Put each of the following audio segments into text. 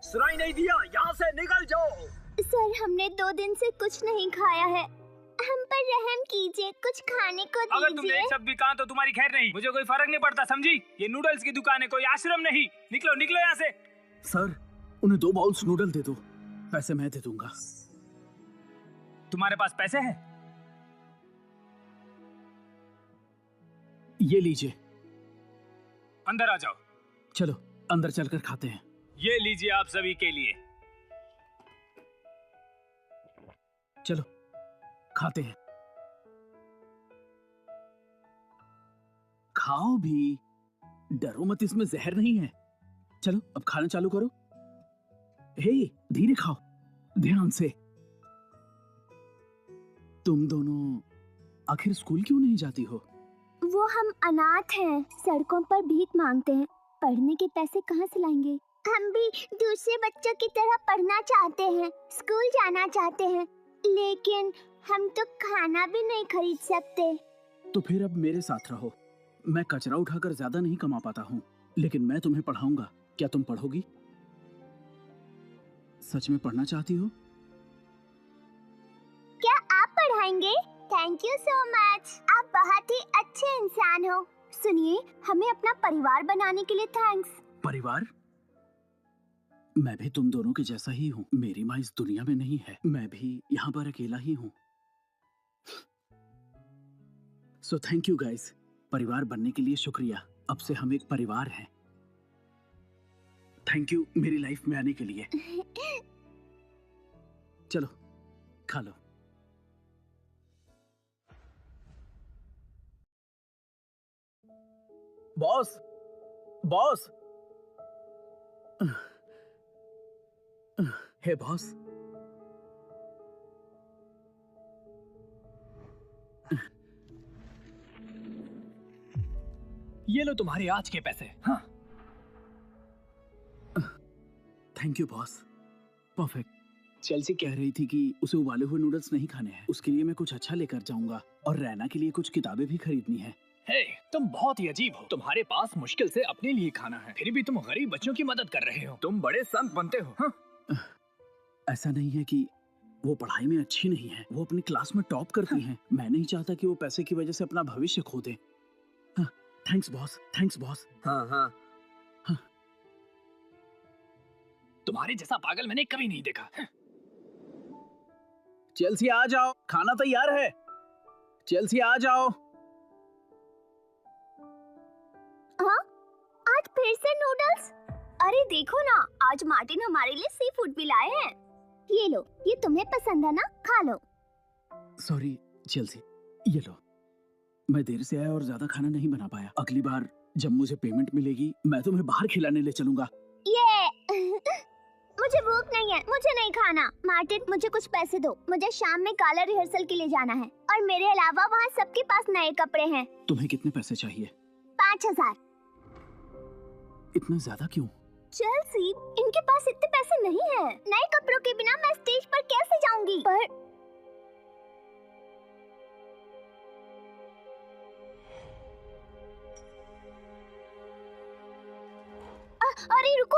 सुनाई नहीं दिया? यहाँ से निकल जाओ। सर, हमने 2 दिन से कुछ नहीं खाया है, हम पर रहम कीजिए, कुछ खाने को दीजिए। अगर तुमने एक शब्द भी कहा तो तुम्हारी खैर नहीं, मुझे कोई फर्क नहीं पड़ता, समझी? ये नूडल्स की दुकान है, कोई आश्रम नहीं। निकलो निकलो यहाँ से। सर, उन्हें 2 बाउल्स नूडल दे दो, पैसे मैं दे दूंगा। तुम्हारे पास पैसे हैं? ये लीजिए। अंदर आ जाओ। चलो अंदर चलकर खाते हैं। ये लीजिए आप सभी के लिए। चलो खाते हैं। खाओ भी, डरो मत, इसमें जहर नहीं है। चलो अब खाना चालू करो। हे, धीरे खाओ, ध्यान से। तुम दोनों आखिर स्कूल क्यों नहीं जाती हो? वो हम अनाथ हैं, सड़कों पर भीख मांगते हैं, पढ़ने के पैसे कहाँ से लाएंगे? हम भी दूसरे बच्चों की तरह पढ़ना चाहते हैं, स्कूल जाना चाहते हैं, लेकिन हम तो खाना भी नहीं खरीद सकते। तो फिर अब मेरे साथ रहो। मैं कचरा उठाकर ज्यादा नहीं कमा पाता हूँ, लेकिन मैं तुम्हें पढ़ाऊंगा। क्या तुम पढ़ोगी? सच में पढ़ना चाहती हो? क्या आप पढ़ाएंगे? थैंक यू सो मच, आप बहुत ही अच्छे इंसान हो। सुनिए, हमें अपना परिवार बनाने के लिए थैंक्स। परिवार? मैं भी तुम दोनों के जैसा ही हूँ। मेरी माँ इस दुनिया में नहीं है, मैं भी यहाँ पर अकेला ही हूँ। सो थैंक यू गाइस, परिवार बनने के लिए शुक्रिया। अब से हम एक परिवार हैं। थैंक यू मेरी लाइफ में आने के लिए। चलो खा लो। बॉस, बॉस, हे बॉस, ये लो तुम्हारे आज के पैसे। हाँ। Thank you boss, perfect. Chelsea कह रही थी कि उसे उबाले हुए नूडल्स नहीं खाने हैं। उसके लिए मैं कुछ अच्छा लेकर जाऊंगा और रैना के लिए कुछ किताबें भी खरीदनी है। हे, तुम बहुत ही अजीब हो। तुम्हारे पास मुश्किल से अपने लिए खाना है, फिर भी तुम गरीब बच्चों की मदद कर रहे हो। तुम बड़े संत बनते हो। हाँ? ऐसा नहीं है कि वो पढ़ाई में अच्छी नहीं है, वो अपनी क्लास में टॉप करती हैं। मैं नहीं चाहता कि वो पैसे की वजह से अपना भविष्य खो दे। हाँ, थैंक्स बॉस, थैंक्स बॉस। हाँ हाँ हाँ। तुम्हारे जैसा पागल मैंने कभी नहीं देखा। चेल्सी आ जाओ, खाना तैयार है। चेल्सी आ जाओ। हाँ? आज फिर से नूडल्स? अरे देखो ना, आज मार्टिन हमारे लिए सी फूड भी लाए हैं। ये लो, ये तुम्हें पसंद है ना, खा लो। सॉरी चेल्सी, ये लो। मैं देर से आया और ज्यादा खाना नहीं बना पाया। अगली बार जब मुझे पेमेंट मिलेगी, मैं तुम्हें बाहर खिलाने ले चलूंगा। ये मुझे भूख नहीं है, मुझे नहीं खाना। मार्टिन, मुझे कुछ पैसे दो, मुझे शाम में गाला रिहर्सल के लिए जाना है, और मेरे अलावा वहाँ सबके पास नए कपड़े हैं। तुम्हें कितने पैसे चाहिए? 5000। इतना ज्यादा क्यों? चेल्सी, इनके पास इतने पैसे नहीं हैं। नए कपड़ों के बिना मैं स्टेज पर कैसे जाऊंगी? पर अरे रुको।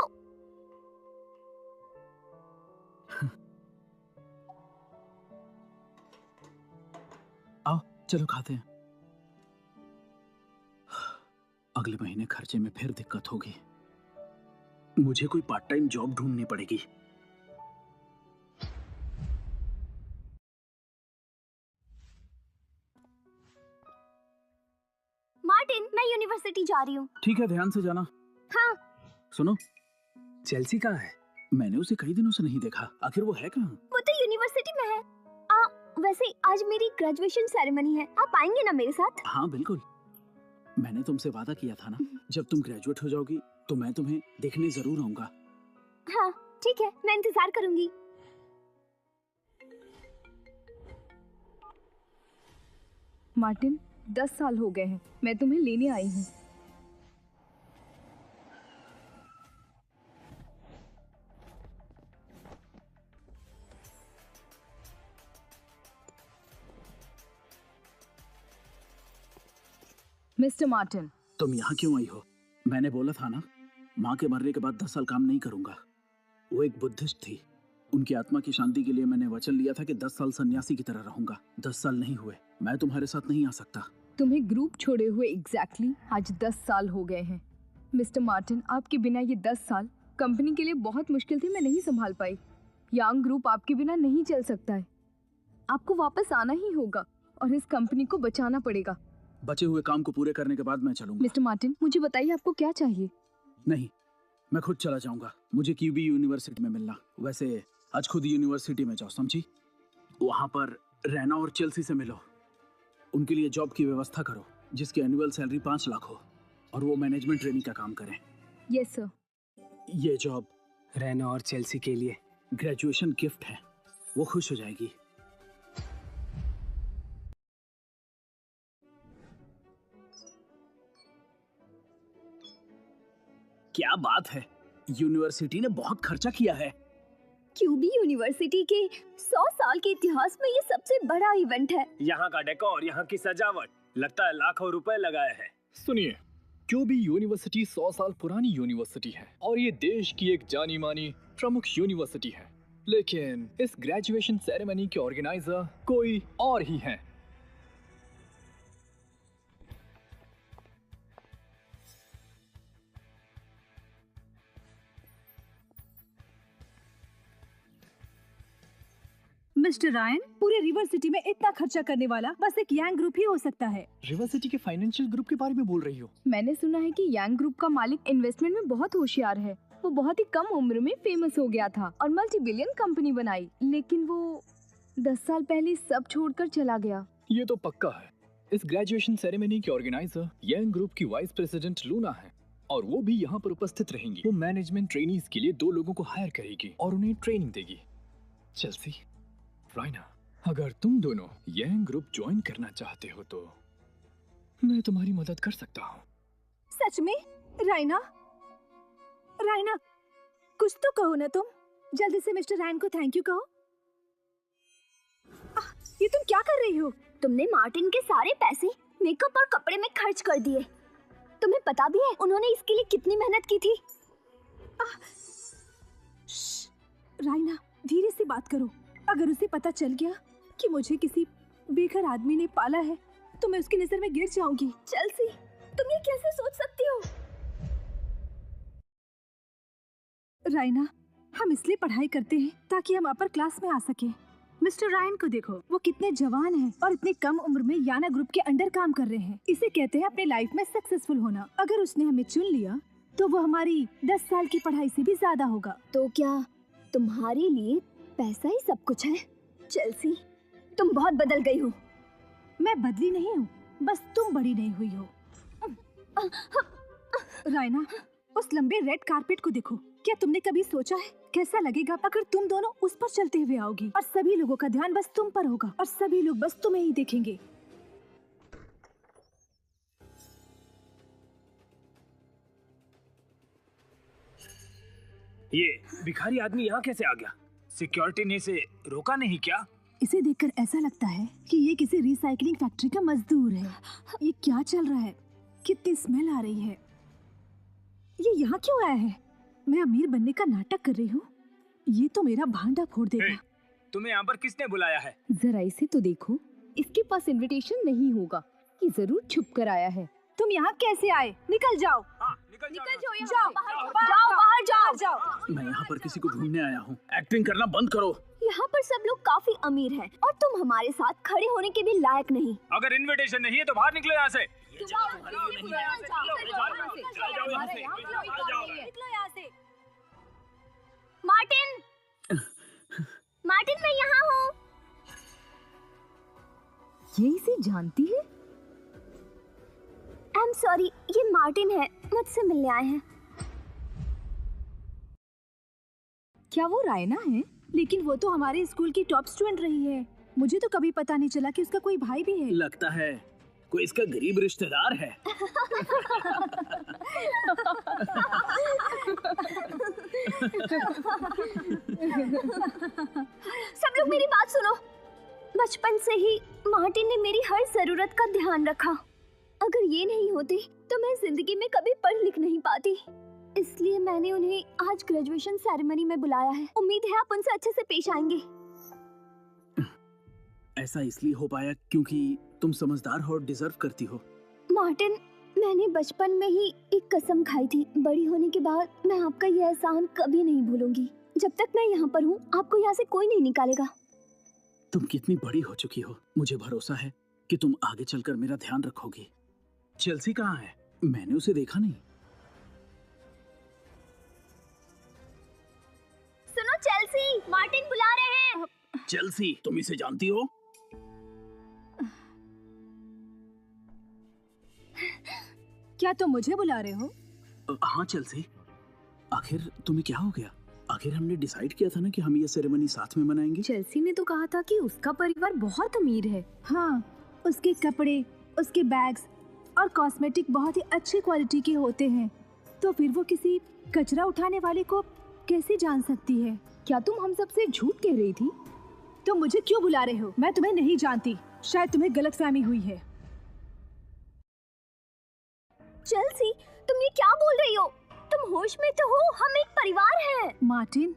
आओ चलो खाते हैं। अगले महीने खर्चे में फिर दिक्कत होगी। मुझे कोई पार्ट टाइम जॉब ढूंढनी पड़ेगी। मार्टिन, मैं यूनिवर्सिटी जा रही हूँ। ठीक है, ध्यान से जाना। हाँ। सुनो, चेल्सी कहाँ है? मैंने उसे कई दिनों से नहीं देखा। आखिर वो है कहाँ? वो तो यूनिवर्सिटी में है। वैसे आज मेरी ग्रेजुएशन सेरेमनी है, आप आएंगे ना मेरे साथ? हाँ बिल्कुल, मैंने तुमसे वादा किया था ना, जब तुम ग्रेजुएट हो जाओगी तो मैं तुम्हें देखने जरूर आऊंगा। हाँ ठीक है, मैं इंतजार करूंगी। मार्टिन, 10 साल हो गए हैं, मैं तुम्हें लेने आई हूँ। Mister Martin. तुम यहाँ क्यों आई हो? मैंने बोला था ना, माँ के मरने के बाद 10 साल काम नहीं करूंगा। वो एक बुद्धिस्ट थी। उनकी आत्मा की शांति के लिए मैंने वचन लिया था कि 10 साल सन्यासी की तरह रहूंगा। 10 साल नहीं हुए, मैं तुम्हारे साथ नहीं आ सकता। तुम्हें ग्रुप छोड़े हुए एग्जैक्टली आज 10 साल हो गए हैं। मिस्टर मार्टिन, आपके बिना ये 10 साल कंपनी के लिए बहुत मुश्किल थी, मैं नहीं संभाल पाई। यांग ग्रुप आपके बिना नहीं चल सकता है। आपको वापस आना ही होगा और इस कंपनी को बचाना पड़ेगा। बचे हुए काम को पूरे करने के बाद मैं चलूंगा। मिस्टर मार्टिन, मुझे बताइए आपको क्या चाहिए। नहीं, मैं खुद चला जाऊंगा। मुझे क्यूबी यूनिवर्सिटी में मिलना। वैसे आज खुद यूनिवर्सिटी में जाओ, समझी? वहां पर रैना और चेल्सी से मिलो। उनके लिए जॉब की व्यवस्था करो जिसकी एनुअल सैलरी 5 लाख हो और वो मैनेजमेंट ट्रेनिंग का काम करें। Yes sir. ये जॉब रैना और चेल्सी के लिए ग्रेजुएशन गिफ्ट है, वो खुश हो जाएगी। क्या बात है, यूनिवर्सिटी ने बहुत खर्चा किया है। क्यूबी यूनिवर्सिटी के 100 साल के इतिहास में ये सबसे बड़ा इवेंट है। यहाँ का डेकोर, यहाँ की सजावट, लगता है लाखों रुपए लगाए हैं। सुनिए, क्यूबी यूनिवर्सिटी 100 साल पुरानी यूनिवर्सिटी है और ये देश की एक जानी मानी प्रमुख यूनिवर्सिटी है, लेकिन इस ग्रेजुएशन सेरेमनी के ऑर्गेनाइजर कोई और ही हैं। मिस्टर रायन, पूरे रिवर सिटी में इतना खर्चा करने वाला बस एक यांग ग्रुप ही हो सकता है। रिवर सिटी के फाइनेंशियल ग्रुप के बारे में बोल रही हो? मैंने सुना है कि यांग ग्रुप का मालिक इन्वेस्टमेंट में बहुत होशियार है। वो बहुत ही कम उम्र में फेमस हो गया था और मल्टी बिलियन कंपनी बनाई, लेकिन वो 10 साल पहले सब छोड़कर चला गया। ये तो पक्का है। इस ग्रेजुएशन सेरेमनी के ऑर्गेनाइजर यांग ग्रुप की वाइस प्रेसिडेंट लूना है और वो भी यहाँ पर उपस्थित रहेंगी। वो मैनेजमेंट ट्रेनीज के लिए 2 लोगों को हायर करेगी और उन्हें ट्रेनिंग देगी। चेल्सी, राइना, अगर तुम दोनों यांग ग्रुप ज्वाइन करना चाहते हो तो मैं तुम्हारी मदद कर सकता हूँ। सच में? रायना, रायना, कुछ तो कहो ना तुम। जल्दी से मिस्टर रायन को थैंक यू कहो। ये तुम क्या कर रही हो? तुमने मार्टिन के सारे पैसे मेकअप और कपड़े में खर्च कर दिए। तुम्हें पता भी है उन्होंने इसके लिए कितनी मेहनत की थी? रायना, धीरे से बात करो। अगर उसे पता चल गया कि मुझे किसी बेघर आदमी ने पाला है तो मैं उसकी नजर में गिर जाऊंगी। चेल्सी, तुम ये कैसे सोच सकती हो? रायना, हम इसलिए पढ़ाई करते हैं ताकि हम अपर क्लास में आ सके। मिस्टर रायन को देखो, वो कितने जवान हैं और इतने कम उम्र में याना ग्रुप के अंडर काम कर रहे हैं। इसे कहते हैं अपने लाइफ में सक्सेसफुल होना। अगर उसने हमें चुन लिया तो वो हमारी 10 साल की पढ़ाई से भी ज्यादा होगा। तो क्या तुम्हारे लिए पैसा ही सब कुछ है? चेल्सी, तुम बहुत बदल गई हो। मैं बदली नहीं हूँ, बस तुम बड़ी नहीं हुई हो। रायना, उस लंबे रेड कारपेट को देखो। क्या तुमने कभी सोचा है कैसा लगेगा अगर तुम दोनों उस पर चलते हुए आओगी और सभी लोगों का ध्यान बस तुम पर होगा और सभी लोग बस तुम्हें ही देखेंगे। ये भिखारी आदमी यहाँ कैसे आ गया? सिक्योरिटी ने इसे रोका नहीं क्या? इसे देखकर ऐसा लगता है कि ये किसी रिसाइकलिंग फैक्ट्री का मजदूर है। ये क्या चल रहा है? कितनी स्मेल आ रही है। ये यहाँ क्यों आया है? मैं अमीर बनने का नाटक कर रही हूँ। ये तो मेरा भांडा फोड़ देगा। तुम्हें यहाँ पर किसने बुलाया है? जरा इसे तो देखो, इसके पास इनविटेशन नहीं होगा। ये जरूर छुप कर आया है। तुम यहाँ कैसे आए? निकल जाओ। हाँ, निकल जाओ यहाँ से। जाओ, बाहर जाओ। मैं यहाँ पर किसी को ढूंढने आया हूँ। एक्टिंग करना बंद करो। यहाँ पर सब लोग काफी अमीर हैं और तुम हमारे साथ खड़े होने के भी लायक नहीं। अगर इनविटेशन नहीं है तो बाहर निकलो यहाँ से। मार्टिन, मार्टिन, मैं यहाँ हूँ। ये इसे जानती है? आई एम सॉरी, ये मार्टिन है, मुझसे मिलने आए हैं। क्या वो रायना है? लेकिन वो तो हमारे स्कूल की टॉप स्टूडेंट रही है। मुझे तो कभी पता नहीं चला कि उसका कोई भाई भी है। लगता है कोई इसका गरीब रिश्तेदार है। सब लोग मेरी बात सुनो। बचपन से ही मार्टिन ने मेरी हर जरूरत का ध्यान रखा। अगर ये नहीं होते तो मैं जिंदगी में कभी पढ़ लिख नहीं पाती। इसलिए मैंने उन्हें आज ग्रेजुएशन सेरेमनी में बुलाया है। उम्मीद है आप उनसे अच्छे से पेश आएंगे। ऐसा इसलिए हो पाया क्योंकि तुम समझदार हो और डिजर्व करती हो। मार्टिन, मैंने बचपन में ही एक कसम खाई थी, बड़ी होने के बाद मैं आपका ये एहसान कभी नहीं भूलूंगी। जब तक मैं यहाँ पर हूँ आपको यहाँ से कोई नहीं निकालेगा। तुम कितनी बड़ी हो चुकी हो, मुझे भरोसा है कि तुम आगे चलकर मेरा ध्यान रखोगी। चेल्सी कहाँ है? मैंने उसे देखा नहीं। सुनो चेल्सी, मार्टिन बुला रहे हैं। चेल्सी, तुम इसे जानती हो? क्या तुम मुझे बुला रहे हो? हाँ चेल्सी, आखिर तुम्हें क्या हो गया? आखिर हमने डिसाइड किया था ना कि हम ये सेरेमनी साथ में मनाएंगे। चेल्सी ने तो कहा था कि उसका परिवार बहुत अमीर है। हाँ, उसके कपड़े, उसके बैग्स और कॉस्मेटिक बहुत ही अच्छी क्वालिटी के होते हैं, तो फिर वो किसी कचरा उठाने वाले को कैसे जान सकती है? क्या तुम हम सबसे झूठ कह रही थी? तुम मुझे क्यों बुला रहे हो? मैं तुम्हें नहीं जानती, शायद तुम्हें गलतफहमी हुई है। चेल्सी, तुम ये क्या बोल रही हो? तुम होश में तो हो, हम एक परिवार हैं। मार्टिन,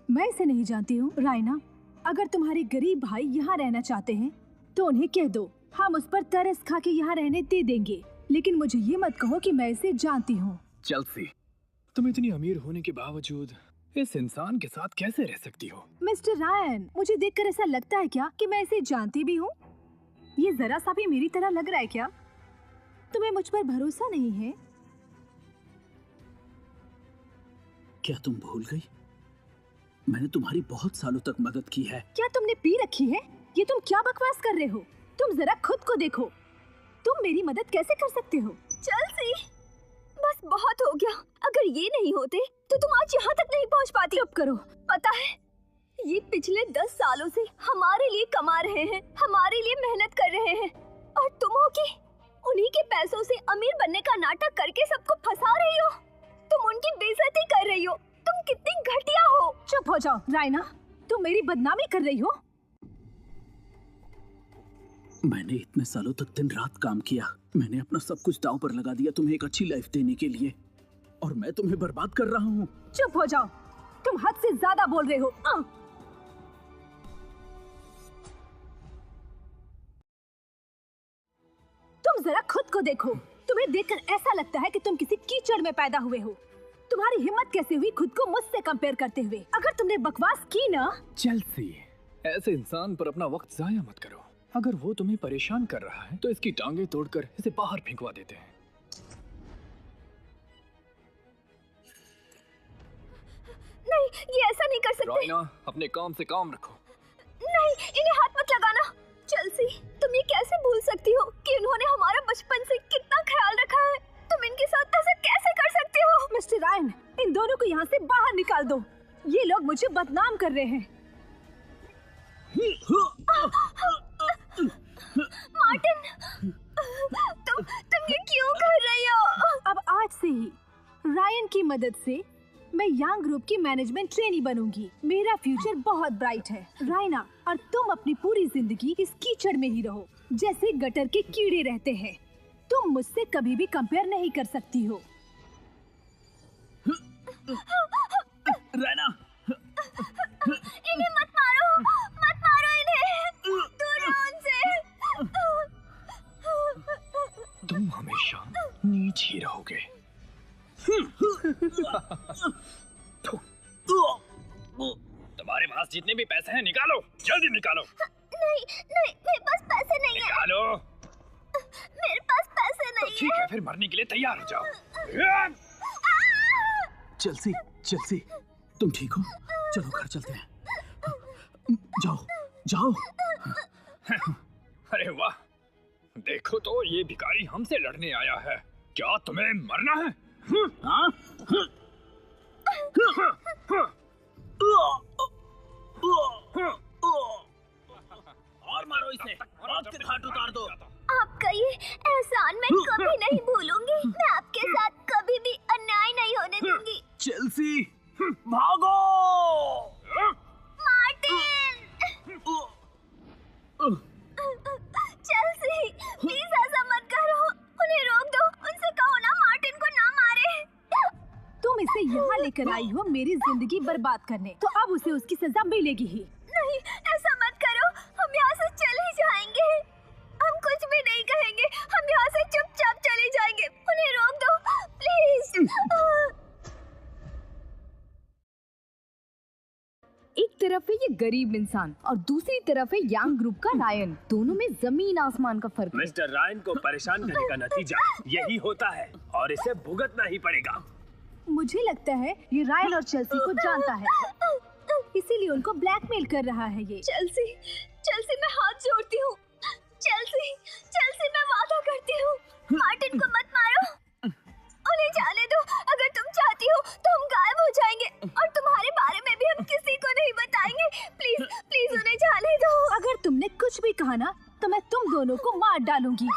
मैं इसे नहीं जानती हूँ। रायना, अगर तुम्हारे गरीब भाई यहाँ रहना चाहते हैं तो उन्हें कह दो, हम उस पर तरस खा के यहाँ रहने दे देंगे, लेकिन मुझे ये मत कहो कि मैं इसे जानती हूँ। चेल्सी, तुम इतनी अमीर होने के बावजूद इस इंसान के साथ कैसे रह सकती हो? मिस्टर रायन, मुझे देखकर ऐसा लगता है क्या कि मैं इसे जानती भी हूँ? ये जरा सा भी मेरी तरह लग रहा है क्या? तुम्हें मुझ पर भरोसा नहीं है? क्या तुम भूल गई? मैंने तुम्हारी बहुत सालों तक मदद की है। क्या तुमने पी रखी है? ये तुम क्या बकवास कर रहे हो? तुम जरा खुद को देखो, तुम मेरी मदद कैसे कर सकते हो? चेल्सी, बस बहुत हो गया। अगर ये नहीं होते तो तुम आज यहाँ तक नहीं पहुँच पाती। चुप करो। पता है, ये पिछले 10 सालों से हमारे लिए कमा रहे हैं, हमारे लिए मेहनत कर रहे हैं, और तुम हो कि उन्हीं के पैसों से अमीर बनने का नाटक करके सबको फंसा रही हो। तुम उनकी बेइज्जती कर रही हो। तुम कितनी घटिया हो। चुप हो जाओ रायना, तुम मेरी बदनामी कर रही हो। मैंने इतने सालों तक दिन रात काम किया, मैंने अपना सब कुछ दांव पर लगा दिया तुम्हें एक अच्छी लाइफ देने के लिए, और मैं तुम्हें बर्बाद कर रहा हूँ। चुप हो जाओ, तुम हद से ज्यादा बोल रहे हो। तुम जरा खुद को देखो, तुम्हें देखकर ऐसा लगता है कि तुम किसी कीचड़ में पैदा हुए हो। तुम्हारी हिम्मत कैसे हुई खुद को मुझसे कंपेयर करते हुए? अगर तुमने बकवास की ना। चेल्सी, ऐसे इंसान पर अपना वक्त जाया मत करो। अगर वो तुम्हें परेशान कर रहा है तो इसकी टांगे तोड़कर इसे बाहर फेंकवा देते हैं। नहीं, ये ऐसा नहीं कर सकते। रायना, अपने काम से काम रखो। नहीं, इन्हें हाथ मत लगाना। चेल्सी, तुम ये कैसे भूल सकती हो कि उन्होंने हमारा बचपन से कितना ख्याल रखा है? तुम इनके साथ ऐसा कैसे कर सकते हो? मिस्टर रायन, इन दोनों को यहाँ से बाहर निकाल दो। ये लोग मुझे बदनाम कर रहे हैं। मार्टिन, तुम ये क्यों कर रही हो? अब आज से ही रायन की मदद से मैं यांग ग्रुप की मैनेजमेंट ट्रेनी बनूंगी। मेरा फ्यूचर बहुत ब्राइट है। रायना, और तुम अपनी पूरी जिंदगी इस कीचड़ में ही रहो जैसे गटर के कीड़े रहते हैं। तुम मुझसे कभी भी कंपेयर नहीं कर सकती हो। रायना, इन्हें मत मारो, मत मारो इन्हें। दूर रहो उनसे। तुम हमेशा नीच ही रहोगे। तुम्हारे पास जितने भी पैसे हैं निकालो, जल्दी निकालो। नहीं, नहीं, मेरे पास पैसे नहीं है। निकालो। मेरे पास पैसे तो नहीं ठीक है। है, फिर मरने के लिए तैयार हो जाओ। चेल्सी, चेल्सी, तुम ठीक हो? चलो घर चलते हैं। जाओ, जाओ। अरे वाह, देखो तो ये भिखारी हमसे लड़ने आया है। क्या तुम्हें मरना है? हाँ? और मारो इसे, मौत के घाट उतार दो। आपका ये एहसान मैं कभी नहीं भूलूंगी। मैं आपके साथ कभी भी अन्याय नहीं होने दूंगी। चेल्सी, भागो! मार्टिन! चेल्सी, प्लीज ऐसा मत करो। उन्हें रोक दो। उनसे कहो ना मार्टिन को ना मारे। तुम इसे यहाँ लेकर आई हो मेरी जिंदगी बर्बाद करने, तो अब उसे उसकी सजा मिलेगी ही। नहीं, ऐसा मत करो। हम यहाँ से चले जाएंगे। हम कुछ भी नहीं कहेंगे। हम यहाँ से चुपचाप चले जाएंगे। उन्हें रोक दो, प्लीज। एक तरफ है ये गरीब इंसान और दूसरी तरफ है यांग ग्रुप का रायन। दोनों में जमीन आसमान का फर्क है। मिस्टर रायन को परेशान करने का नतीजा यही होता है और इसे भुगतना ही पड़ेगा। मुझे लगता है ये रायन और चेल्सी को जानता है, इसीलिए उनको ब्लैकमेल कर रहा है ये। चेल्सी, चेल्सी मैं हाथ जोड़ती हूँ। चेल्सी, चेल्सी मैं वादा करती हूँ, मार्टिन को मत मारो। उन्हें जाने दो। अगर तुम चाहती हो तो हम गायब हो जाएंगे और तुम्हारे बारे में भी हम किसी को नहीं बताएंगे। प्लीज, प्लीज उन्हें जाने दो। अगर तुमने कुछ भी कहा ना तो मैं तुम दोनों को मार डालूंगी।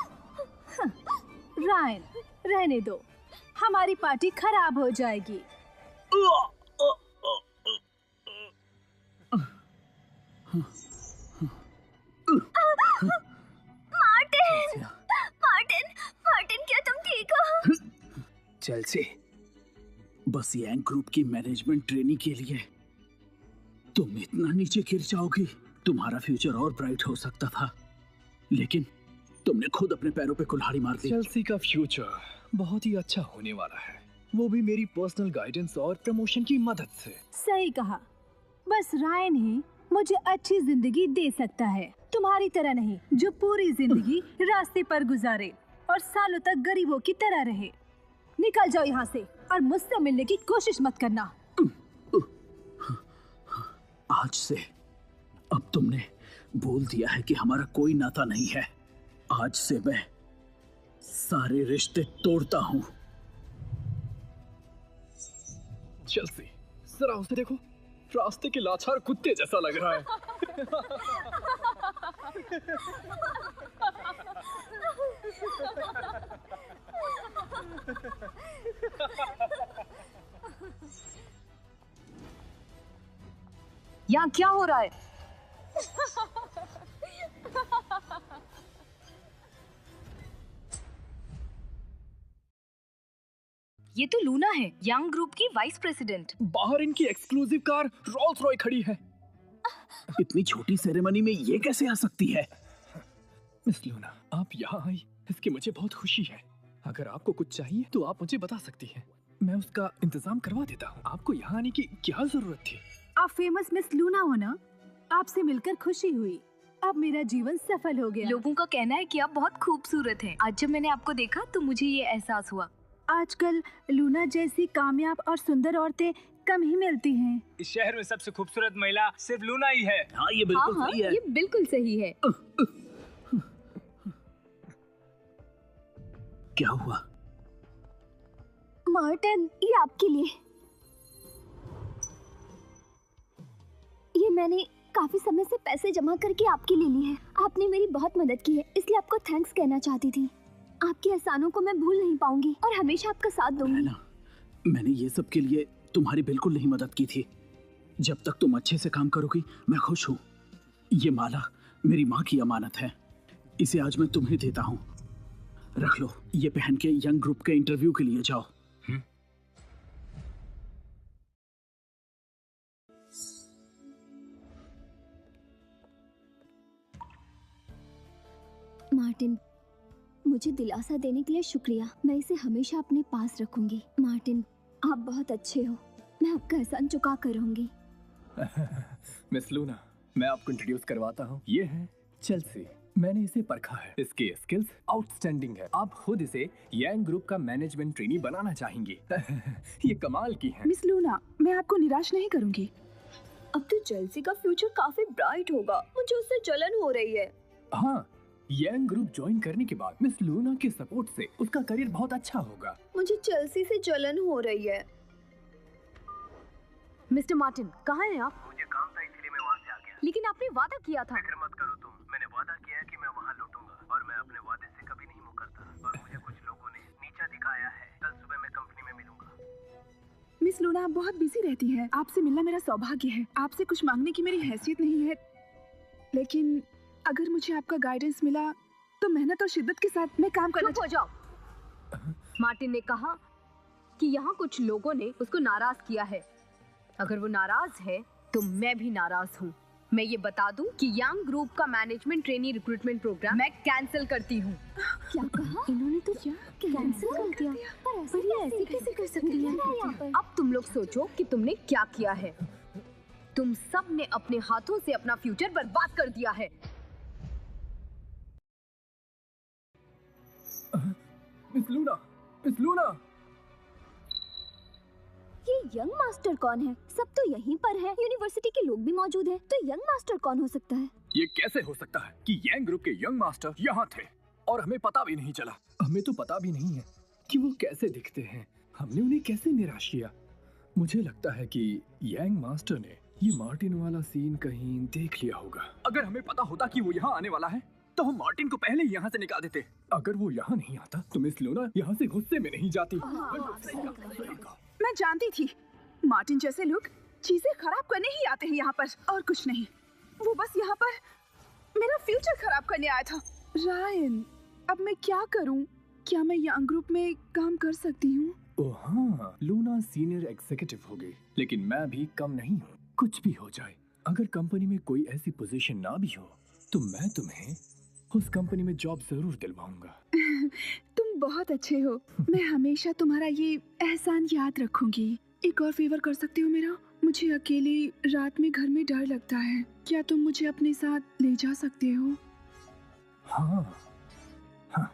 रायन, रहने दो, हमारी पार्टी खराब हो जाएगी। मार्टिन, मार्टिन, मार्टिन, क्या तुम ठीक हो? चेल्सी, बस यांग ग्रुप की मैनेजमेंट ट्रेनी के लिए तुम इतना नीचे गिर जाओगी? तुम्हारा फ्यूचर और ब्राइट हो सकता था, लेकिन तुमने खुद अपने पैरों पे कुल्हाड़ी मार दी। चेल्सी का फ्यूचर बहुत ही अच्छा होने वाला है, वो भी मेरी पर्सनल गाइडेंस और प्रमोशन की मदद से। सही कहा, बस रायन ही मुझे अच्छी जिंदगी दे सकता है, तुम्हारी तरह नहीं जो पूरी जिंदगी रास्ते पर गुजारे और सालों तक गरीबों की तरह रहे। निकल जाओ यहाँ से और मुझसे मिलने की कोशिश मत करना। आज से अब तुमने बोल दिया है कि हमारा कोई नाता नहीं है। आज से मैं सारे रिश्ते तोड़ता हूँ। चेल्सी, जरा उसे देखो, रास्ते के लाचार कुत्ते जैसा लग रहा है। यहाँ क्या हो रहा है? ये तो लूना है, यांग ग्रुप की वाइस प्रेसिडेंट। बाहर इनकी एक्सक्लूसिव कार रोल्स रॉय खड़ी है। इतनी छोटी सेरेमनी में ये कैसे आ सकती है? मिस लूना, आप यहाँ आई, इसकी मुझे बहुत खुशी है। अगर आपको कुछ चाहिए तो आप मुझे बता सकती हैं, मैं उसका इंतजाम करवा देता हूँ। आपको यहाँ आने की क्या जरूरत थी? आप फेमस मिस लूना हो ना, आपसे मिलकर खुशी हुई। अब मेरा जीवन सफल हो गया। लोगों का कहना है कि आप बहुत खूबसूरत हैं। आज जब मैंने आपको देखा तो मुझे ये एहसास हुआ। आजकल लूना जैसी कामयाब और सुंदर औरतें कम ही मिलती हैं। इस शहर में सबसे खूबसूरत महिला सिर्फ लूना ही है। हाँ, ये बिल्कुल हाँ, सही है। ये बिल्कुल सही है। क्या हुआ? मार्टिन, ये आपके लिए। ये मैंने काफी समय से पैसे जमा करके आपके लिए लिए हैं। आपने मेरी बहुत मदद की है, इसलिए आपको थैंक्स कहना चाहती थी। आपके एहसानों को मैं भूल नहीं पाऊंगी और हमेशा आपका साथ दूंगी। ना, मैंने ये सब के लिए तुम्हारी बिल्कुल नहीं मदद की थी। जब तक तुम अच्छे से काम करोगी मैं खुश हूँ। ये माला मेरी माँ की अमानत है, इसे आज मैं तुम्हें देता हूँ। रख लो, ये पहन के यंग ग्रुप के इंटरव्यू के लिए जाओ। मार्टिन, मुझे दिलासा देने के लिए शुक्रिया। मैं इसे हमेशा अपने पास रखूंगी। मार्टिन, आप बहुत अच्छे हो। मैं आपका एहसान चुका कर रहूंगी। मिस लूना, मैं आपको इंट्रोड्यूस करवाता हूँ। ये है चेल्सी। मैंने इसे परखा है, इसकी स्किल्स आउटस्टैंडिंग है। आप खुद इसे यांग ग्रुप का मैनेजमेंट ट्रेनी बनाना चाहेंगी। ये कमाल की है। मिस लूना, मैं आपको निराश नहीं करूंगी। अब तो चेल्सी का फ्यूचर काफी ब्राइट होगा। मुझे उससे जलन हो रही है। हाँ, यांग ग्रुप ज्वाइन करने के बाद मिस लूना के सपोर्ट से उसका करियर बहुत अच्छा होगा। मुझे चेल्सी से जलन हो रही है। मिस्टर मार्टिन, कहाँ हैं आप? मुझे काम था इसलिए मैं वहाँ से आ गया। लेकिन आपने वादा किया था। फिक्र मत करो तुम, मैंने वादा किया है कि मैं वहाँ लौटूंगा और मैं अपने वादे से कभी नहीं मुकरता। और मुझे कुछ लोगों ने नीचा दिखाया है। कल सुबह मैं कंपनी में मिलूंगा। मिस लूना, आप बहुत बिजी रहती हैं। आपसे मिलना मेरा सौभाग्य है। आपसे कुछ मांगने की मेरी हैसियत नहीं है, लेकिन अगर मुझे आपका गाइडेंस मिला तो मेहनत और शिद्दत के साथ मैं काम करना। चुप हो जाओ। मार्टिन ने कहा कि यहाँ कुछ लोगों ने उसको नाराज किया है। अगर वो नाराज है तो मैं भी नाराज हूँ। मैं ये बता दूं कि यंग ग्रुप का मैनेजमेंट ट्रेनी रिक्रूटमेंट प्रोग्राम मैं कैंसिल करती हूँ। क्या कहा इन्होंने? तो क्या कैंसिल कर दिया? पर ये ऐसे कैसे कर सकती है? अब तुम लोग सोचो कि तुमने क्या किया है। तुम सब ने अपने हाथों से अपना फ्यूचर बर्बाद कर दिया है। मिस लूना, ये यंग मास्टर कौन है? सब तो यहीं पर है, यूनिवर्सिटी के लोग भी मौजूद हैं, तो यंग मास्टर कौन हो सकता है? ये कैसे हो सकता है कि यंग ग्रुप के यंग मास्टर यहाँ थे और हमें पता भी नहीं चला। हमें तो पता भी नहीं है कि वो कैसे दिखते हैं। हमने उन्हें कैसे निराश किया। मुझे लगता है कि यंग मास्टर ने ये मार्टिन वाला सीन कहीं देख लिया होगा। अगर हमें पता होता कि वो यहाँ आने वाला है तो हम मार्टिन को पहले ही यहाँ से निकाल देते। अगर वो यहाँ नहीं आता तो मिस लूना यहाँ से गुस्से में नहीं जाती। मैं जानती थी मार्टिन जैसे लोग चीजें खराब करने ही आते हैं यहाँ पर, और कुछ नहीं। वो बस यहाँ पर मेरा फ्यूचर खराब करने आया था। रायन, अब मैं क्या करूँ? क्या मैं यंग ग्रुप में काम कर सकती हूँ? ओह हाँ, लूना सीनियर एग्जीक्यूटिव हो गई, लेकिन मैं भी कम नहीं हूँ। कुछ भी हो जाए, अगर कंपनी में कोई ऐसी पोजीशन ना भी हो तो मैं तुम्हें उस कंपनी में जॉब जरूर दिलवाऊंगा। तुम बहुत अच्छे हो। मैं हमेशा तुम्हारा ये एहसान याद रखूंगी। एक और फेवर कर सकते हो मेरा? मुझे अकेले रात में घर में डर लगता है। क्या तुम मुझे अपने साथ ले जा सकते हो? हाँ हाँ।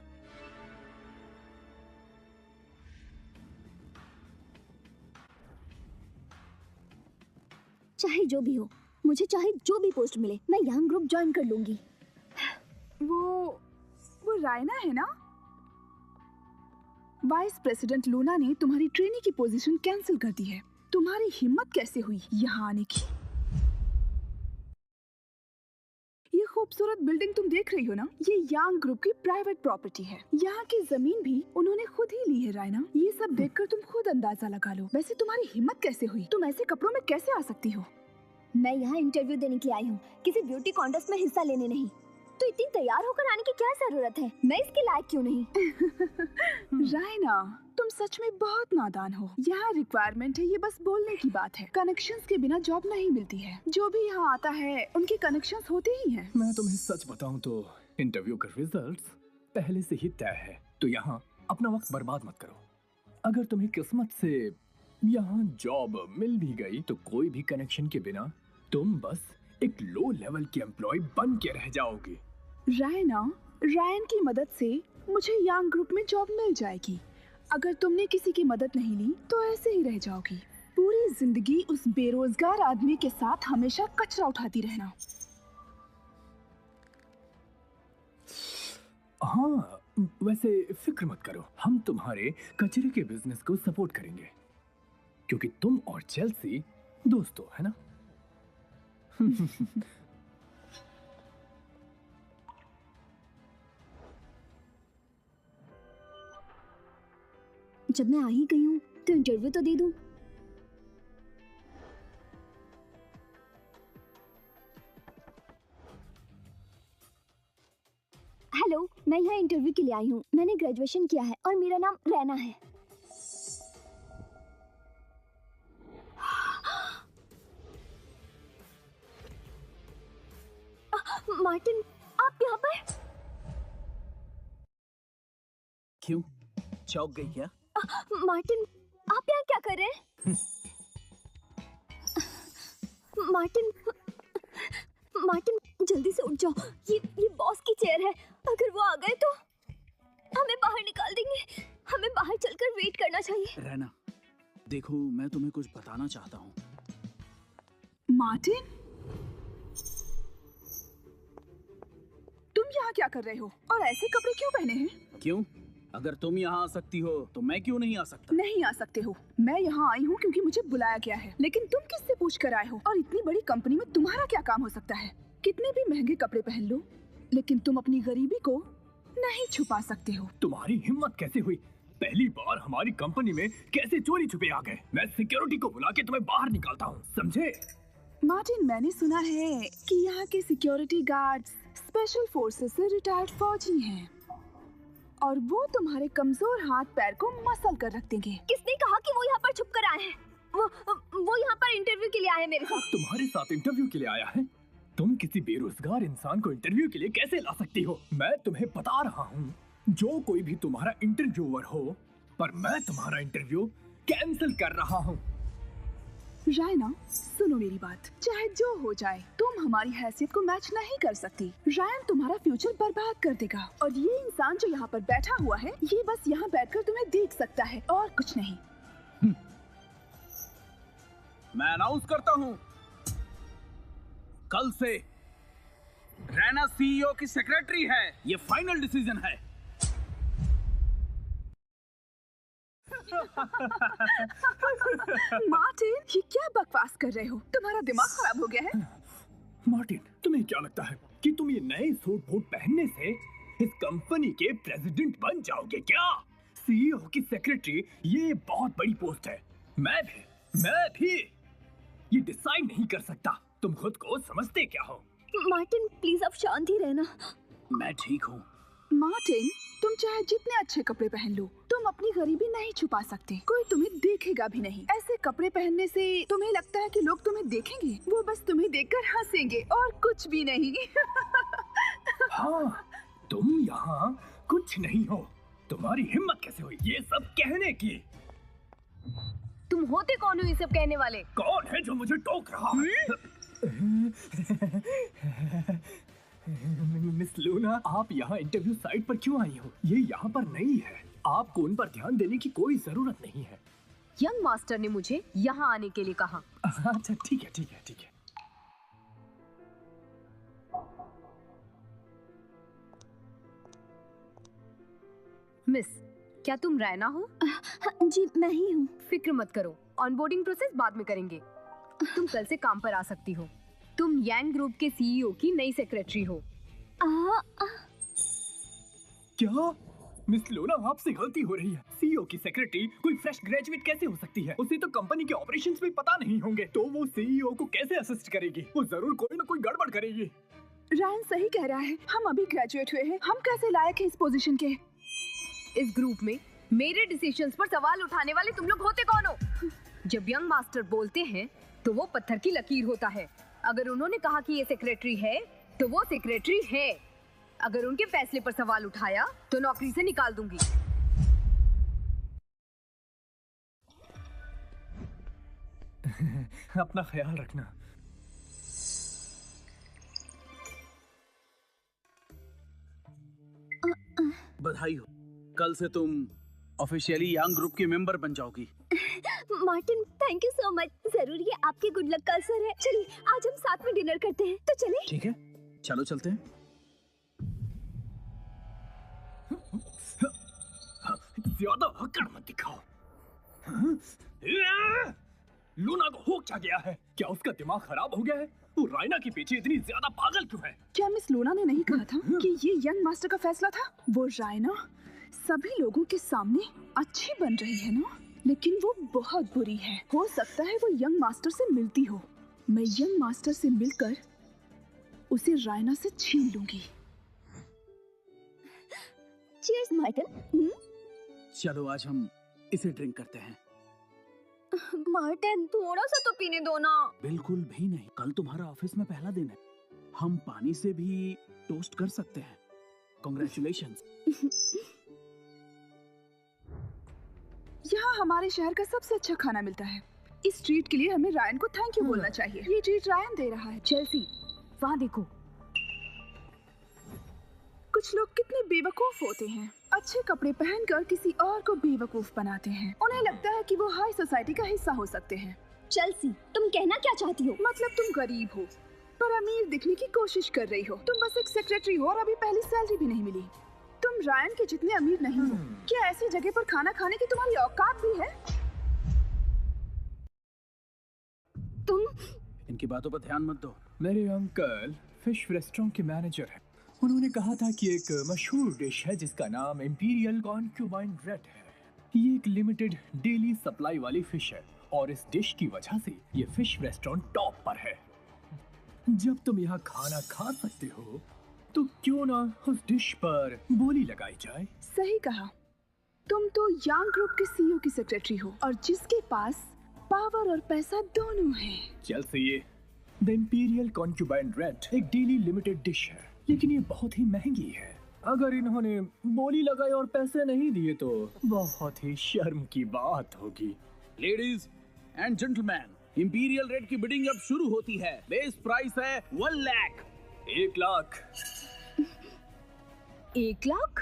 चाहे जो भी हो, मुझे चाहे जो भी पोस्ट मिले, मैं यंग ग्रुप ज्वाइन कर लूंगी। वो रायना है ना? वाइस प्रेसिडेंट लूना ने तुम्हारी ट्रेनी की पोजीशन कैंसिल कर दी है। तुम्हारी हिम्मत कैसे हुई यहाँ आने की? ये खूबसूरत बिल्डिंग तुम देख रही हो ना, ये यंग ग्रुप की प्राइवेट प्रॉपर्टी है। यहाँ की जमीन भी उन्होंने खुद ही ली है रायना। ये सब देखकर तुम खुद अंदाजा लगा लो। वैसे तुम्हारी हिम्मत कैसे हुई? तुम ऐसे कपड़ों में कैसे आ सकती हो? मैं यहाँ इंटरव्यू देने के लिए आई हूँ, किसी ब्यूटी कॉन्टेस्ट में हिस्सा लेने नहीं। तो इतनी तैयार होकर आने की क्या जरूरत है? मैं इसके लायक क्यों नहीं? रायना, तुम सच में बहुत नादान हो। यहाँ रिक्वायरमेंट है, ये बस बोलने की बात है। कनेक्शंस के बिना जॉब नहीं मिलती है। जो भी यहाँ आता है उनके कनेक्शंस होते ही हैं। मैं तुम्हें सच बताऊं तो इंटरव्यू का रिजल्ट्स पहले से ही तय है, तो यहाँ अपना वक्त बर्बाद मत करो। अगर तुम्हें किस्मत से यहाँ जॉब मिल भी गई तो कोई भी कनेक्शन के बिना तुम बस एक लो लेवल की एम्प्लॉय बन के रह जाओगी। रायन की मदद से मुझे यंग ग्रुप में जॉब मिल जाएगी। अगर तुमने किसी की मदद नहीं ली तो ऐसे ही रह जाओगी। पूरी जिंदगी उस बेरोजगार आदमी के साथ हमेशा कचरा उठाती रहना। हाँ, वैसे फिक्र मत करो, हम तुम्हारे कचरे के बिजनेस को सपोर्ट करेंगे, क्योंकि तुम और चेल्सी दोस्त हो, है ना? जब मैं आ ही गई हूँ तो इंटरव्यू तो दे दूं। हेलो, मैं यहाँ इंटरव्यू के लिए आई हूँ। मैंने ग्रेजुएशन किया है और मेरा नाम रैना है। मार्टिन, आप यहाँ पर? क्यों, चौंक गई क्या? मार्टिन, आप यहाँ क्या कर रहे हैं? मार्टिन, जल्दी से उठ जाओ। ये बॉस की चेयर है। अगर वो आ गए तो हमें बाहर निकाल देंगे। हमें बाहर चलकर वेट करना चाहिए। रहना, देखो मैं तुम्हें कुछ बताना चाहता हूँ। मार्टिन, तुम यहाँ क्या कर रहे हो और ऐसे कपड़े क्यों पहने हैं? क्यों? अगर तुम यहाँ आ सकती हो तो मैं क्यों नहीं आ सकता? नहीं आ सकते हो। मैं यहाँ आई हूँ क्योंकि मुझे बुलाया गया है। लेकिन तुम किससे पूछ कर आए हो? और इतनी बड़ी कंपनी में तुम्हारा क्या काम हो सकता है? कितने भी महंगे कपड़े पहन लो, लेकिन तुम अपनी गरीबी को नहीं छुपा सकते हो। तुम्हारी हिम्मत कैसे हुई? पहली बार हमारी कंपनी में कैसे चोरी छुपे आ गए? मैं सिक्योरिटी को बुला के तुम्हें बाहर निकालता हूँ, समझे? मार्टिन, मैंने सुना है कि यहाँ के सिक्योरिटी गार्ड्स स्पेशल फोर्सेस से रिटायर्ड फौजी हैं और वो तुम्हारे कमजोर हाथ पैर को मसल कर रख देंगे। किसने कहा वो यहाँ पर इंटरव्यू के लिए आया है मेरे साथ। तुम्हारे साथ इंटरव्यू के लिए आया है? तुम किसी बेरोजगार इंसान को इंटरव्यू के लिए कैसे ला सकती हो? मैं तुम्हें बता रहा हूँ, जो कोई भी तुम्हारा इंटरव्यूअर हो, पर मैं तुम्हारा इंटरव्यू कैंसिल कर रहा हूँ। रायना, सुनो मेरी बात। चाहे जो हो जाए, तुम हमारी हैसियत को मैच नहीं कर सकती। रायन तुम्हारा फ्यूचर बर्बाद कर देगा, और ये इंसान जो यहाँ पर बैठा हुआ है, ये बस यहाँ बैठकर तुम्हें देख सकता है और कुछ नहीं। मैं अनाउंस करता हूँ, कल से रैना सीईओ की सेक्रेटरी है। ये फाइनल डिसीजन है। मार्टिन, ये क्या बकवास कर रहे हो? तुम्हारा दिमाग खराब हो गया है? मार्टिन, तुम्हें क्या लगता है कि तुम ये नए सूट बूट पहनने से इस कंपनी के प्रेसिडेंट बन जाओगे क्या? सीईओ की सेक्रेटरी ये बहुत बड़ी पोस्ट है। मैं भी ये डिसाइड नहीं कर सकता। तुम खुद को समझते क्या हो? मार्टिन प्लीज आप शांत ही रहना। मैं ठीक हूँ। मार्टिन, तुम चाहे जितने अच्छे कपड़े पहन लो, तुम अपनी गरीबी नहीं छुपा सकते। कोई तुम्हें देखेगा भी नहीं। ऐसे कपड़े पहनने से तुम्हें लगता है कि लोग तुम्हें देखेंगे? वो बस तुम्हें देखकर हंसेंगे और कुछ भी नहीं। हाँ, तुम यहाँ कुछ नहीं हो। तुम्हारी हिम्मत कैसे हुई ये सब कहने की? तुम होते कौन हो ये सब कहने वाले? कौन है जो मुझे टोक रहा है? मिस लूना, आप यहाँ इंटरव्यू साइट पर क्यों आई हो? ये यहाँ पर नहीं है। आपको उन पर ध्यान देने की कोई जरूरत नहीं है। यंग मास्टर ने मुझे यहाँ आने के लिए कहा। अच्छा ठीक है। मिस, क्या तुम रैना हो? जी मैं ही हूँ। फिक्र मत करो, ऑनबोर्डिंग प्रोसेस बाद में करेंगे। तुम कल से काम पर आ सकती हो। तुम यांग ग्रुप के सीईओ की नई सेक्रेटरी हो। क्या? मिस लूना, आपसे गलती हो रही है। सीईओ की सेक्रेटरी कोई फ्रेश ग्रेजुएट कैसे हो सकती है? उसे तो कंपनी के ऑपरेशंस भी पता नहीं होंगे, तो वो सीईओ को कैसे असिस्ट करेगी? वो जरूर कोई ना कोई गड़बड़ करेगी। रायन सही कह रहा है। हम अभी ग्रेजुएट हुए हैं, हम कैसे लायक हैं इस पोजीशन के? इस ग्रुप में मेरे डिसीजंस पर सवाल उठाने वाले तुम लोग होते कौन हो? जब यंग मास्टर बोलते हैं तो वो पत्थर की लकीर होता है। अगर उन्होंने कहा कि ये सेक्रेटरी है तो वो सेक्रेटरी है। अगर उनके फैसले पर सवाल उठाया तो नौकरी से निकाल दूंगी। अपना ख्याल रखना। बधाई हो, कल से तुम ऑफिशियली यांग ग्रुप की मेंबर बन जाओगी। Martin thank you so much. जरूर ये आपके गुड लक का असर है। चलिए आज हम साथ में डिनर करते हैं, तो चले। ठीक है, चलो चलते हैं। ज्यादा हकड़ मत दिखाओ। लूना को हो क्या गया है? क्या उसका दिमाग खराब हो गया है? वो रायना के पीछे इतनी ज्यादा पागल क्यों है? क्या मिस लूना ने नहीं कहा था कि ये यंग मास्टर का फैसला था? वो रायना सभी लोगों के सामने अच्छी बन रही है ना, लेकिन वो बहुत बुरी है। हो सकता है वो यंग मास्टर से मिलती हो। मैं यंग मास्टर से मिलकर उसे रायना से छीन लूंगी। Cheers Martin. चलो आज हम इसे ड्रिंक करते हैं। मार्टिन थोड़ा सा तो पीने दो ना। बिल्कुल भी नहीं, कल तुम्हारा ऑफिस में पहला दिन है। हम पानी से भी टोस्ट कर सकते हैं। कॉन्ग्रेचुलेशंस। यहाँ हमारे शहर का सबसे अच्छा खाना मिलता है। इस ट्रीट के लिए हमें रायन को थैंक यू बोलना चाहिए। ये ट्रीट रायन दे रहा है। चेल्सी, वहाँ देखो। कुछ लोग कितने बेवकूफ होते हैं। अच्छे कपड़े पहनकर किसी और को बेवकूफ बनाते हैं। उन्हें लगता है कि वो हाई सोसाइटी का हिस्सा हो सकते हैं। चेल्सी तुम कहना क्या चाहती हो? मतलब तुम गरीब हो पर अमीर दिखने की कोशिश कर रही हो। तुम बस एक सेक्रेटरी हो और अभी पहली सैलरी भी नहीं मिली। तुम रायन के जितने अमीर नहीं हो। क्या ऐसी जगह पर खाना खाने की तुम्हारी औकात भी है? तुम इनकी बातों पर ध्यान मत दो। मेरे अंकल फिश रेस्टोरेंट के मैनेजर हैं। उन्होंने कहा था कि एक मशहूर डिश है जिसका नाम इंपीरियल कॉन्क्यूबाइन रेड है। ये एक लिमिटेड डेली सप्लाई वाली फिश है और इस डिश की वजह से ये फिश रेस्टोरेंट टॉप पर है। जब तुम यहाँ खाना खा सकते हो तो क्यों ना उस डिश पर बोली लगाई जाए? सही कहा। तुम तो यांग ग्रुप के सीईओ की सेक्रेटरी हो और जिसके पास पावर और पैसा दोनों है। चेल्सी, द इंपीरियल कॉन्क्यूबाइन रेड एक डेली लिमिटेड डिश है, लेकिन ये बहुत ही महंगी है। अगर इन्होंने बोली लगाई और पैसे नहीं दिए तो बहुत ही शर्म की बात होगी। Ladies and gentleman, imperial rate की बिडिंग अब शुरू होती है। बेस प्राइस है 1 लाख। 1 लाख। 1 लाख?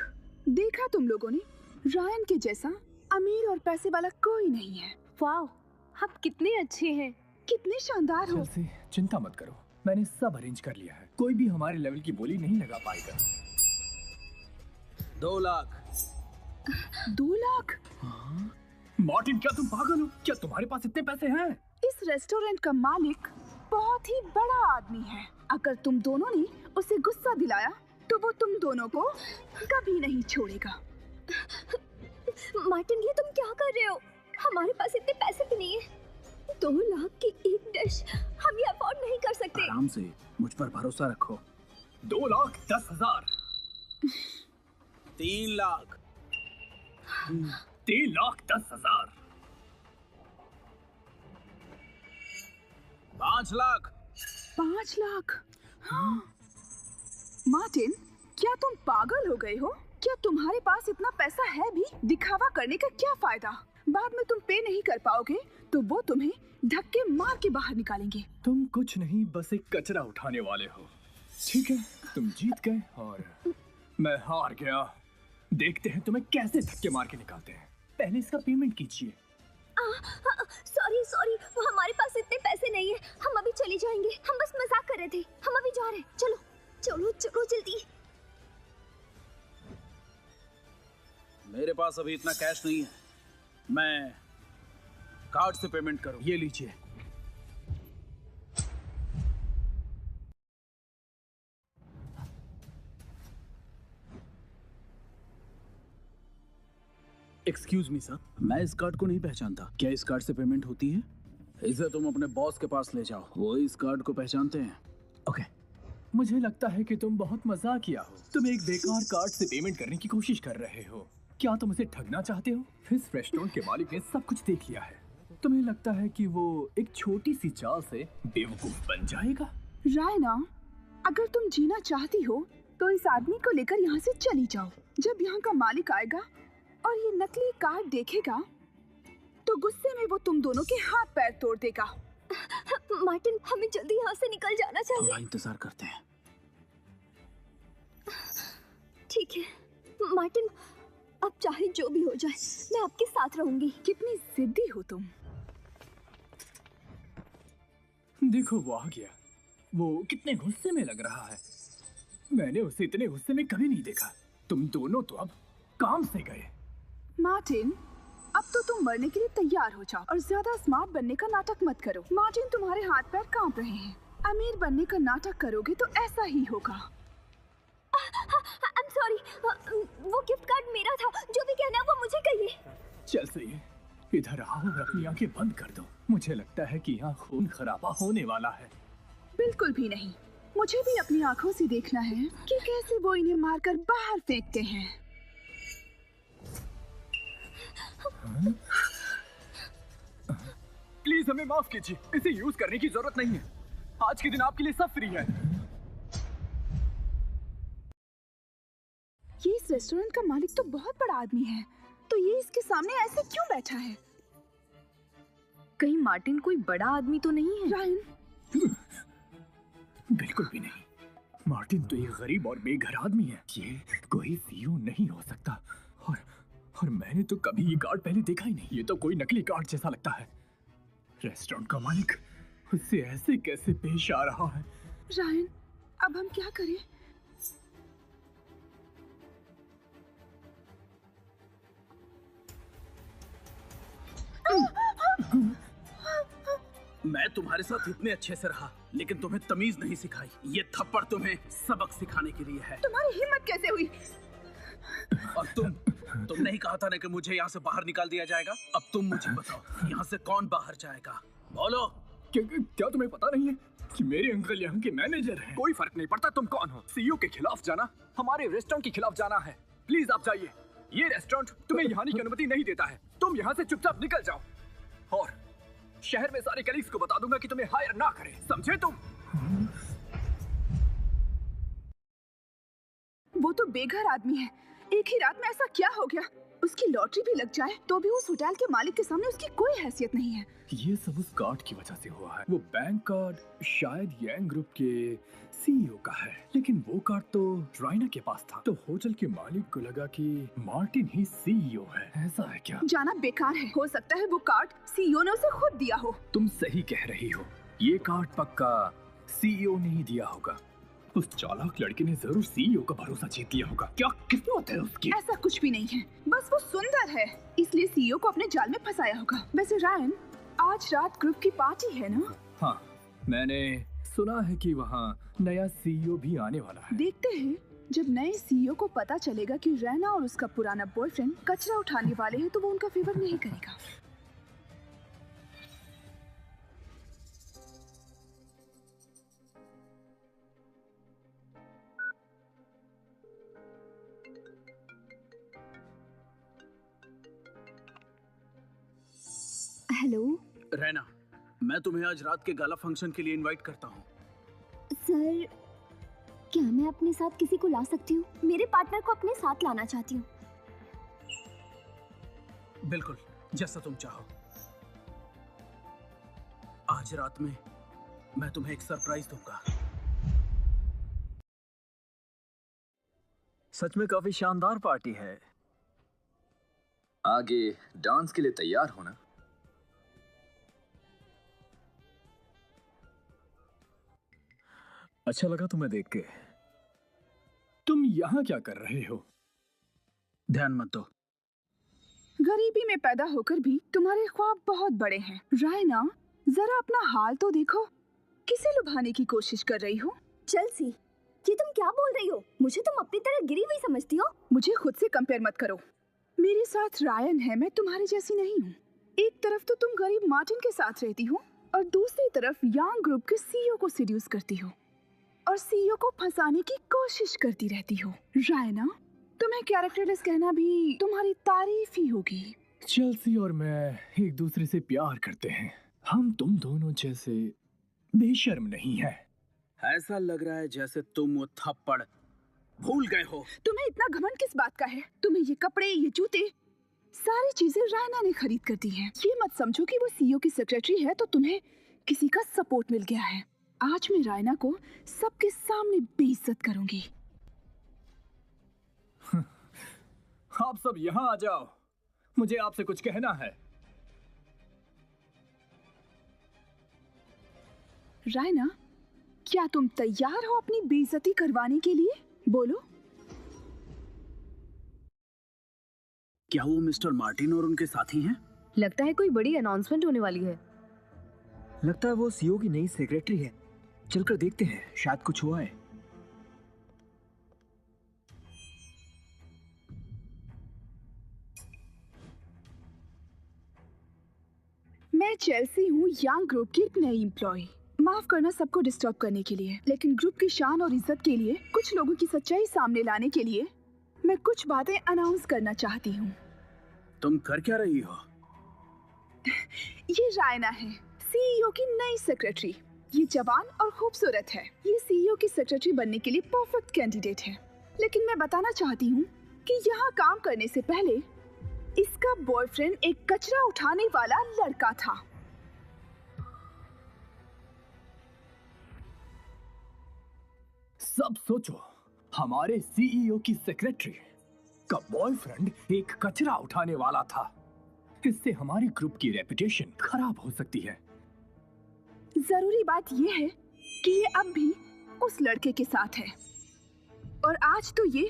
देखा तुम लोगों ने, रायन के जैसा अमीर और पैसे वाला कोई नहीं है। वाओ, आप कितने अच्छे हैं। कितने शानदार हो। चेल्सी, चिंता मत करो, मैंने सब अरेंज कर लिया है। कोई भी हमारे लेवल की बोली नहीं लगा पाएगा। 2 लाख। 2 लाख? मार्टिन, क्या तुम पागल हो? क्या तुम्हारे पास इतने पैसे हैं? इस रेस्टोरेंट का मालिक बहुत ही बड़ा आदमी है। अगर तुम दोनों ने उसे गुस्सा दिलाया तो वो तुम दोनों को कभी नहीं छोड़ेगा। मार्टिन, ये तुम क्या कर रहे हो? हमारे पास इतने पैसे भी नहीं है। 2 लाख की एक डिश हम ये अफोर्ड नहीं कर सकते। आराम से, मुझ पर भरोसा रखो। 2,10,000। 3 लाख। 3,10,000। 5 लाख। 5 लाख? मार्टिन, क्या तुम पागल हो गए हो? क्या तुम्हारे पास इतना पैसा है भी? दिखावा करने का क्या फायदा? बाद में तुम पे नहीं कर पाओगे तो वो तुम्हें धक्के मार के बाहर निकालेंगे। तुम कुछ नहीं, बस एक कचरा उठाने वाले हो। ठीक है, तुम जीत गए और मैं हार गया। देखते हैं तुम्हें कैसे धक्के मार के निकालते हैं। पहले इसका पेमेंट कीजिए। सॉरी, हमारे पास इतने पैसे नहीं है। हम अभी चले जाएंगे। हम बस मजाक कर रहे थे। हम अभी जा रहे हैं। चलो जल्दी। मेरे पास अभी इतना कैश नहीं है। मैं कार्ड से पेमेंट करूं। ये लीजिए। एक्सक्यूज मी सर, मैं इस कार्ड को नहीं पहचानता। क्या इस कार्ड से पेमेंट होती है? इसे तुम अपने बॉस के पास ले जाओ, वो इस कार्ड को पहचानते हैं। ओके, मुझे लगता है कि तुम बहुत मजाकिया हो। तुम एक बेकार कार्ड से पेमेंट करने की कोशिश कर रहे हो। क्या तुम उसे ठगना चाहते हो? इस रेस्टोरेंट के मालिक ने सब कुछ देख लिया है। तुम्हें लगता है कि वो एक छोटी सी चाल से बेवकूफ बन जाएगा? रायना, अगर तुम जीना चाहती हो तो इस आदमी को लेकर यहाँ से चली जाओ। जब यहाँ का मालिक आएगा और ये नकली कार्ड देखेगा तो गुस्से में वो तुम दोनों के हाथ पैर तोड़ देगा। मार्टिन, हमें जल्दी यहाँ से निकल जाना चाहिए। थोड़ा इंतजार करते हैं। ठीक है मार्टिन, अब चाहे जो भी हो जाए मैं आपके साथ रहूंगी। कितनी जिद्दी हो तुम। देखो, वो आ गया। वो कितने गुस्से में लग रहा है। मैंने उसे इतने गुस्से में कभी नहीं देखा। तुम दोनों तो अब काम से गए। मार्टिन, अब तो तुम मरने के लिए तैयार हो जाओ और ज्यादा स्मार्ट बनने का नाटक मत करो। मार्टिन, तुम्हारे हाथ पैर कांप रहे हैं। अमीर बनने का नाटक करोगे तो ऐसा ही होगा। I'm sorry, वो गिफ्ट कार्ड मेरा था। जो भी कहना है वो मुझे कहिए। चल सही, इधर आओ और अपनी आंखें बंद कर दो। मुझे लगता है कि यहाँ खून खराबा होने वाला है। बिल्कुल भी नहीं। मुझे भी अपनी आंखों से देखना है कि कैसे वो इन्हें मारकर बाहर फेंकते हैं। प्लीज हमें माफ कीजिए, इसे यूज करने की जरूरत नहीं है। आज के दिन आपके लिए सब फ्री है। ये इस रेस्टोरेंट का मालिक तो बहुत बड़ा आदमी है, तो ये इसके सामने ऐसे क्यों बैठा है? कहीं मार्टिन कोई बड़ा आदमी तो नहीं है? रायन, बिल्कुल भी नहीं। मार्टिन तो एक गरीब और बेघर आदमी है। ये कोई सीईओ नहीं हो सकता। और मैंने तो कभी ये कार्ड पहले देखा ही नहीं। ये तो कोई नकली कार्ड जैसा लगता है। रेस्टोरेंट का मालिक उससे ऐसे कैसे पेश आ रहा है? रायन, अब हम क्या करें? मैं तुम्हारे साथ इतने अच्छे से रहा, लेकिन तुम्हें तमीज नहीं सिखाई। ये थप्पड़ तुम्हें सबक सिखाने के लिए है। तुम्हारी हिम्मत कैसे हुई? और तुमने ही कहा था ना कि मुझे यहाँ से बाहर निकाल दिया जाएगा। अब तुम मुझे बताओ, यहाँ से कौन बाहर जाएगा? बोलो। क्या तुम्हें पता नहीं है कि मेरे अंकल यहाँ के मैनेजर हैं? कोई फर्क नहीं पड़ता तुम कौन हो। सीईओ के खिलाफ जाना हमारे रेस्टोरेंट के खिलाफ जाना है। प्लीज आप जाइए। ये रेस्टोरेंट तुम्हें यहाँ आने की अनुमति नहीं देता है। तुम यहाँ से चुपचाप निकल जाओ। और शहर में सारे कलीग्स को बता दूंगा कि तुम्हें हायर ना करें, समझे तुम? वो तो बेघर आदमी है। एक ही रात में ऐसा क्या हो गया? उसकी लॉटरी भी लग जाए तो भी उस होटल के मालिक के सामने उसकी कोई हैसियत नहीं है। ये सब उस कार्ड की वजह से हुआ है। वो बैंक कार्ड शायद यांग ग्रुप के सीईओ का है, लेकिन वो कार्ड तो राइना के पास था। तो होटल के मालिक को लगा कि मार्टिन ही सीईओ है। ऐसा है क्या? जाना बेकार है। हो सकता है वो कार्ड सीईओ ने उसे खुद दिया हो। तुम सही कह रही हो, ये कार्ड पक्का सीईओ ने ही दिया होगा। उस चालाक लड़के ने जरूर सीईओ का भरोसा जीत लिया होगा। क्या किस्मत है उसकी। ऐसा कुछ भी नहीं है, बस वो सुंदर है इसलिए सीईओ को अपने जाल में फंसाया होगा। वैसे रायन, आज रात ग्रुप की पार्टी है ना? हाँ, मैंने सुना है कि वहाँ नया सीईओ भी आने वाला है। देखते हैं, जब नए सीईओ को पता चलेगा कि रैना और उसका पुराना बॉयफ्रेंड कचरा उठाने वाले हैं तो वो उनका फेवर नहीं करेगा। हेलो रैना, मैं तुम्हें आज रात के गाला फंक्शन के लिए इनवाइट करता हूँ। सर, क्या मैं अपने साथ किसी को ला सकती हूँ? मेरे पार्टनर को अपने साथ लाना चाहती हूँ। बिल्कुल, जैसा तुम चाहो। आज रात में मैं तुम्हें एक सरप्राइज दूंगा। सच में काफी शानदार पार्टी है। आगे डांस के लिए तैयार होना। अच्छा लगा तुम्हें देख के। तुम यहाँ क्या कर रहे हो? ध्यान मत दो। गरीबी में पैदा होकर भी तुम्हारे ख्वाब बहुत बड़े हैं। रायना, जरा अपना हाल तो देखो। किसे लुभाने की कोशिश कर रही हो? चेल्सी, ये तुम क्या बोल रही हो? मुझे तुम अपनी तरह गिरी हुई समझती हो? मुझे खुद से कंपेयर मत करो। मेरे साथ रायन है, मैं तुम्हारी जैसी नहीं हूँ। एक तरफ तो तुम गरीब मार्टिन के साथ रहती हो और दूसरी तरफ यांग ग्रुप के सीईओ को सीड्यूस करती हो और सीईओ को फंसाने की कोशिश करती रहती हो। रायना, तुम्हें कैरेक्टरलेस कहना भी तुम्हारी तारीफ ही होगी। चेल्सी और मैं एक दूसरे से प्यार करते हैं। हम तुम दोनों जैसे बेशर्म नहीं है। ऐसा लग रहा है जैसे तुम वो थप्पड़ भूल गए हो। तुम्हें इतना घमंड किस बात का है? तुम्हें ये कपड़े, ये जूते, सारी चीजें रायना ने खरीद कर दी हैं। ये मत समझो कि वो सीईओ की सेक्रेटरी है तो तुम्हें किसी का सपोर्ट मिल गया है। आज मैं रायना को सबके सामने बेइज्जत करूंगी। आप सब यहाँ आ जाओ, मुझे आपसे कुछ कहना है। रायना, क्या तुम तैयार हो अपनी बेइज्जती करवाने के लिए? बोलो। क्या वो मिस्टर मार्टिन और उनके साथी हैं? लगता है कोई बड़ी अनाउंसमेंट होने वाली है। लगता है वो सीईओ की नई सेक्रेटरी है। चलकर देखते हैं, शायद कुछ हुआ है। मैं चेल्सी हूँ, यांग ग्रुप की एक नई एम्प्लॉय। माफ करना सबको डिस्टर्ब करने के लिए, लेकिन ग्रुप की शान और इज्जत के लिए, कुछ लोगों की सच्चाई सामने लाने के लिए मैं कुछ बातें अनाउंस करना चाहती हूँ। तुम कर क्या रही हो? ये रायना है, सीईओ की नई सेक्रेटरी। ये जवान और खूबसूरत है। ये सीईओ की सेक्रेटरी बनने के लिए परफेक्ट कैंडिडेट है। लेकिन मैं बताना चाहती हूँ कि यहाँ काम करने से पहले इसका बॉयफ्रेंड एक कचरा उठाने वाला लड़का था। सब सोचो, हमारे सीईओ की सेक्रेटरी का बॉयफ्रेंड एक कचरा उठाने वाला था। इससे हमारी ग्रुप की रेपुटेशन खराब हो सकती है। जरूरी बात यह है कि ये अब भी उस लड़के के साथ है और आज तो ये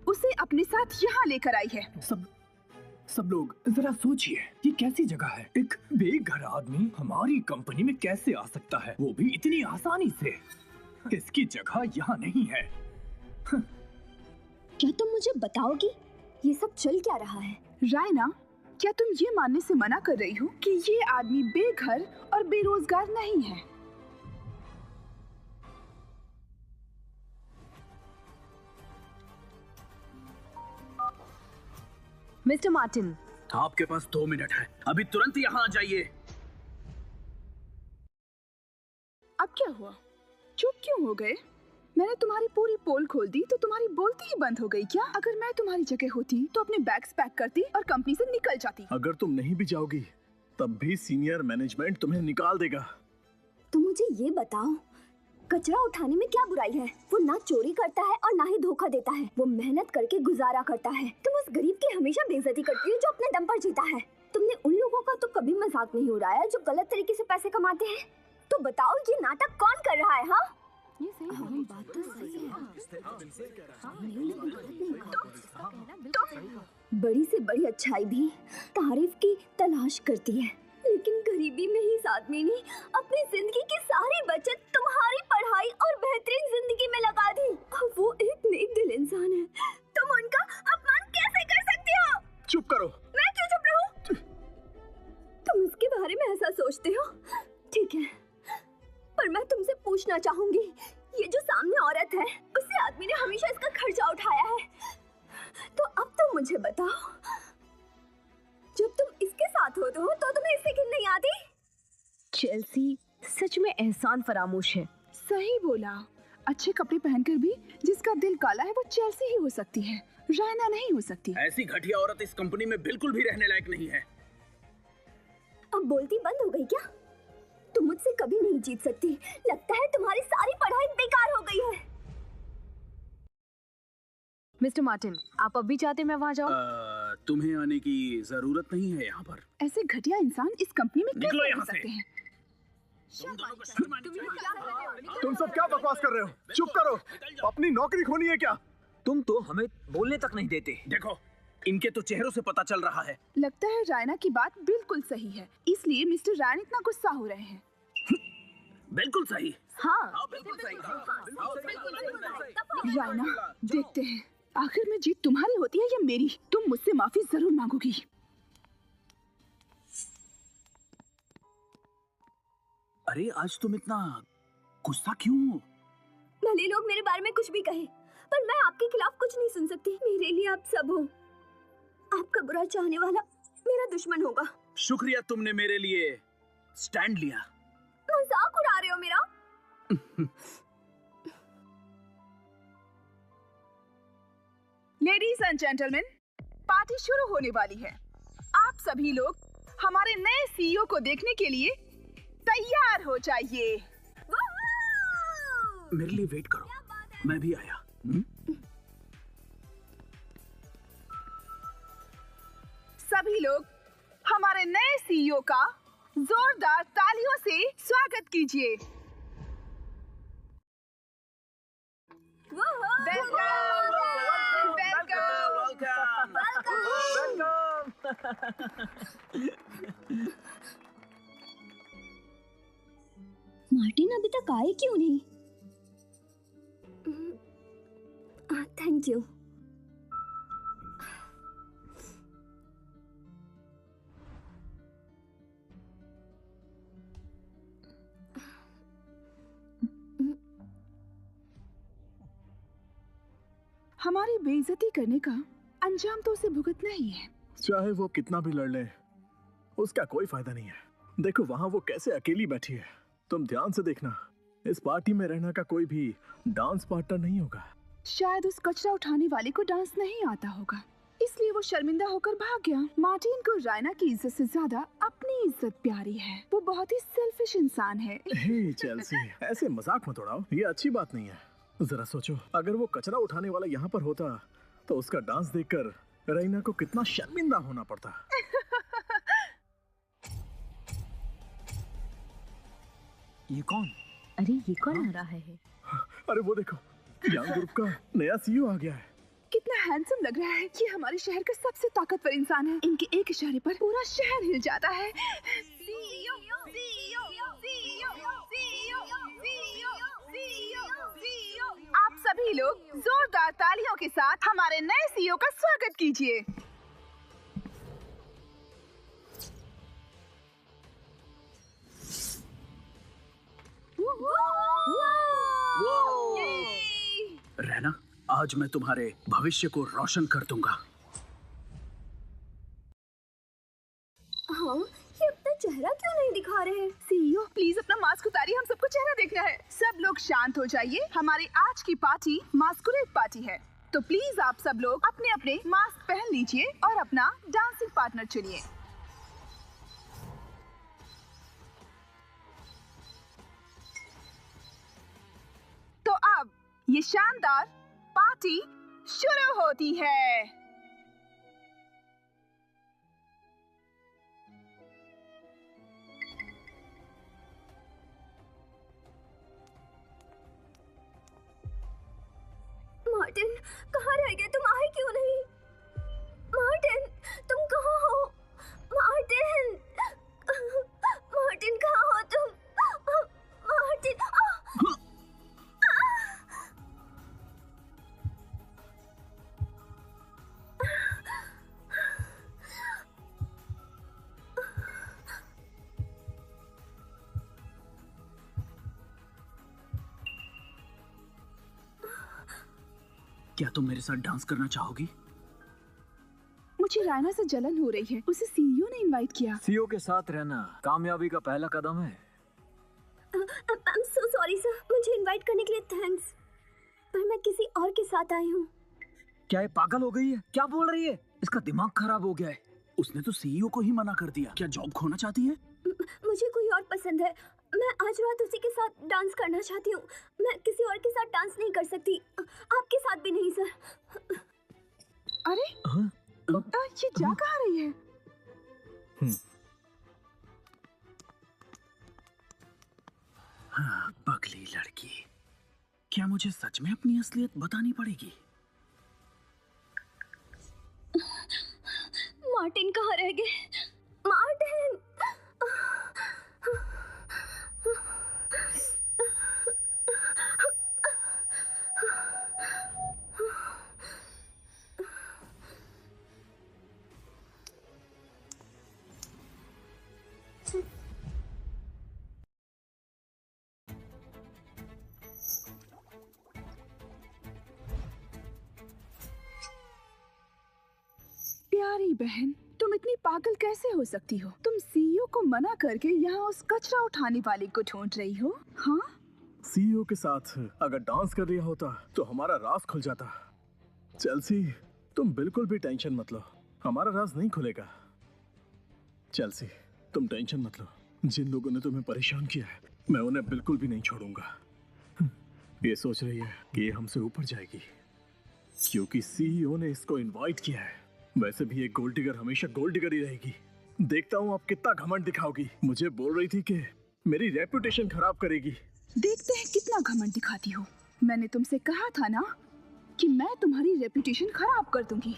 उसे अपने साथ यहाँ लेकर आई है। सब लोग जरा सोचिए, ये कैसी जगह है? एक बेघर आदमी हमारी कंपनी में कैसे आ सकता है, वो भी इतनी आसानी से? इसकी जगह यहाँ नहीं है। क्या तुम मुझे बताओगी ये सब चल क्या रहा है? रायना, क्या तुम ये मानने से मना कर रही हो कि ये आदमी बेघर और बेरोजगार नहीं है? मिस्टर मार्टिन, आपके पास 2 मिनट है, अभी तुरंत यहाँ आ जाइए। अब क्या हुआ? चुप क्यों हो गए? मैंने तुम्हारी पूरी पोल खोल दी तो तुम्हारी बोलती ही बंद हो गई क्या? अगर मैं तुम्हारी जगह होती तो अपने बैग्स पैक करती और कंपनी से निकल जाती। अगर तुम नहीं भी जाओगी तब भी सीनियर मैनेजमेंट तुम्हें निकाल देगा। तो मुझे ये बताओ, कचरा उठाने में क्या बुराई है? वो ना चोरी करता है और ना ही धोखा देता है। वो मेहनत करके गुजारा करता है। तुम उस गरीब की हमेशा बेइज्जती करती हो जो अपने दम पर जीता है। तुमने उन लोगों का तो कभी मजाक नहीं उड़ाया जो गलत तरीके से पैसे कमाते हैं। तो बताओ ये नाटक कौन कर रहा है? हाँ, ये सही है। बात तो सही है। बड़ी से बड़ी अच्छाई भी तारीफ की तलाश करती है, लेकिन गरीबी में ही इस आदमी ने अपनी जिंदगी की सारी बचत तुम्हारी पढ़ाई और बेहतरीन जिंदगी में लगा दी। वो एक नेक दिल इंसान है, तुम उनका अपमान कैसे कर सकती हो? चुप करो। मैं क्यों चुप रहूं? तुम इसके बारे में ऐसा सोचते हो, ठीक है, पर मैं तुमसे पूछना चाहूंगी, ये जो सामने औरत है उसी आदमी ने हमेशा इसका खर्चा उठाया है। तो अब तुम मुझे बताओ, जब तुम इसके साथ होते हो तो तुम्हें इससे घिन नहीं आती? चेल्सी सच में एहसान फरामोश है। सही बोला। अच्छे कपड़े पहनकर भी जिसका दिल काला है वो चेल्सी ही हो सकती है, रायना नहीं हो सकती। ऐसी घटिया औरत इस कंपनी में बिल्कुल भी रहने लायक नहीं है। अब बोलती बंद हो गई क्या? तुम मुझसे कभी नहीं जीत सकती। लगता है तुम्हारी सारी पढ़ाई बेकार हो गई है। मिस्टर मार्टिन, आप अब भी चाहते मैं वहाँ जाऊँ? तुम्हें आने की जरूरत नहीं है यहाँ पर। ऐसे घटिया इंसान इस कंपनी में निकलो कैसे यहाँ रह से। सकते हैं? तुम सब क्या बकवास कर रहे हो? चुप करो। अपनी नौकरी खोनी है क्या? तुम तो हमें बोलने तक नहीं देते। देखो, इनके तो चेहरों से पता चल रहा है। लगता है रायना की बात बिल्कुल सही है, इसलिए मिस्टर रायन इतना गुस्सा हो रहे हैं। बिल्कुल सही। हाँ, बिल्कुल सही। रायना, देखते हैं आखिर में जीत तुम्हारी होती है या मेरी। तुम मुझसे माफी जरूर मांगोगी। अरे आज तुम इतना गुस्सा क्यों हो? भले लोग मेरे बारे में कुछ भी कहे, पर मैं आपके खिलाफ कुछ नहीं सुन सकती। मेरे लिए आप सब हो। आपका बुरा चाहने वाला मेरा दुश्मन होगा। शुक्रिया, तुमने मेरे लिए स्टैंड लिया। मजाक उड़ा रहे हो मेरा? लेडीज एंड जेंटलमैन, पार्टी शुरू होने वाली है। आप सभी लोग हमारे नए सीईओ को देखने के लिए तैयार हो जाइए। मेरे लिए वेट करो, मैं भी आया। सभी लोग हमारे नए सीईओ का जोरदार तालियों से स्वागत कीजिए। मार्टिन अभी तक आए क्यों नहीं? Thank you. हमारी बेइज्जती करने का अंजाम तो उसे भुगतना ही है। चाहे वो कितना भी लड़ ले, उसका कोई फायदा नहीं है। देखो वहाँ वो कैसे अकेली बैठी है। तुम ध्यान से देखना, इस पार्टी में रहना का कोई भी डांस पार्टनर नहीं होगा। शायद उस कचरा उठाने वाले को डांस नहीं आता होगा, इसलिए वो शर्मिंदा होकर भाग गया। मार्टिन को रायना की इज्जत से ज्यादा अपनी इज्जत प्यारी है। वो बहुत ही सेल्फिश इंसान है। हे चेल्सी, ऐसे मजाक मत उड़ाओ, ये अच्छी बात नहीं है। जरा सोचो, अगर वो कचरा उठाने वाला यहाँ पर होता तो उसका डांस देखकर रायना को कितना शर्मिंदा होना पड़ता। ये कौन? अरे ये कौन आ रहा है? अरे वो देखो, यंग ग्रुप का नया सीईओ आ गया है। कितना हैंडसम लग रहा है। ये हमारे शहर का सबसे ताकतवर इंसान है। इनके एक इशारे पर पूरा शहर हिल जाता है। आप सभी लोग जोरदार तालियों के साथ हमारे नए सीईओ का स्वागत कीजिए। रहना, आज मैं तुम्हारे भविष्य को रोशन कर दूंगा। हाँ, ये अपना चेहरा क्यों नहीं दिखा रहे? सीईओ प्लीज अपना मास्क उतारिए, हम सबको चेहरा देखना है। सब लोग शांत हो जाइए, हमारी आज की पार्टी मास्कुरेट पार्टी है, तो प्लीज आप सब लोग अपने अपने मास्क पहन लीजिए और अपना डांसिंग पार्टनर चुनिए। तो अब ये शानदार पार्टी शुरू होती है। मार्टिन, कहाँ रह गए तुम? आए क्यों नहीं? मार्टिन, तुम कहाँ हो? मार्टिन, मार्टिन कहाँ हो तुम? मार्टिन, क्या तुम मेरे साथ डांस करना चाहोगी? मुझे रायना से जलन हो रही है, उसे सीईओ ने इनवाइट किया। सीईओ के साथ रहना कामयाबी का पहला कदम है। I'm so sorry sir, मुझे इनवाइट करने के लिए थैंक्स, पर मैं किसी और के साथ आई हूँ। क्या ये पागल हो गई है? क्या बोल रही है? इसका दिमाग खराब हो गया है। उसने तो सीईओ को ही मना कर दिया। क्या जॉब खोना चाहती है? मुझे कोई और पसंद है। मैं आज रात उसी के साथ डांस करना चाहती हूँ। मैं किसी और के साथ डांस नहीं कर सकती, आपके साथ भी नहीं सर। अरे ये जा कहाँ रही है? हाँ, पगली लड़की। क्या मुझे सच में अपनी असलियत बतानी पड़ेगी? मार्टिन कहाँ रह गए? मार्टिन! प्यारी बहन, तुम इतनी पागल कैसे हो सकती हो? तुम सीईओ को मना करके यहाँ उस कचरा उठाने वाले को ढूंढ रही हो? हाँ, सीईओ के साथ अगर डांस कर लिया होता तो हमारा राज खुल जाता। चेल्सी, तुम बिल्कुल भी टेंशन मत लो, हमारा राज नहीं खुलेगा। चेल्सी, तुम टेंशन मत लो। जिन लोगों ने तुम्हें परेशान किया है, मैं उन्हें बिल्कुल भी नहीं छोड़ूंगा। ये सोच रही है कि ये हमसे ऊपर जाएगी क्योंकि सीईओ ने इसको इनवाइट किया है। वैसे भी एक गोल्ड डिगर हमेशा गोल्ड डिगर ही रहेगी। देखता हूँ आप कितना घमंड दिखाओगी। मुझे बोल रही थी कि मेरी रेपुटेशन खराब करेगी। देखते हैं कितना घमंड दिखाती हो। मैंने तुमसे कहा था ना कि मैं तुम्हारी रेपुटेशन खराब कर दूंगी।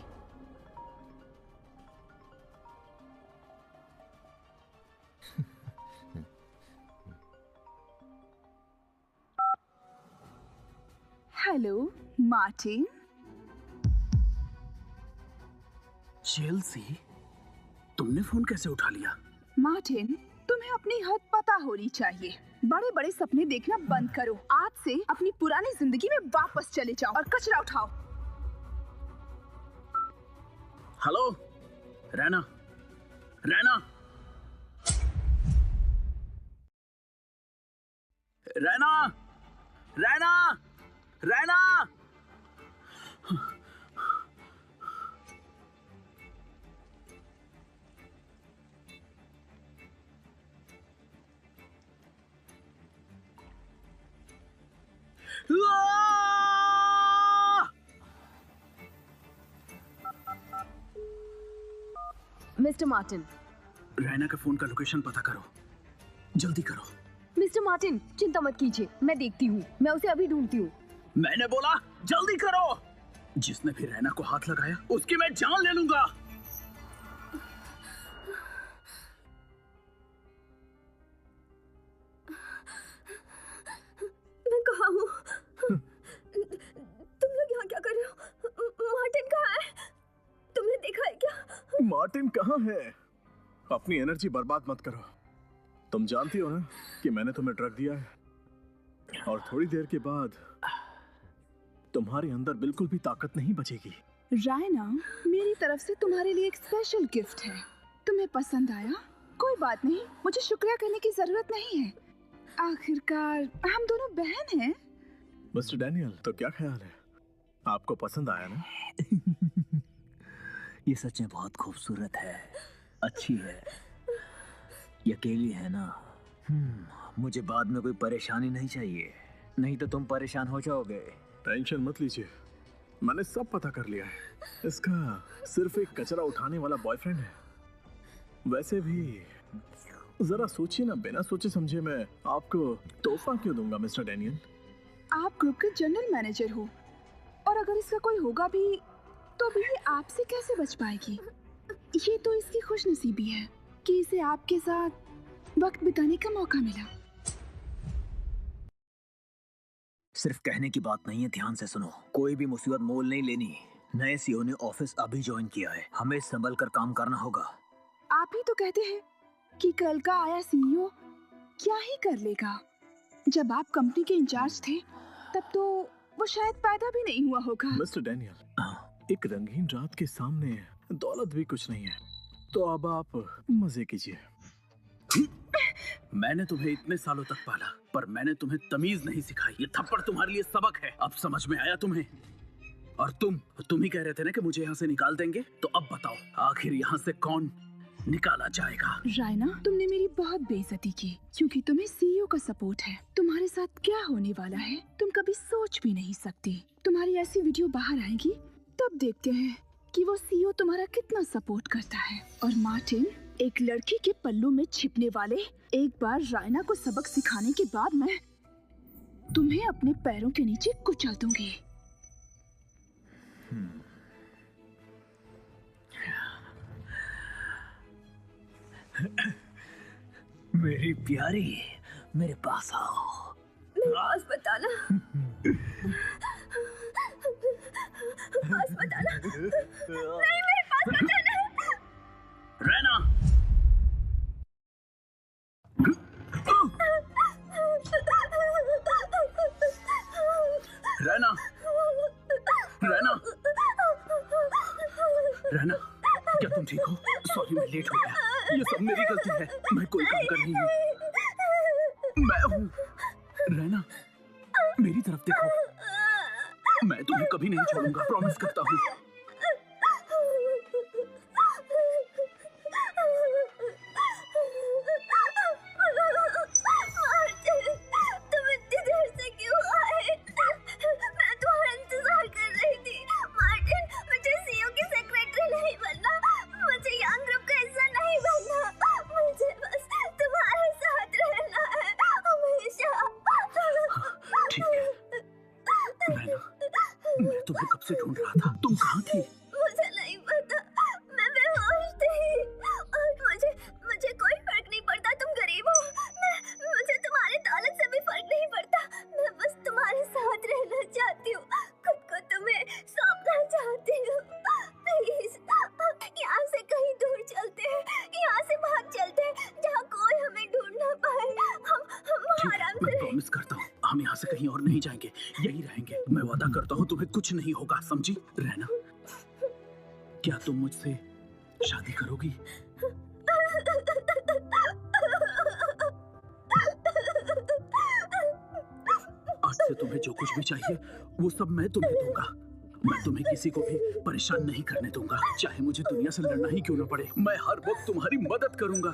Hello Martin. चेल्सी, तुमने फोन कैसे उठा लिया? मार्टिन, तुम्हें अपनी हद पता होनी चाहिए। बड़े बड़े सपने देखना बंद करो। आज से अपनी पुरानी जिंदगी में वापस चले जाओ और कचरा उठाओ। Hello Raina, Raina, Raina, Raina, Raina. Mister Martin. Raina के फोन का लोकेशन पता करो, जल्दी करो। मिस्टर मार्टिन, चिंता मत कीजिए, मैं देखती हूँ। मैं उसे अभी ढूंढती हूँ। मैंने बोला जल्दी करो। जिसने भी रैना को हाथ लगाया उसकी मैं जान ले लूंगा। मैं कहाँ हूँ? तुम लोग यहाँ क्या कर रहे हो? मार्टिन कहाँ है? तुमने देखा है क्या? मार्टिन कहाँ है? अपनी एनर्जी बर्बाद मत करो। तुम जानती हो ना कि मैंने तुम्हें ड्रग दिया है और थोड़ी देर के बाद तुम्हारे अंदर बिल्कुल भी ताकत नहीं बचेगी। रायना, मेरी तरफ से तुम्हारे लिए एक स्पेशल गिफ्ट है। तुम्हें पसंद आया? कोई बात नहीं, मुझे शुक्रिया करने की जरूरत नहीं है। आखिरकार हम दोनों बहन हैं। मिस्टर डैनियल, तो क्या ख्याल है, आपको पसंद आया ना? ये सच में बहुत खूबसूरत है, अच्छी है। ये अकेली है ना? मुझे बाद में कोई परेशानी नहीं चाहिए, नहीं तो तुम परेशान हो जाओगे। टेंशन मत लीजिए, मैंने सब पता कर लिया है। इसका सिर्फ एक कचरा उठाने वाला बॉयफ्रेंड है। वैसे भी जरा सोचिए ना, बिना सोचे समझे मैं आपको तोहफा क्यों दूंगा मिस्टर डैनियल? आप ग्रुप के जनरल मैनेजर हो, और अगर इसका कोई होगा भी तो भी ये आपसे कैसे बच पाएगी? ये तो इसकी खुशनसीबी है कि इसे आपके साथ वक्त बिताने का मौका मिला। सिर्फ कहने की बात नहीं है, ध्यान से सुनो। कोई भी मुसीबत मोल नहीं लेनी। नए सीईओ ने ऑफिस अभी ज्वाइन किया है, हमें संभल कर काम करना होगा। आप ही तो कहते हैं कि कल का आया सीईओ क्या ही कर लेगा। जब आप कंपनी के इंचार्ज थे तब तो वो शायद पैदा भी नहीं हुआ होगा। मिस्टर डैनियल, एक रंगीन रात के सामने दौलत भी कुछ नहीं है, तो अब आप मजे कीजिए। मैंने तुम्हें इतने सालों तक पाला, पर मैंने तुम्हें तमीज नहीं सिखाई। ये थप्पड़ तुम्हारे लिए सबक है, अब समझ में आया तुम्हें? और तुम ही कह रहे थे ना कि मुझे यहाँ से निकाल देंगे, तो अब बताओ आखिर यहाँ से कौन निकाला जाएगा? रायना, तुमने मेरी बहुत बेइज्जती की, क्योंकि तुम्हें सीईओ का सपोर्ट है। तुम्हारे साथ क्या होने वाला है तुम कभी सोच भी नहीं सकती। तुम्हारी ऐसी वीडियो बाहर आएगी तब देखते हैं कि वो सीईओ तुम्हारा कितना सपोर्ट करता है। और मार्टिन, एक लड़की के पल्लू में छिपने वाले, एक बार रायना को सबक सिखाने के बाद मैं तुम्हें अपने पैरों के नीचे कुचल दूंगी। मेरी प्यारी, मेरे पास आओ। मेरे पास बताना। पास बताना। नहीं, मेरे पास बताना। रहना। रहना, रहना, रहना, क्या तुम ठीक हो? सॉरी, मैं लेट हो गया। ये सब मेरी गलती है, मैं कोई काम कर रही हूँ। मैं हूँ। रहना, मेरी तरफ देखो, मैं तुम्हें कभी नहीं छोड़ूंगा, प्रॉमिस करता हूँ। ढूंढ रहा था, तुम कहाँ थी? मुझे नहीं पता, मैं बेहोश थी और मुझे कोई फर्क नहीं पड़ता। तुम गरीब हो, मुझे तुम्हारी दौलत से भी फर्क नहीं पड़ता। मैं बस तुम्हारे साथ रहना चाहती हूँ, खुद को तुम्हें सौंपना चाहती हूँ। प्लीज, यहाँ से कहीं दूर चलते हैं, यहाँ से भाग चलते हैं, जहाँ कोई हमें ढूंढ ना पाए। हम आराम से। मैं प्रॉमिस करता हूँ, हम यहाँ से कहीं और नहीं जाएंगे, यही रहेंगे। मैं वादा करता हूँ तुम्हें कुछ नहीं होगा, समझी? रहना, क्या तुम मुझसे शादी करोगी? आज से तुम्हें जो कुछ भी चाहिए वो सब मैं तुम्हें दूंगा। मैं तुम्हें किसी को भी परेशान नहीं करने दूंगा, चाहे मुझे दुनिया से लड़ना ही क्यों ना पड़े। मैं हर वक्त तुम्हारी मदद करूंगा।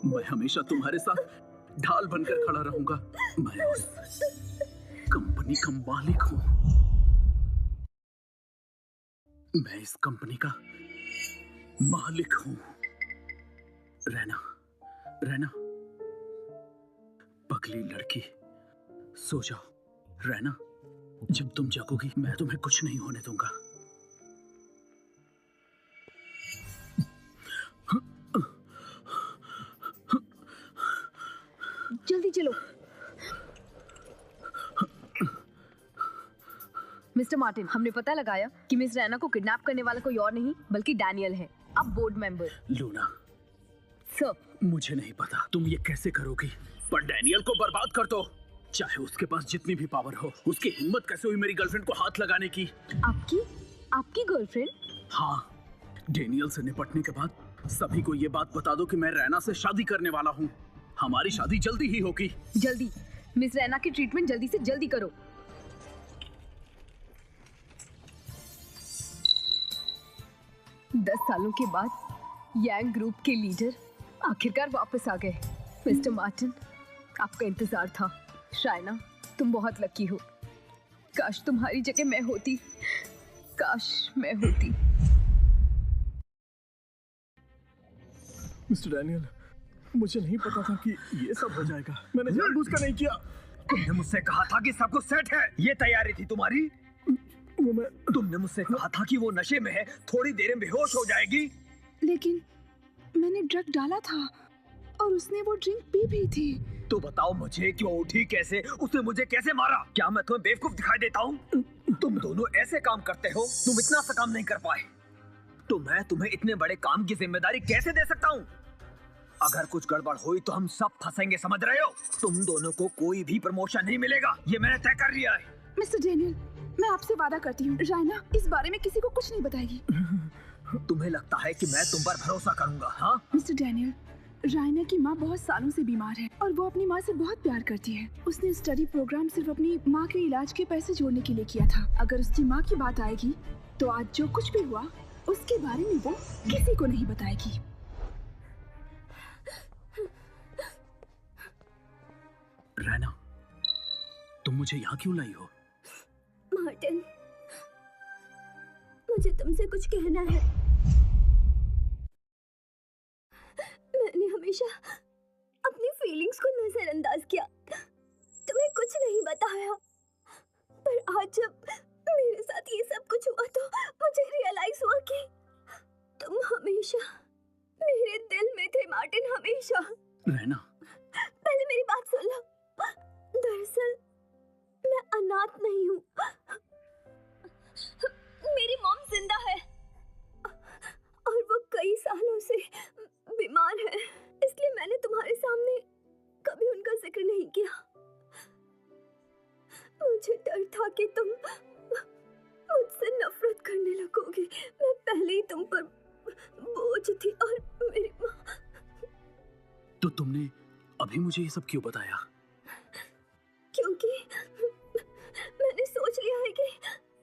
मैं हमेशा तुम्हारे साथ ढाल बनकर खड़ा रहूंगा। मैं उस कंपनी का मालिक हूं। मैं इस कंपनी का मालिक हूं। रहना, रहना, पगली लड़की, सो जाओ। रहना, जब तुम जागोगी मैं तुम्हें कुछ नहीं होने दूंगा। जल्दी चलो। मिस्टर मार्टिन, हमने पता लगाया कि मिस रैना को किडनैप करने वाला कोई और नहीं बल्कि डैनियल है, अब बोर्ड मेंबर। लूना, सर, मुझे नहीं पता तुम ये कैसे करोगी, पर डैनियल को बर्बाद कर दो। चाहे उसके पास जितनी भी पावर हो। उसकी हिम्मत कैसे हुई मेरी गर्लफ्रेंड को हाथ लगाने की? आपकी गर्लफ्रेंड? हाँ, डैनियल से निपटने के बाद सभी को ये बात बता दो कि मैं रैना से शादी करने वाला हूँ। हमारी शादी जल्दी ही होगी। जल्दी, मिस रैना की ट्रीटमेंट जल्दी से जल्दी करो। दस सालों के बाद यांग ग्रुप के लीडर आखिरकार वापस आ गए। मिस्टर मार्टिन, आपका इंतजार था। शायना, तुम बहुत लकी हो। काश तुम्हारी जगह मैं होती, काश मैं होती। मिस्टर डैनियल, मुझे नहीं पता था कि ये सब हो जाएगा। मैंने जानबूझकर नहीं किया। तुमने मुझसे कहा था कि सब कुछ सेट है। ये तैयारी थी तुम्हारी। तुमने मुझसे कहा था कि वो नशे में है, थोड़ी देर में बेहोश हो जाएगी। लेकिन मैंने ड्रग डाला था और उसने वो ड्रिंक पी भी थी। तो बताओ मुझे, क्यों उठी, कैसे, उसने मुझे कैसे मारा? क्या मैं तुम्हें बेवकूफ दिखाई देता हूँ? तुम दोनों ऐसे काम करते हो, तुम इतना सा काम नहीं कर पाए तो मैं तुम्हें इतने बड़े काम की जिम्मेदारी कैसे दे सकता हूँ? अगर कुछ गड़बड़ हुई तो हम सब फंसेंगे, समझ रहे हो? तुम दोनों को कोई भी प्रमोशन नहीं मिलेगा, ये मैंने तय कर लिया है। मिस्टर डैनियल, मैं आपसे वादा करती हूँ, रायना इस बारे में किसी को कुछ नहीं बताएगी। तुम्हें लगता है कि मैं तुम पर भरोसा करूंगा? हाँ मिस्टर डैनियल, रायना की माँ बहुत सालों से बीमार है और वो अपनी माँ से बहुत प्यार करती है। उसने स्टडी प्रोग्राम सिर्फ अपनी माँ के इलाज के पैसे जोड़ने के लिए किया था। अगर उसकी माँ की बात आएगी तो आज जो कुछ भी हुआ उसके बारे में वो किसी को नहीं बताएगी। रैना, तुम मुझे यहाँ क्यों लाई हो? मार्टिन, मुझे तुमसे कुछ कहना है। मैंने हमेशा अपनी फीलिंग्स को नजरअंदाज किया, तुम्हें कुछ नहीं बताया। पर आज जब मेरे साथ ये सब कुछ हुआ तो मुझे रियलाइज हुआ कि तुम हमेशा मेरे दिल में थे मार्टिन, हमेशा। रैना, पहले मेरी बात सुन लो। दरअसल मैं अनाथ नहीं हूँ। मेरी मॉम जिंदा है और वो कई सालों से बीमार है, इसलिए मैंने तुम्हारे सामने कभी उनका जिक्र नहीं किया। मुझे डर था कि तुम मुझसे नफरत करने लगोगे। मैं पहले ही तुम पर बोझ थी और मेरी माँ। तो तुमने अभी मुझे ये सब क्यों बताया? क्योंकि मैंने सोच लिया है कि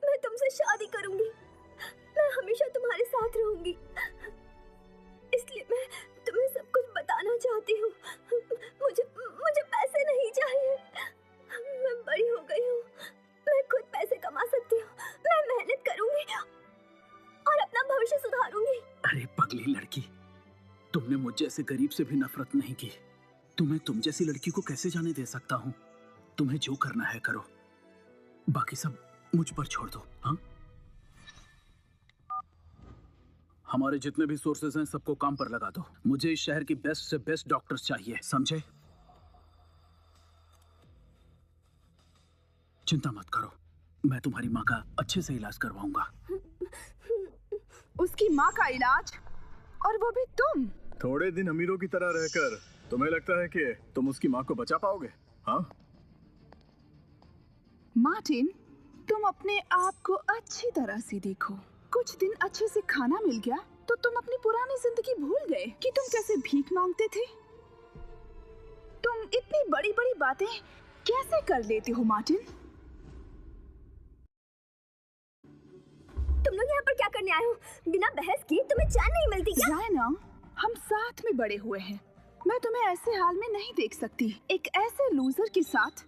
मैं तुमसे शादी करूंगी। मैं हमेशा तुम्हारे साथ रहूंगी, इसलिए मैं तुम्हें सब कुछ बताना चाहती हूँ। मुझे पैसे नहीं चाहिए। मैं बड़ी हो गई हूँ, मैं खुद पैसे कमा सकती हूँ। मैं मेहनत करूंगी और अपना भविष्य सुधारूंगी। अरे पगली लड़की, तुमने मुझ जैसे गरीब से भी नफरत नहीं की। तुम्हें तुम जैसी लड़की को कैसे जाने दे सकता हूँ? तुम्हें जो करना है करो, बाकी सब मुझ पर छोड़ दो। हाँ, हमारे जितने भी सोर्सेज हैं सबको काम पर लगा दो। मुझे इस शहर की बेस्ट से बेस्ट डॉक्टर्स चाहिए, समझे? चिंता मत करो, मैं तुम्हारी माँ का अच्छे से इलाज करवाऊंगा। उसकी माँ का इलाज, और वो भी तुम? थोड़े दिन अमीरों की तरह रहकर तुम्हें लगता है कि तुम उसकी माँ को बचा पाओगे? हाँ मार्टिन, तुम अपने आप को अच्छी तरह से देखो। कुछ दिन अच्छे से खाना मिल गया तो तुम अपनी पुरानी जिंदगी भूल गए कि तुम कैसे भीख मांगते थे। तुम इतनी बड़ी बड़ी बातें कैसे कर लेते हो मार्टिन? तुम लोग यहाँ पर क्या करने आए हो? बिना बहस किए तुम्हें चैन नहीं मिलती क्या? रायना, हम साथ में बड़े हुए हैं। मैं तुम्हें ऐसे हाल में नहीं देख सकती, एक ऐसे लूजर के साथ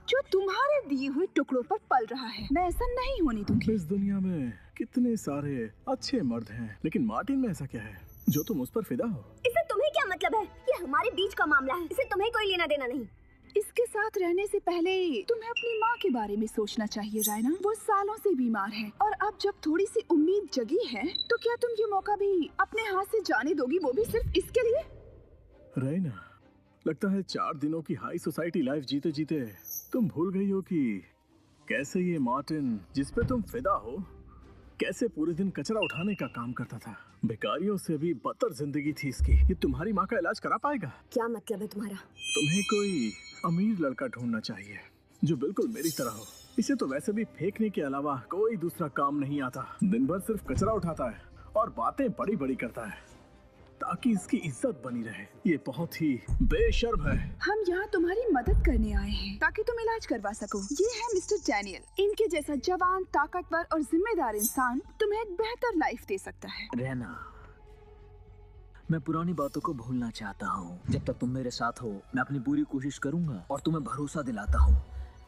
जो तुम्हारे दिए हुए टुकड़ों पर पल रहा है। मैं ऐसा नहीं होने दूंगी। इस दुनिया में कितने सारे अच्छे मर्द हैं, लेकिन मार्टिन में ऐसा क्या है जो तुम उस पर फिदा हो? इससे तुम्हें क्या मतलब है? ये हमारे बीच का मामला है, इससे तुम्हें कोई लेना देना नहीं। इसके साथ रहने से पहले तुम्हें अपनी माँ के बारे में सोचना चाहिए रायना। वो सालों से बीमार है और अब जब थोड़ी सी उम्मीद जगी है तो क्या तुम ये मौका भी अपने हाथ से जाने दोगी, वो भी सिर्फ इसके लिए? रैना, लगता है 4 दिनों की हाई सोसाइटी लाइफ जीते जीते तुम भूल गई हो कि कैसे ये मार्टिन जिस पे तुम फिदा हो कैसे पूरे दिन कचरा उठाने का काम करता था। भिखारियों से भी बदतर जिंदगी थी इसकी। ये तुम्हारी माँ का इलाज करा पाएगा? क्या मतलब है तुम्हारा? तुम्हें कोई अमीर लड़का ढूंढना चाहिए जो बिल्कुल मेरी तरह हो। इसे तो वैसे भी फेंकने के अलावा कोई दूसरा काम नहीं आता। दिन भर सिर्फ कचरा उठाता है और बातें बड़ी बड़ी करता है। ताकि इसकी इज्जत बनी रहे। ये बहुत ही बेशर्म है। हम यहाँ तुम्हारी मदद करने आए हैं ताकि तुम इलाज करवा सको। ये है मिस्टर डैनियल। इनके जैसा जवान, ताकतवर और जिम्मेदार इंसान तुम्हें एक बेहतर लाइफ दे सकता है। रहना, मैं पुरानी बातों को भूलना चाहता हूँ। जब तक तुम मेरे साथ हो मैं अपनी पूरी कोशिश करूंगा और तुम्हें भरोसा दिलाता हूँ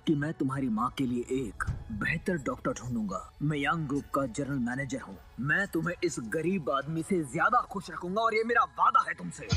कि मैं तुम्हारी माँ के लिए एक बेहतर डॉक्टर ढूंढूंगा। मैं यंग ग्रुप का जनरल मैनेजर हूँ। मैं तुम्हें इस गरीब आदमी से ज्यादा खुश रखूंगा और ये मेरा वादा है तुमसे।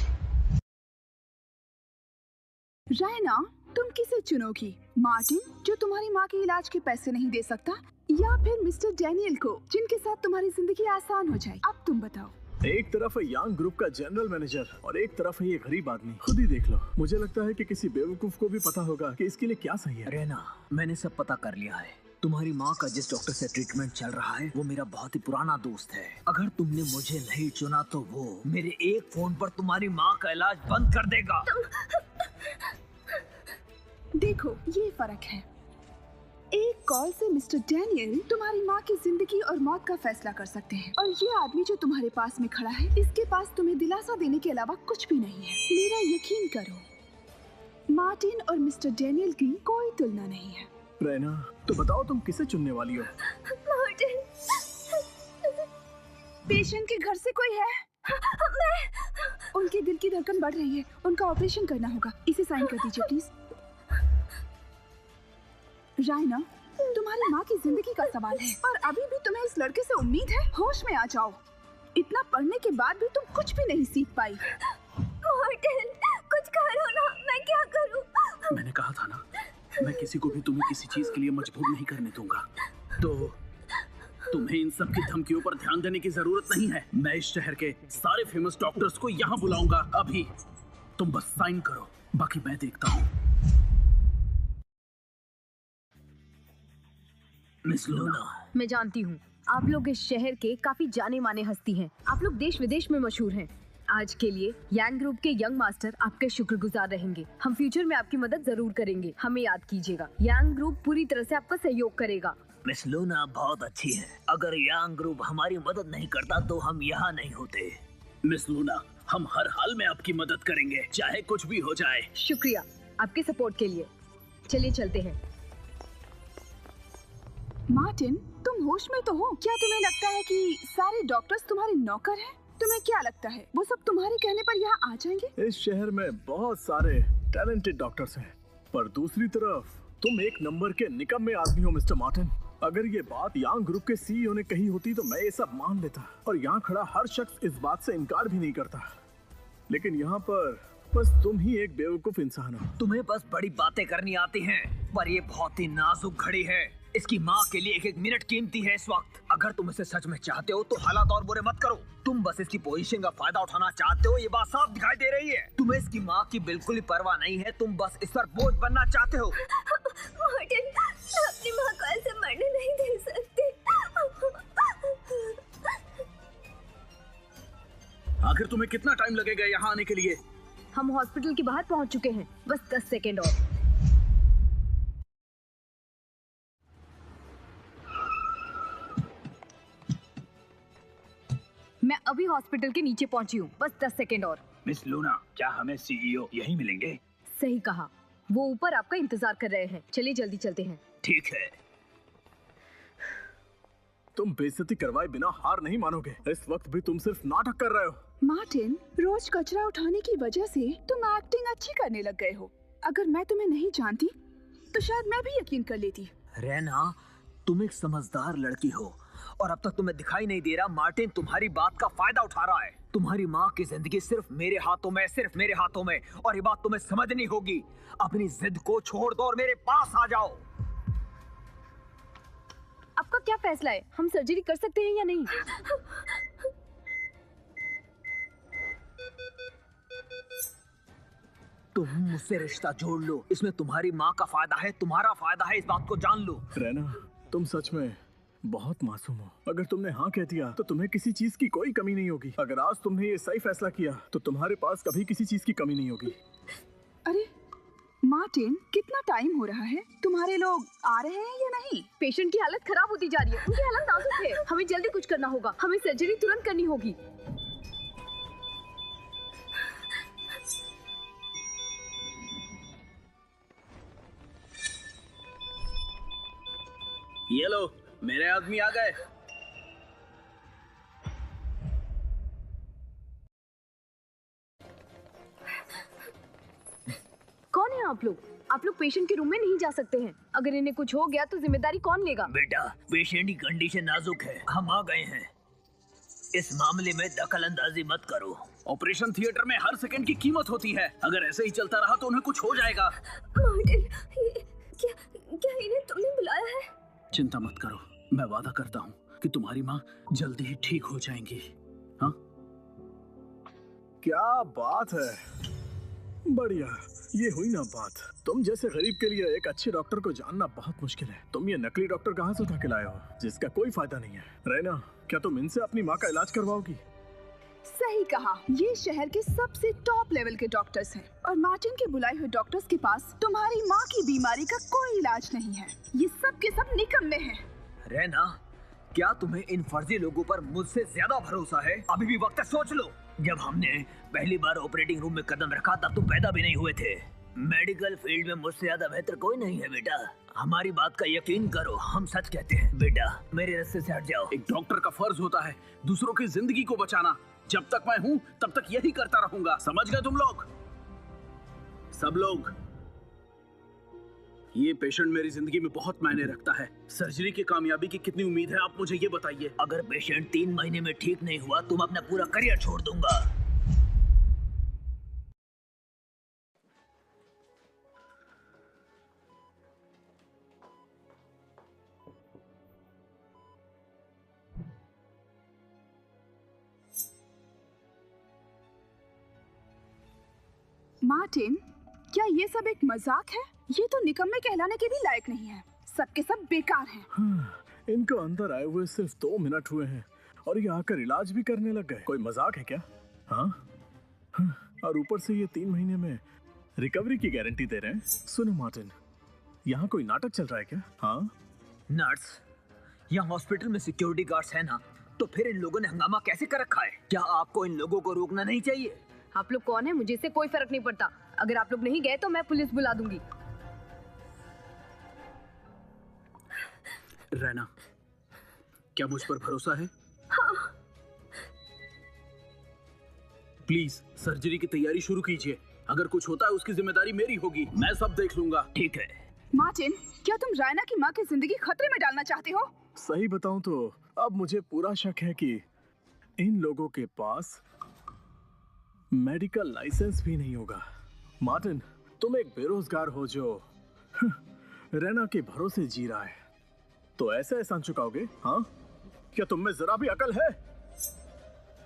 रायना, तुम किसे चुनोगी? मार्टिन, जो तुम्हारी माँ के इलाज के पैसे नहीं दे सकता, या फिर मिस्टर डैनियल को, जिनके साथ तुम्हारी जिंदगी आसान हो जाए? अब तुम बताओ। एक तरफ है यंग ग्रुप का जनरल मैनेजर और एक तरफ है ये गरीब आदमी। खुद ही देख लो। मुझे लगता है कि किसी बेवकूफ को भी पता होगा कि इसके लिए क्या सही है। रहना, मैंने सब पता कर लिया है। तुम्हारी माँ का जिस डॉक्टर से ट्रीटमेंट चल रहा है वो मेरा बहुत ही पुराना दोस्त है। अगर तुमने मुझे नहीं चुना तो वो मेरे एक फोन पर तुम्हारी माँ का इलाज बंद कर देगा। देखो, ये फर्क है। एक कॉल से मिस्टर डैनियल तुम्हारी माँ की जिंदगी और मौत का फैसला कर सकते हैं, और ये आदमी जो तुम्हारे पास में खड़ा है, इसके पास तुम्हें दिलासा देने के अलावा कुछ भी नहीं है। मेरा यकीन करो, मार्टिन और मिस्टर डैनियल की कोई तुलना नहीं है। रैना, तो बताओ तुम किसे चुनने वाली हो? मार्टिन। पेशेंट के घर से कोई है? उनके दिल की धड़कन बढ़ रही है, उनका ऑपरेशन करना होगा। इसे साइन कर दीजिए प्लीज। रायना, तुम्हारी माँ की जिंदगी का सवाल है और अभी भी तुम्हें इस लड़के से उम्मीद है? होश में आ जाओ। इतना पढ़ने के बाद भी तुम कुछ भी नहीं सीख पाई। मार्टिन, कुछ करो ना, मैं क्या करूं? मैंने कहा था ना, मैं किसी को भी तुम्हें किसी चीज के लिए मजबूर नहीं करने दूंगा। तो तुम्हें इन सब की धमकियों पर ध्यान देने की जरूरत नहीं है। मैं इस शहर के सारे फेमस डॉक्टर्स को यहाँ बुलाऊंगा अभी। तुम बस साइन करो, बाकी मैं देखता हूँ। मिस लूना, मैं जानती हूँ आप लोग इस शहर के काफी जाने माने हस्ती हैं। आप लोग देश विदेश में मशहूर हैं। आज के लिए यंग ग्रुप के यंग मास्टर आपके शुक्रगुजार रहेंगे। हम फ्यूचर में आपकी मदद जरूर करेंगे, हमें याद कीजिएगा। यंग ग्रुप पूरी तरह से आपका सहयोग करेगा। मिस लूना बहुत अच्छी है। अगर यंग ग्रुप हमारी मदद नहीं करता तो हम यहाँ नहीं होते। मिस लूना, हम हर हाल में आपकी मदद करेंगे, चाहे कुछ भी हो जाए। शुक्रिया आपके सपोर्ट के लिए। चलिए चलते हैं। मार्टिन, तुम होश में तो हो? क्या तुम्हें लगता है कि सारे डॉक्टर्स तुम्हारे नौकर हैं? तुम्हें क्या लगता है वो सब तुम्हारे कहने पर यहाँ आ जाएंगे? इस शहर में बहुत सारे टैलेंटेड डॉक्टर्स हैं, पर दूसरी तरफ तुम एक नंबर के निकम्मे आदमी हो मिस्टर मार्टिन। अगर ये बात यंग ग्रुप के सीईओ ने कही होती तो मैं ये सब मान लेता, और यहाँ खड़ा हर शख्स इस बात से इनकार भी नहीं करता। लेकिन यहाँ पर बस तुम ही एक बेवकूफ इंसान हो। तुम्हें बस बड़ी बातें करनी आती हैं, पर ये बहुत ही नाजुक घड़ी है। इसकी माँ के लिए एक एक मिनट कीमती है इस वक्त। अगर तुम इसे सच में चाहते हो तो हालात और बुरे मत करो। तुम बस इसकी पोजीशन का फायदा उठाना चाहते हो, ये बात साफ दिखाई दे रही है। तुम्हें इसकी माँ की बिल्कुल ही परवाह नहीं है, तुम बस इस पर बोझ बनना चाहते हो। मार्टिन, मैं अपनी माँ को ऐसे मरने नहीं दे सकती। आखिर तुम्हें कितना टाइम लगेगा यहाँ आने के लिए? हम हॉस्पिटल के बाहर पहुँच चुके हैं, बस 10 सेकेंड और। मैं अभी हॉस्पिटल के नीचे पहुंची हूँ, बस 10 सेकेंड और। मिस लूना, क्या हमें सीईओ यहीं मिलेंगे? सही कहा, वो ऊपर आपका इंतजार कर रहे हैं। चलिए जल्दी चलते हैं। ठीक है। तुम बेइज्जती करवाए बिना हार नहीं मानोगे। इस वक्त भी तुम सिर्फ नाटक कर रहे हो। मार्टिन, रोज कचरा उठाने की वजह से तुम एक्टिंग अच्छी करने लग गए हो। अगर मैं तुम्हें नहीं जानती तो शायद मैं भी यकीन कर लेती। रहना, तुम एक समझदार लड़की हो और अब तक तुम्हें दिखाई नहीं दे रहा मार्टिन तुम्हारी बात का फायदा उठा रहा है। तुम्हारी माँ की जिंदगी सिर्फ मेरे हाथों में, सिर्फ मेरे हाथों में, और ये बात तुम्हें समझनी होगी। अपनी जिद को छोड़ दो और मेरे पास आ जाओ। आपका क्या फैसला है? हम सर्जरी कर सकते हैं या नहीं? तुम मुझसे रिश्ता जोड़ लो, इसमें तुम्हारी माँ का फायदा है, तुम्हारा फायदा है, इस बात को जान लो। रहना, तुम सच में बहुत मासूम हो। अगर तुमने हाँ कह दिया तो तुम्हें किसी चीज की कोई कमी नहीं होगी। अगर आज तुमने ये सही फैसला किया तो तुम्हारे पास कभी किसी चीज की कमी नहीं होगी। अरे मार्टिन, कितना टाइम हो रहा है? तुम्हारे लोग आ रहे हैं या नहीं? पेशेंट की हालत खराब होती जा रही है, उनकी हालत नाजुक है। हमें जल्दी कुछ करना होगा, हमें सर्जरी तुरंत करनी होगी। ये लो, मेरे आदमी आ गए। कौन है आप लोग? आप लोग पेशेंट के रूम में नहीं जा सकते हैं। अगर इन्हें कुछ हो गया तो जिम्मेदारी कौन लेगा? बेटा, पेशेंट की कंडीशन नाजुक है, हम आ गए हैं। इस मामले में दखल अंदाजी मत करो। ऑपरेशन थिएटर में हर सेकंड की कीमत होती है। अगर ऐसे ही चलता रहा तो उन्हें कुछ हो जाएगा। मार्टिन, क्या इन्हें तुमने बुलाया है? चिंता मत करो, मैं वादा करता हूँ कि तुम्हारी माँ जल्दी ही ठीक हो जाएंगी। हाँ? क्या बात है, बढ़िया। ये हुई ना बात। तुम जैसे गरीब के लिए एक अच्छे डॉक्टर को जानना बहुत मुश्किल है। तुम ये नकली डॉक्टर कहाँ से उठा के लाए हो जिसका कोई फायदा नहीं है? रैना, क्या तुम इनसे अपनी माँ का इलाज करवाओगी? सही कहा, ये शहर के सबसे टॉप लेवल के डॉक्टर्स हैं और मार्टिन के बुलाए हुए डॉक्टर्स के पास तुम्हारी माँ की बीमारी का कोई इलाज नहीं है। ये सब के सब निकम्मे हैं। रैना, क्या तुम्हें इन फर्जी लोगों पर मुझसे ज्यादा भरोसा है? अभी भी वक्त है, सोच लो। जब हमने पहली बार ऑपरेटिंग रूम में कदम रखा तब तुम पैदा भी नहीं हुए थे। मेडिकल फील्ड में मुझसे ज्यादा बेहतर कोई नहीं है बेटा। हमारी बात का यकीन करो, हम सच कहते हैं। बेटा, मेरे रास्ते से हट जाओ। एक डॉक्टर का फर्ज होता है दूसरों की जिंदगी को बचाना। जब तक मैं हूँ तब तक यही करता रहूंगा। समझ गए तुम लोग? सब लोग। ये पेशेंट मेरी जिंदगी में बहुत मायने रखता है। सर्जरी की कामयाबी की कितनी उम्मीद है आप मुझे ये बताइए। अगर पेशेंट 3 महीने में ठीक नहीं हुआ तो मैं अपना पूरा करियर छोड़ दूंगा। मार्टिन, क्या ये सब एक मजाक है? ये तो निकम्मे कहलाने के भी लायक नहीं है। सबके सब बेकार हैं। इनको अंदर आए हुए सिर्फ 2 मिनट हुए हैं और ये आकर इलाज भी करने लग गए। कोई मजाक है क्या? हाँ? और ऊपर से ये 3 महीने में रिकवरी की गारंटी दे रहे हैं। सुनो मार्टिन, यहाँ कोई नाटक चल रहा है क्या? हाँ? नर्स, यहाँ हॉस्पिटल में सिक्योरिटी गार्ड्स है ना, तो फिर इन लोगों ने हंगामा कैसे कर रखा है? क्या आपको इन लोगों को रोकना नहीं चाहिए? आप लोग कौन है? मुझे इससे कोई फर्क नहीं पड़ता। अगर आप लोग नहीं गए तो मैं पुलिस बुला दूंगी। रैना, क्या मुझ पर भरोसा है? हाँ। प्लीज सर्जरी की तैयारी शुरू कीजिए। अगर कुछ होता है उसकी जिम्मेदारी मेरी होगी। मैं सब देख लूंगा। ठीक है। मार्टिन, क्या तुम रायना की माँ की जिंदगी खतरे में डालना चाहते हो? सही बताऊं तो अब मुझे पूरा शक है कि इन लोगों के पास मेडिकल लाइसेंस भी नहीं होगा। मार्टिन, तुम एक बेरोजगार हो जो रैना के भरोसे जी रहा है, तो ऐसे एहसान चुकाओगे? हाँ? क्या तुम में जरा भी अकल है?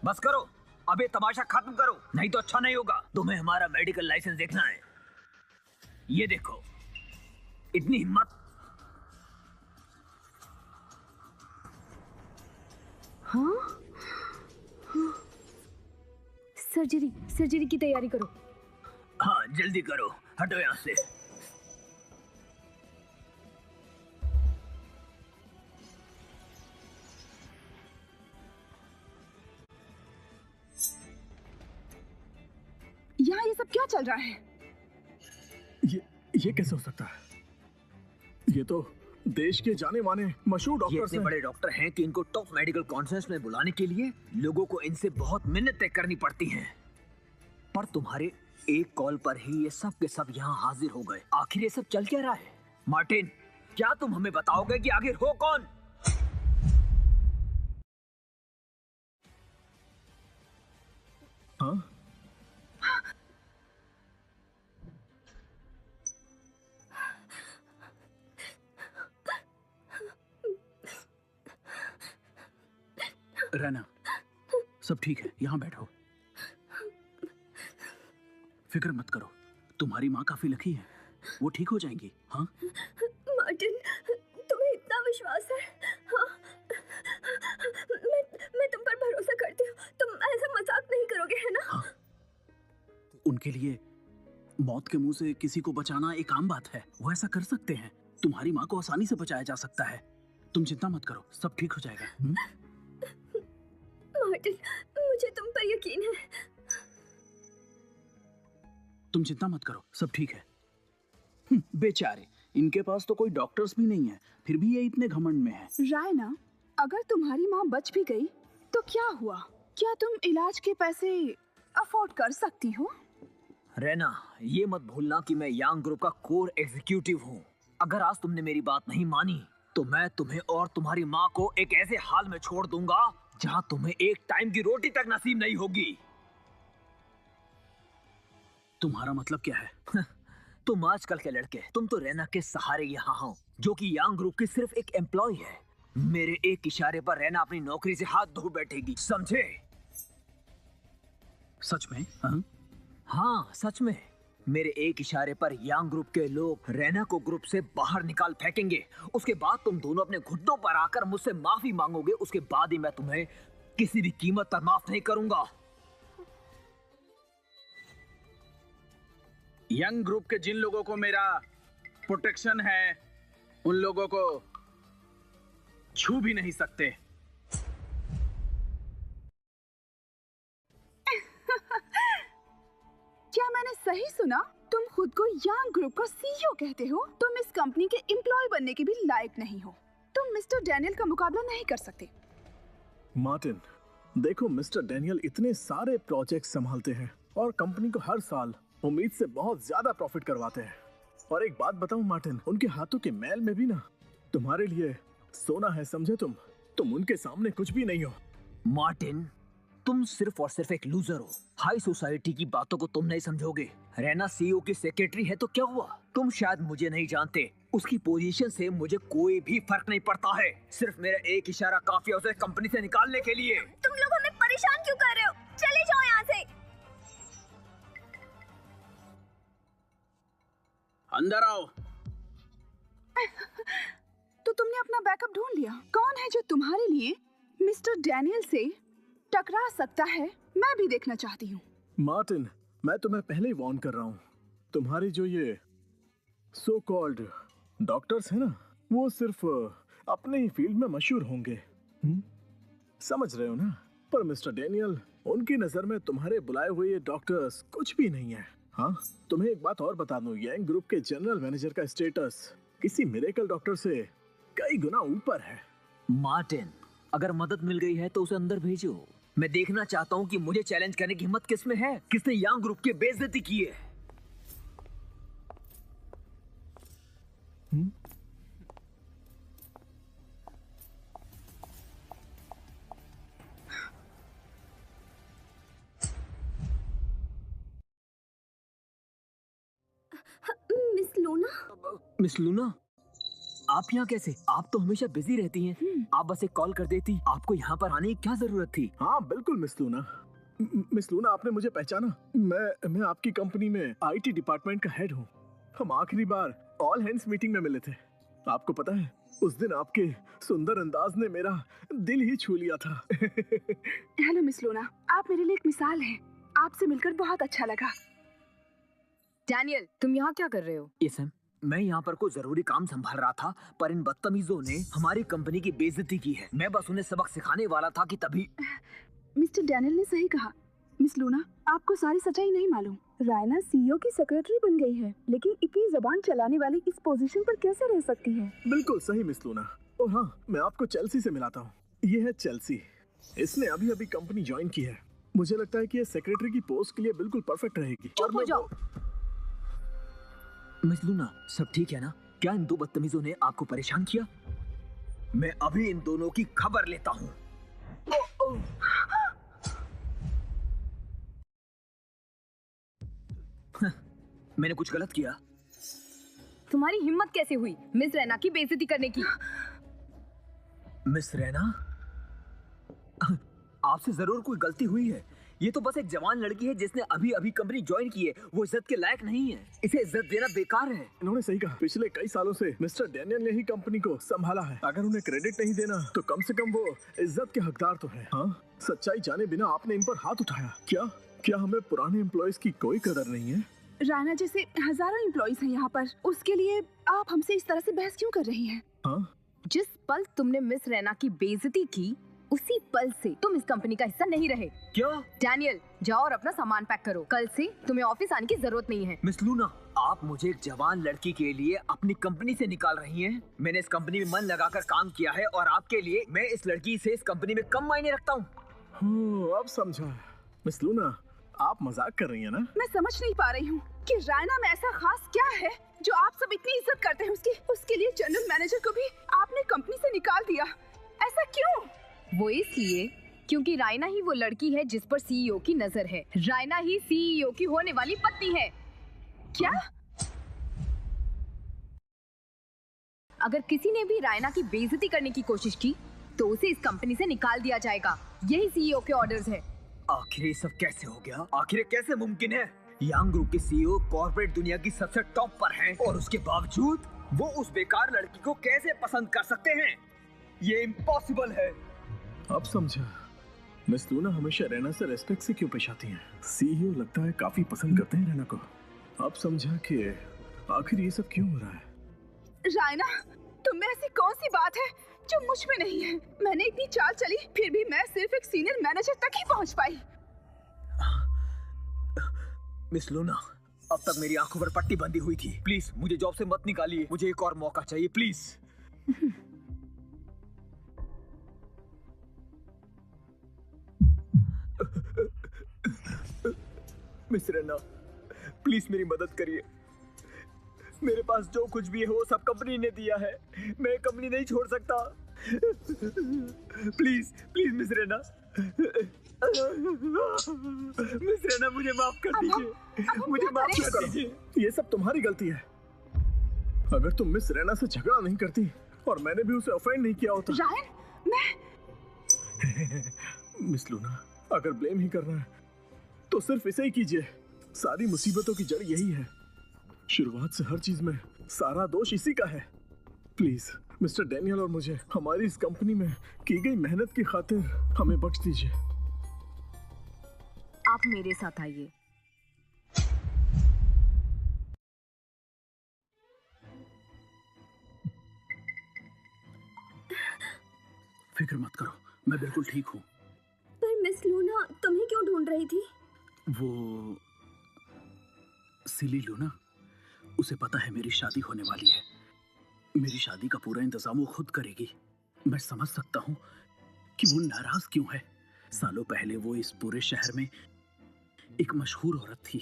बस करो, अब ये तमाशा खत्म करो, नहीं तो अच्छा नहीं होगा। तुम्हें हमारा मेडिकल लाइसेंस देखना है। ये देखो, इतनी हिम्मत। हाँ? सर्जरी की तैयारी करो। हाँ, जल्दी करो, हटो यहाँ से। यहाँ ये सब क्या चल रहा है? ये कैसे हो सकता है? ये तो देश के जाने माने मशहूर ये डॉक्टर्स इतने हैं। बड़े डॉक्टर हैं कि इनको टॉप मेडिकल कॉन्फ्रेंस में बुलाने के लिए लोगों को इनसे बहुत मिन्नतें करनी पड़ती हैं। पर तुम्हारे एक कॉल पर ही ये सब के सब यहाँ हाजिर हो गए। आखिर ये सब चल क्या रहा है? मार्टिन, क्या तुम हमें बताओगे कि आखिर हो कौन? हाँ? रैना, सब ठीक है, यहाँ बैठो। फिक्र मत करो, तुम्हारी माँ काफी लकी है, वो ठीक हो जाएंगी। हाँ? मार्टिन, तुम्हें इतना विश्वास है? हाँ? मैं तुम पर भरोसा करती हूँ। तुम ऐसा मजाक नहीं करोगे, है ना? हाँ। उनके लिए मौत के मुंह से किसी को बचाना एक आम बात है, वो ऐसा कर सकते हैं। तुम्हारी माँ को आसानी से बचाया जा सकता है। तुम चिंता मत करो, सब ठीक हो जाएगा। मार्टिन, मुझे तुम पर यकीन है। तुम चिंता मत करो, सब ठीक है। बेचारे, इनके पास तो कोई डॉक्टर्स भी नहीं है, फिर भी ये इतने घमंड में है। रायना, अगर तुम्हारी माँ बच भी गई तो क्या हुआ? क्या तुम इलाज के पैसे अफोर्ड कर सकती हो? रैना, ये मत भूलना कि मैं यांग ग्रुप का कोर एग्जीक्यूटिव हूँ। अगर आज तुमने मेरी बात नहीं मानी तो मैं तुम्हें और तुम्हारी माँ को एक ऐसे हाल में छोड़ दूंगा जहाँ तुम्हें एक टाइम की रोटी तक नसीब नहीं होगी। तुम्हारा मतलब क्या है? तुम आजकल के लड़के, तुम तो रैना के सहारे यहाँ हो, जो कि यांग ग्रुप की सिर्फ एक एम्प्लॉय है। मेरे एक इशारे पर रैना अपनी नौकरी से हाथ धो बैठेगी, समझे? सच में? हाँ, सच में। मेरे एक इशारे पर यांग ग्रुप के लोग रैना को ग्रुप से बाहर निकाल फेंकेंगे। उसके बाद तुम दोनों अपने घुटनों पर आकर मुझसे माफी मांगोगे। उसके बाद ही मैं तुम्हें किसी भी कीमत पर माफ नहीं करूंगा। यंग ग्रुप के जिन लोगों को मेरा प्रोटेक्शन है, उन लोगों को छू भी नहीं सकते। क्या मैंने सही सुना? तुम खुद को यांग ग्रुप का सीईओ कहते हो? तुम इस कंपनी के एम्प्लॉय बनने के भी लायक नहीं हो। तुम मिस्टर डैनियल का मुकाबला नहीं कर सकते। मार्टिन, देखो, मिस्टर डैनियल इतने सारे प्रोजेक्ट संभालते हैं और कंपनी को हर साल उम्मीद से बहुत ज्यादा प्रॉफिट करवाते हैं। और एक बात बताऊं मार्टिन, उनके हाथों के मैल में भी ना तुम्हारे लिए सोना है, समझे? तुम उनके सामने कुछ भी नहीं हो। मार्टिन, तुम सिर्फ और सिर्फ एक लूजर हो। हाई सोसाइटी की बातों को तुम नहीं समझोगे। रैना सीईओ की सेक्रेटरी है तो क्या हुआ? तुम शायद मुझे नहीं जानते। उसकी पोजीशन से मुझे कोई भी फर्क नहीं पड़ता है। सिर्फ मेरा एक इशारा काफी है उसे कंपनी से निकालने के लिए। तुम लोग हमें परेशान क्यों कर रहे हो? चले जाओ यहाँ से। अंदर आओ। तो तुमने अपना बैकअप ढूंढ लिया? कौन है जो तुम्हारे लिए मिस्टर डैनियल से टकरा सकता है? मैं भी देखना चाहती हूँ। मार्टिन, मैं तुम्हें पहले ही वार्न कर रहा हूँ। तुम्हारी जो ये सो कॉल्ड डॉक्टर्स है ना, वो सिर्फ अपने ही फील्ड में मशहूर होंगे। समझ रहे हो ना? पर मिस्टर डैनियल, उनकी नजर में तुम्हारे बुलाए हुए ये डॉक्टर्स कुछ भी नहीं है। हाँ, तुम्हें एक बात और बता दूं, यांग ग्रुप के जनरल मैनेजर का स्टेटस किसी मिरेकल डॉक्टर से कई गुना ऊपर है। मार्टिन, अगर मदद मिल गई है तो उसे अंदर भेजो। मैं देखना चाहता हूँ कि मुझे चैलेंज करने की हिम्मत किस में है, किसने यांग ग्रुप की बेइज्जती की है। Miss Luna? मिस लूना, आप यहाँ कैसे? आप तो हमेशा बिजी रहती हैं। आप बस एक कॉल कर देती, आपको यहाँ पर आने की क्या जरूरत थी? हाँ बिल्कुल मिस लूना। मिस लूना, आपने मुझे पहचाना? मैं आपकी कंपनी में आईटी डिपार्टमेंट का हेड हूँ। हम आखिरी बार ऑल हैंड्स मीटिंग में मिले थे। आपको पता है, उस दिन आपके सुंदर अंदाज ने मेरा दिल ही छू लिया था। हेलो मिस लूना, आप मेरे लिए एक मिसाल हैं। आपसे मिलकर बहुत अच्छा लगा। डैनियल, तुम यहाँ क्या कर रहे हो? यस मैम, मैं यहाँ पर कोई जरूरी काम संभाल रहा था, पर इन बदतमीजों ने हमारी कंपनी की बेइज्जती की है। मैं बस उन्हें सबक सिखाने वाला था कि तभी। मिस्टर डैनियल ने सही कहा। मिस लूना, आपको सारी सच्चाई नहीं मालूम। रायना सीईओ की सेक्रेटरी बन गई है, लेकिन इतनी जबान चलाने वाली इस पोजीशन पर कैसे रह सकती है? बिल्कुल सही मिस लूना। और हाँ, मैं आपको चेल्सी से मिलाता हूँ। ये है चेल्सी। इसने अभी अभी कंपनी ज्वाइन की है। मुझे लगता है कि ये सेक्रेटरी की पोस्ट के लिए बिल्कुल परफेक्ट रहेगी। चुप हो जाओ। मिस लूना, सब ठीक है ना? क्या इन दो बदतमीजों ने आपको परेशान किया? मैं अभी इन दोनों की खबर लेता हूँ। मैंने कुछ गलत किया? तुम्हारी हिम्मत कैसे हुई मिस रैना की बेइज्जती करने की? मिस रैना, आपसे जरूर कोई गलती हुई है। ये तो बस एक जवान लड़की है जिसने अभी अभी कंपनी ज्वाइन की है। वो इज्जत के लायक नहीं है। इसे इज्जत देना बेकार है। इन्होंने सही कहा। पिछले कई सालों से मिस्टर डैनियल ने ही कंपनी को संभाला है। अगर उन्हें क्रेडिट नहीं देना तो कम से कम वो इज्जत के हकदार तो है। हाँ, सच्चाई जाने बिना आपने इन पर हाथ उठाया। क्या हमें पुराने एम्प्लॉयज की कोई कदर नहीं है? रायना जैसे हजारों एम्प्लॉइज हैं यहाँ पर, उसके लिए आप हमसे इस तरह से बहस क्यों कर रही हैं? हाँ? जिस पल तुमने मिस रैना की बेइज्जती की, उसी पल से तुम इस कंपनी का हिस्सा नहीं रहे। क्या? डैनियल, जाओ और अपना सामान पैक करो। कल से तुम्हें ऑफिस आने की जरूरत नहीं है। मिस लूना, आप मुझे एक जवान लड़की के लिए अपनी कंपनी से निकाल रही हैं? मैंने इस कंपनी में मन लगाकर काम किया है और आपके लिए मैं इस लड़की से इस कंपनी में कम मायने रखता हूँ। अब समझा। मिस लूना, आप मजाक कर रही हैं ना? मैं समझ नहीं पा रही हूँ कि रायना में ऐसा खास क्या है जो आप सब इतनी इज्जत करते हैं उसकी। उसके लिए जनरल मैनेजर को भी आपने कंपनी से निकाल दिया, ऐसा क्यों? वो इसलिए क्योंकि रायना ही वो लड़की है जिस पर सीईओ की नजर है। रायना ही सीईओ की होने वाली पत्नी है। क्या? अगर किसी ने भी रायना की बेइज्जती करने की कोशिश की तो उसे इस कंपनी से निकाल दिया जाएगा। यही सीईओ के ऑर्डर्स है। आखिर ये सब कैसे हो गया? आखिर ये कैसे मुमकिन है? यांग ग्रुप के सीईओ कॉर्पोरेट दुनिया की सबसे टॉप पर हैं और उसके बावजूद वो उस बेकार लड़की को कैसे पसंद कर सकते हैं? ये इम्पॉसिबल है। अब समझा। मिस लूना हमेशा रैना से रेस्पेक्ट से क्यों पेश आती हैं। सीईओ लगता है काफी पसंद करते हैं रैना को। अब समझा कि आखिर ये सब क्यों हो रहा है। रायना, तुम में ऐसी कौन सी बात है जो मुझ में नहीं है? मैंने इतनी चाल चली फिर भी मैं सिर्फ एक सीनियर मैनेजर तक ही पहुंच पाई। मिस लूना, अब तक मेरी आंखों पर पट्टी बंधी हुई थी। प्लीज मुझे जॉब से मत निकालिए। मुझे एक और मौका चाहिए प्लीज। मिस रैना, प्लीज मेरी मदद करिए। मेरे पास जो कुछ भी है वो सब कंपनी ने दिया है। मैं कंपनी नहीं छोड़ सकता। Please please miss Raina, miss Raina मुझे माफ कर दीजिए। मुझे माफ कर दीजिए। ये सब तुम्हारी गलती है। अगर तुम मिस रैना से झगड़ा नहीं करती और मैंने भी उसे ऑफेंड नहीं किया होता। रायन, मैं मिस लूना, अगर ब्लेम ही करना है तो सिर्फ इसे ही कीजिए। सारी मुसीबतों की जड़ यही है। शुरुआत से हर चीज में सारा दोष इसी का है। प्लीज मिस्टर डैनियल और मुझे हमारी इस कंपनी में की गई मेहनत की खातिर हमें बख्श दीजिए। आप मेरे साथ आइए। फिक्र मत करो, मैं बिल्कुल ठीक हूँ। पर मिस लूना तुम्हें क्यों ढूंढ रही थी? वो सिली लूना, उसे पता है मेरी शादी होने वाली है। मेरी शादी का पूरा इंतजाम वो खुद करेगी। मैं समझ सकता हूँ कि वो नाराज क्यों है। सालों पहले वो इस पूरे शहर में एक मशहूर औरत थी।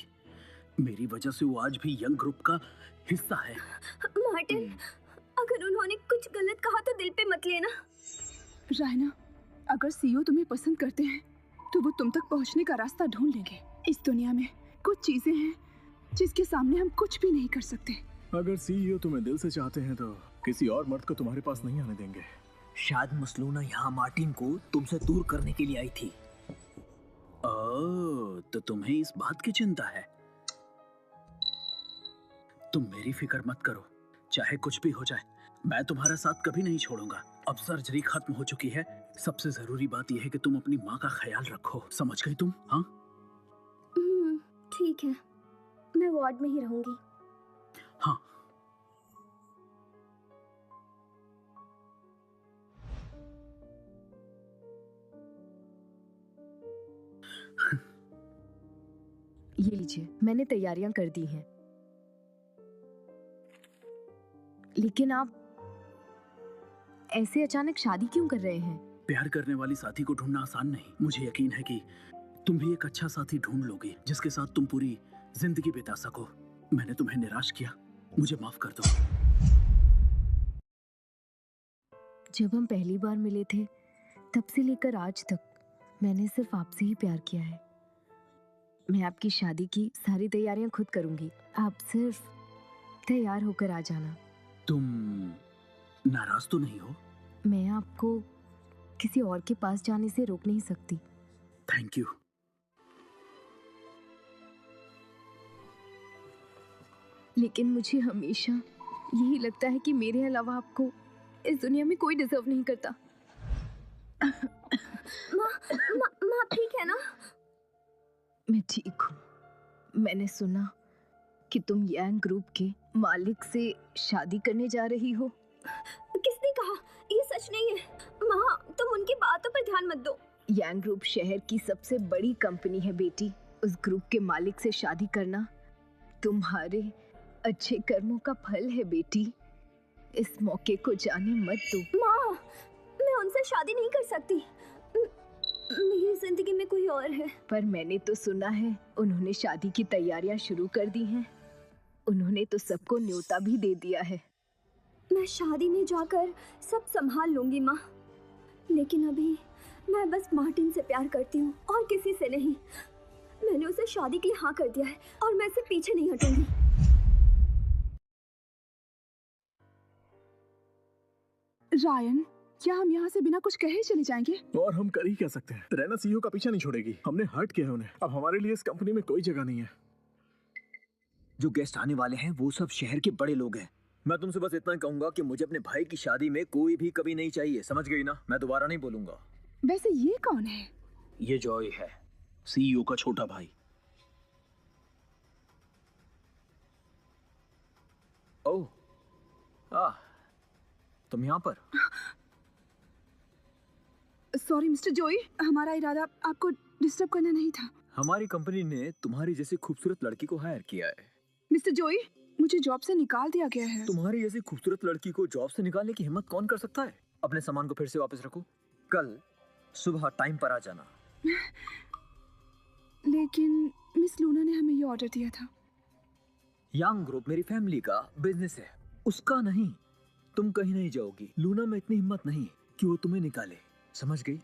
मेरी वजह से वो आज भी यंग ग्रुप का हिस्सा है। मार्टिन, अगर उन्होंने कुछ गलत कहा तो दिल पे मत लेना। रायना, अगर सीईओ तुम्हें पसंद करते हैं तो वो तुम तक पहुंचने का रास्ता ढूंढ लेंगे। इस दुनिया में कुछ चीजें हैं जिसके सामने हम कुछ भी नहीं कर सकते। अगर सीईओ तुम्हें दिल से चाहते हैं तो किसी और मर्द को तुम्हारे पास नहीं आने देंगे। शायद मिस लूना यहाँ मार्टिन को तुमसे दूर करने के लिए आई थी। ओह, तो तुम्हें इस बात की चिंता है। तुम मेरी फिक्र मत करो, चाहे कुछ भी हो जाए मैं तुम्हारा साथ कभी नहीं छोड़ूंगा। अब सर्जरी खत्म हो चुकी है। सबसे जरूरी बात यह है कि तुम अपनी माँ का ख्याल रखो। समझ गई तुम? हाँ ठीक है, मैं वार्ड में ही रहूंगी। हाँ। ये लीजिए, मैंने तैयारियां कर दी हैं। लेकिन आप ऐसे अचानक शादी क्यों कर रहे हैं? प्यार करने वाली साथी को ढूंढना आसान नहीं। मुझे यकीन है कि तुम भी एक अच्छा साथी ढूंढ लोगी जिसके साथ तुम पूरी जिंदगी बिता सको। मैंने तुम्हें निराश किया, मुझे माफ कर दो। जब हम पहली बार मिले थे तब से लेकर आज तक मैंने सिर्फ आपसे ही प्यार किया है। मैं आपकी शादी की सारी तैयारियां खुद करूंगी। आप सिर्फ तैयार होकर आ जाना। तुम नाराज तो नहीं हो? मैं आपको किसी और के पास जाने से रोक नहीं सकती। Thank you. लेकिन मुझे हमेशा यही लगता है कि मेरे अलावा आपको इस दुनिया में कोई डिजर्व नहीं करता। माँ ठीक है ना? मैं ठीक हूँ। मैंने सुना कि तुम यांग ग्रुप के मालिक से शादी करने जा रही हो। किसने कहा? ये सच नहीं है। माँ, तुम उनकी बातों पर ध्यान मत दो। यांग ग्रुप शहर की सबसे बड़ी कंपनी है बेटी। उस ग्रुप के मालिक से शादी करना तुम्हारे अच्छे कर्मों का फल है बेटी, इस मौके को जाने मत दो। माँ, मैं उनसे शादी नहीं कर सकती। मेरी जिंदगी में कोई और है। पर मैंने तो सुना है उन्होंने शादी की तैयारियां शुरू कर दी हैं। उन्होंने तो सबको न्योता भी दे दिया है। मैं शादी में जाकर सब संभाल लूंगी माँ, लेकिन अभी मैं बस मार्टिन से प्यार करती हूँ और किसी से नहीं। मैंने उसे शादी के लिए हाँ कर दिया है और मैं इससे पीछे नहीं हटूंगी। रायन, क्या हम यहाँ से बिना कुछ कहे चले जाएंगे? और हम कर ही क्या सकते हैं? रैना सीईओ का पीछा नहीं छोड़ेगी। हमने हर्ट किया है उन्हें। अब हमारे लिए इस कंपनी में कोई जगह नहीं है। जो गेस्ट आने वाले हैं वो सब शहर के बड़े लोग हैं। मैं तुमसे बस इतना कहूंगा कि मुझे अपने भाई की शादी में कोई भी कभी नहीं चाहिए, समझ गई ना? मैं दोबारा नहीं बोलूंगा। वैसे ये कौन है? ये जॉय है, सीईओ का छोटा भाई। ओह, तुम यहाँ पर? सॉरी मिस्टर जोई, हमारा इरादा आपको डिस्टर्ब करना नहीं था। हमारी कंपनी ने तुम्हारी जैसी खूबसूरत लड़की को हायर किया है। मिस्टर जोई, मुझे जॉब से निकाल दिया गया है। तुम्हारी जैसी खूबसूरत लड़की को जॉब से निकालने की हिम्मत कौन कर सकता है? अपने सामान को फिर से वापस रखो, कल सुबह टाइम पर आ जाना। लेकिन मिस लूना ने हमें ये ऑर्डर दिया था। यांग ग्रुप मेरी फैमिली का बिजनेस है, उसका नहीं। तुम कहीं नहीं जाओगी। लूना में इतनी हिम्मत नहीं कि वो तुम्हें निकाले, समझ गई?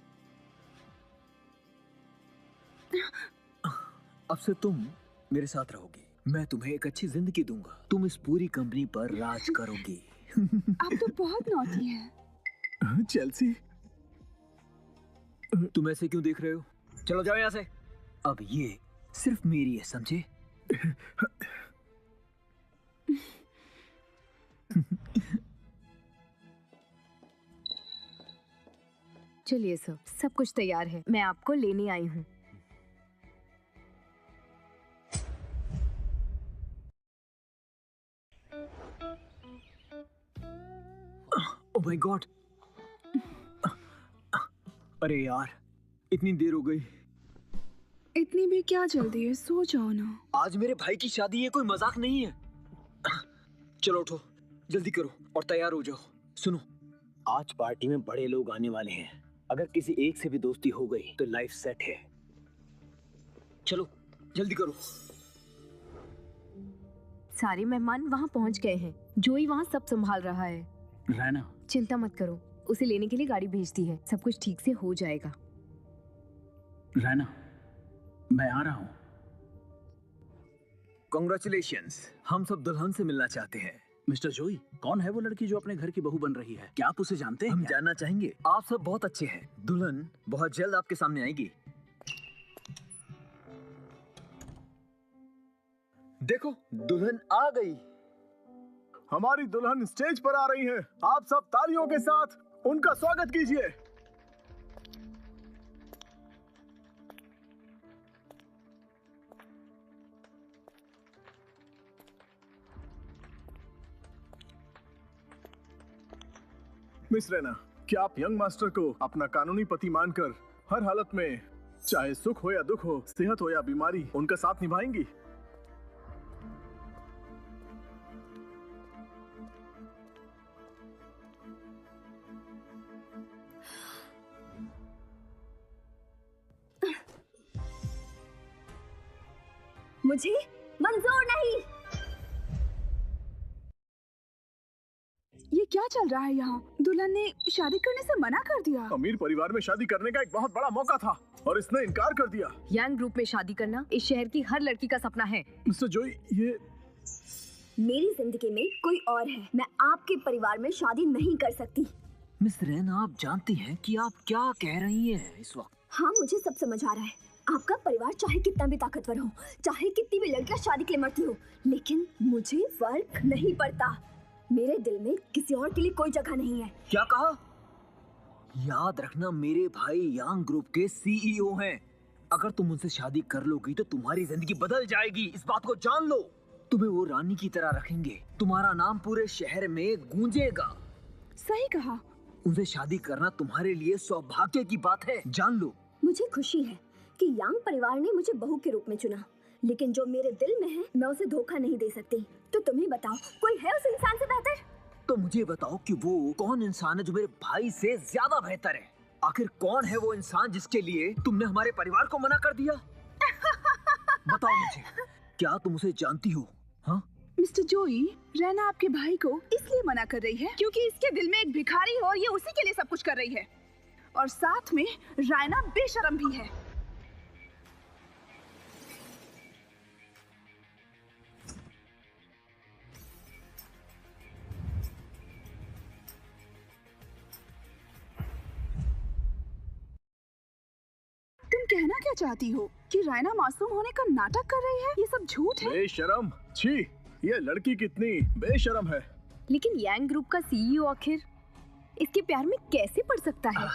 अब से तुम मेरे साथ रहोगी। मैं तुम्हें एक अच्छी जिंदगी दूंगा। तुम इस पूरी कंपनी पर राज करोगी। आप तो बहुत नॉटी हैं। चेल्सी, तुम ऐसे क्यों देख रहे हो? चलो जाओ यहाँ से। अब ये सिर्फ मेरी है, समझे? चलिए सर, सब कुछ तैयार है, मैं आपको लेने आई हूँ। Oh my God! अरे यार, इतनी देर हो गई। इतनी भी क्या जल्दी है, सो जाओ ना। आज मेरे भाई की शादी है, कोई मजाक नहीं है। चलो उठो, जल्दी करो और तैयार हो जाओ। सुनो, आज पार्टी में बड़े लोग आने वाले हैं। अगर किसी एक से भी दोस्ती हो गई तो लाइफ सेट है। चलो जल्दी करो। सारे मेहमान वहाँ पहुँच गए हैं। जोई वहाँ सब संभाल रहा है। रैना, चिंता मत करो, उसे लेने के लिए गाड़ी भेज दी है। सब कुछ ठीक से हो जाएगा। रैना, मैं आ रहा हूँ। कांग्रेचुलेशंस, हम सब दुल्हन से मिलना चाहते हैं। मिस्टर जोई, कौन है वो लड़की जो अपने घर की बहू बन रही है? क्या आप उसे जानते हैं? हम जानना चाहेंगे। आप सब बहुत अच्छे हैं। दुल्हन बहुत जल्द आपके सामने आएगी। देखो, दुल्हन आ गई। हमारी दुल्हन स्टेज पर आ रही है। आप सब तालियों के साथ उनका स्वागत कीजिए। मिस रैना, क्या आप यंग मास्टर को अपना कानूनी पति मानकर हर हालत में, चाहे सुख हो या दुख हो, सेहत हो या बीमारी, उनका साथ निभाएंगी? मुझे मंजूर नहीं। ये क्या चल रहा है यहाँ? दुल्हन ने शादी करने से मना कर दिया। अमीर परिवार में शादी करने का एक बहुत बड़ा मौका था और इसने इनकार कर दिया। यांग ग्रुप में शादी करना इस शहर की हर लड़की का सपना है। मिस्टर जोई, ये मेरी जिंदगी में कोई और है। मैं आपके परिवार में शादी नहीं कर सकती। मिस रैना, आप जानती हैं कि आप क्या कह रही हैं इस वक्त? हाँ, मुझे सब समझ आ रहा है। आपका परिवार चाहे कितना भी ताकतवर हो, चाहे कितनी भी लड़कियां शादी के लिए मरती हो, लेकिन मुझे फर्क नहीं पड़ता। मेरे दिल में किसी और के लिए कोई जगह नहीं है। क्या कहा? याद रखना, मेरे भाई यांग ग्रुप के सीईओ हैं। अगर तुम उनसे शादी कर लोगी तो तुम्हारी जिंदगी बदल जाएगी, इस बात को जान लो। तुम्हें वो रानी की तरह रखेंगे, तुम्हारा नाम पूरे शहर में गूंजेगा। सही कहा। उनसे शादी करना तुम्हारे लिए सौभाग्य की बात है, जान लो। मुझे खुशी है कि यांग परिवार ने मुझे बहू के रूप में चुना, लेकिन जो मेरे दिल में है मैं उसे धोखा नहीं दे सकती। तो तुम ही बताओ, कोई है उस इंसान से बेहतर? तो मुझे बताओ कि वो कौन इंसान है जो मेरे भाई से ज्यादा बेहतर है। आखिर कौन है वो इंसान जिसके लिए तुमने हमारे परिवार को मना कर दिया? बताओ मुझे, क्या तुम उसे जानती हो? हाँ मिस्टर जोई, रैना आपके भाई को इसलिए मना कर रही है क्योंकि इसके दिल में एक भिखारी है और ये उसी के लिए सब कुछ कर रही है। और साथ में रैना बेशर्म भी है। तुम कहना क्या चाहती हो कि रायना मासूम होने का नाटक कर रही है? ये सब झूठ है। बेशरम, छी, ये लड़की कितनी बेशरम है। लेकिन यांग ग्रुप का सीईओ आखिर इसके प्यार में कैसे पड़ सकता है?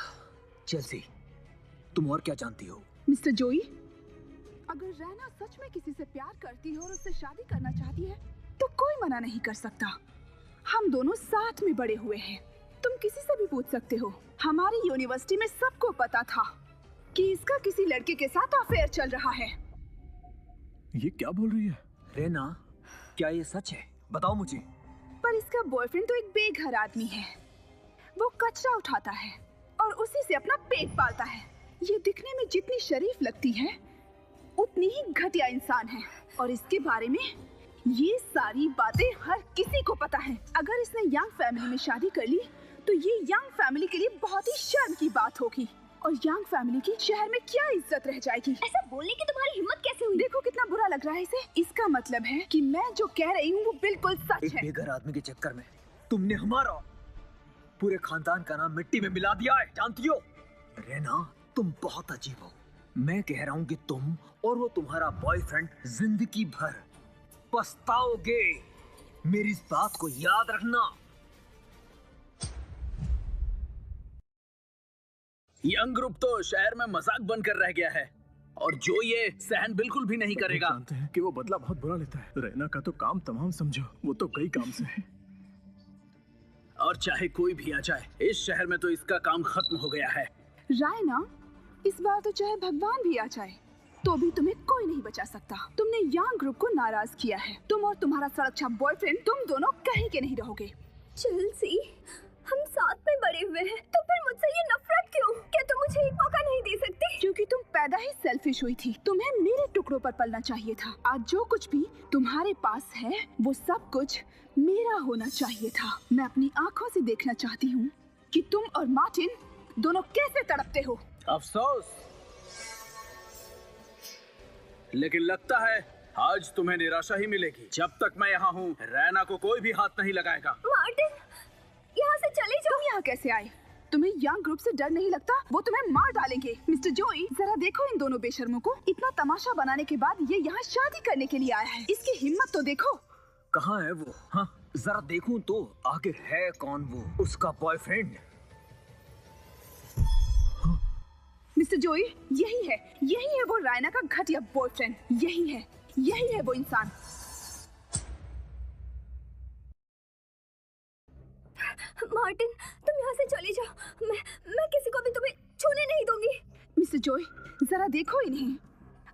चेल्सी, तुम और क्या जानती हो? मिस्टर जोई, अगर रैना सच में किसी से प्यार करती है और उससे शादी करना चाहती है तो कोई मना नहीं कर सकता। हम दोनों साथ में बड़े हुए हैं। तुम किसी से भी पूछ सकते हो। हमारी यूनिवर्सिटी में सबको पता था कि इसका किसी लड़के के साथ अफेयर चल रहा है। ये क्या बोल रही है? रेना, क्या ये सच है? बताओ मुझे। पर इसका बॉयफ्रेंड तो एक बेघर आदमी है। वो कचरा उठाता है और उसी से अपना पेट पालता है। ये दिखने में जितनी शरीफ लगती है उतनी ही घटिया इंसान है। और इसके बारे में ये सारी बातें हर किसी को पता है। अगर इसने यंग फैमिली में शादी कर ली तो ये यंग फैमिली के लिए बहुत ही शर्म की बात होगी। और यंग फैमिली की शहर में क्या इज्जत रह जाएगी? ऐसा बोलने की तुम्हारी हिम्मत कैसे हुई? देखो कितना बुरा लग रहा है इसे। इसका मतलब है कि मैं जो कह रही हूँ वो बिल्कुल सच एक है। बेघर आदमी के चक्कर में तुमने हमारा पूरे खानदान का नाम मिट्टी में मिला दिया है, जानती हो? रेना, तुम बहुत अजीब हो। मैं कह रहा हूँ कि तुम और वो तुम्हारा बॉयफ्रेंड जिंदगी भर पछताओगे। मेरी इस बात को याद रखना। यंग ग्रुप तो शहर में मजाक बनकर रह गया है और जो ये सहन बिल्कुल भी नहीं करेगा। जानते हैं कि वो बदला बहुत बुरा लेता है। रैना का तो काम तमाम समझो, वो तो कई काम से है। और चाहे कोई भी आ जाए, इस शहर में तो इसका काम खत्म हो गया है। रायना, इस बार तो चाहे भगवान भी आ जाए तो भी तुम्हें कोई नहीं बचा सकता। तुमने यंग ग्रुप को नाराज किया है। तुम और तुम्हारा सड़क छाप बॉयफ्रेंड, तुम दोनों कहीं के नहीं रहोगे। चेल्सी, हम साथ में बड़े हुए हैं, तो फिर मुझसे ये नफरत क्यों? क्या तुम मुझे एक मौका नहीं दे सकती? क्योंकि तुम पैदा ही सेल्फिश हुई थी। तुम्हें मेरे टुकड़ों पर पलना चाहिए था। आज जो कुछ भी तुम्हारे पास है वो सब कुछ मेरा होना चाहिए था। मैं अपनी आंखों से देखना चाहती हूँ कि तुम और मार्टिन दोनों कैसे तड़पते हो। अफसोस, लेकिन लगता है आज तुम्हें निराशा ही मिलेगी। जब तक मैं यहाँ हूँ, रैना को कोई भी हाथ नहीं लगाएगा। मार्टिन, यहाँ से चले जाओ। तुम यहाँ कैसे आए? तुम्हें यंग ग्रुप से डर नहीं लगता? वो तुम्हें मार डालेंगे। मिस्टर जोई, जरा देखो इन दोनों बेशर्मों को। इतना तमाशा बनाने के बाद ये यहाँ शादी करने के लिए आया है। इसकी हिम्मत तो देखो। कहाँ है वो? हाँ, जरा देखूं तो आखिर है कौन वो? उसका बॉयफ्रेंड? मिस्टर जोई, यही है वो रायना का घटिया बॉयफ्रेंड। यही है वो इंसान। मार्टिन, तुम यहाँ से चले जाओ। मैं किसी को भी तुम्हें छूने नहीं दूंगी। मिस्टर जोई, जरा देखो इन्हें।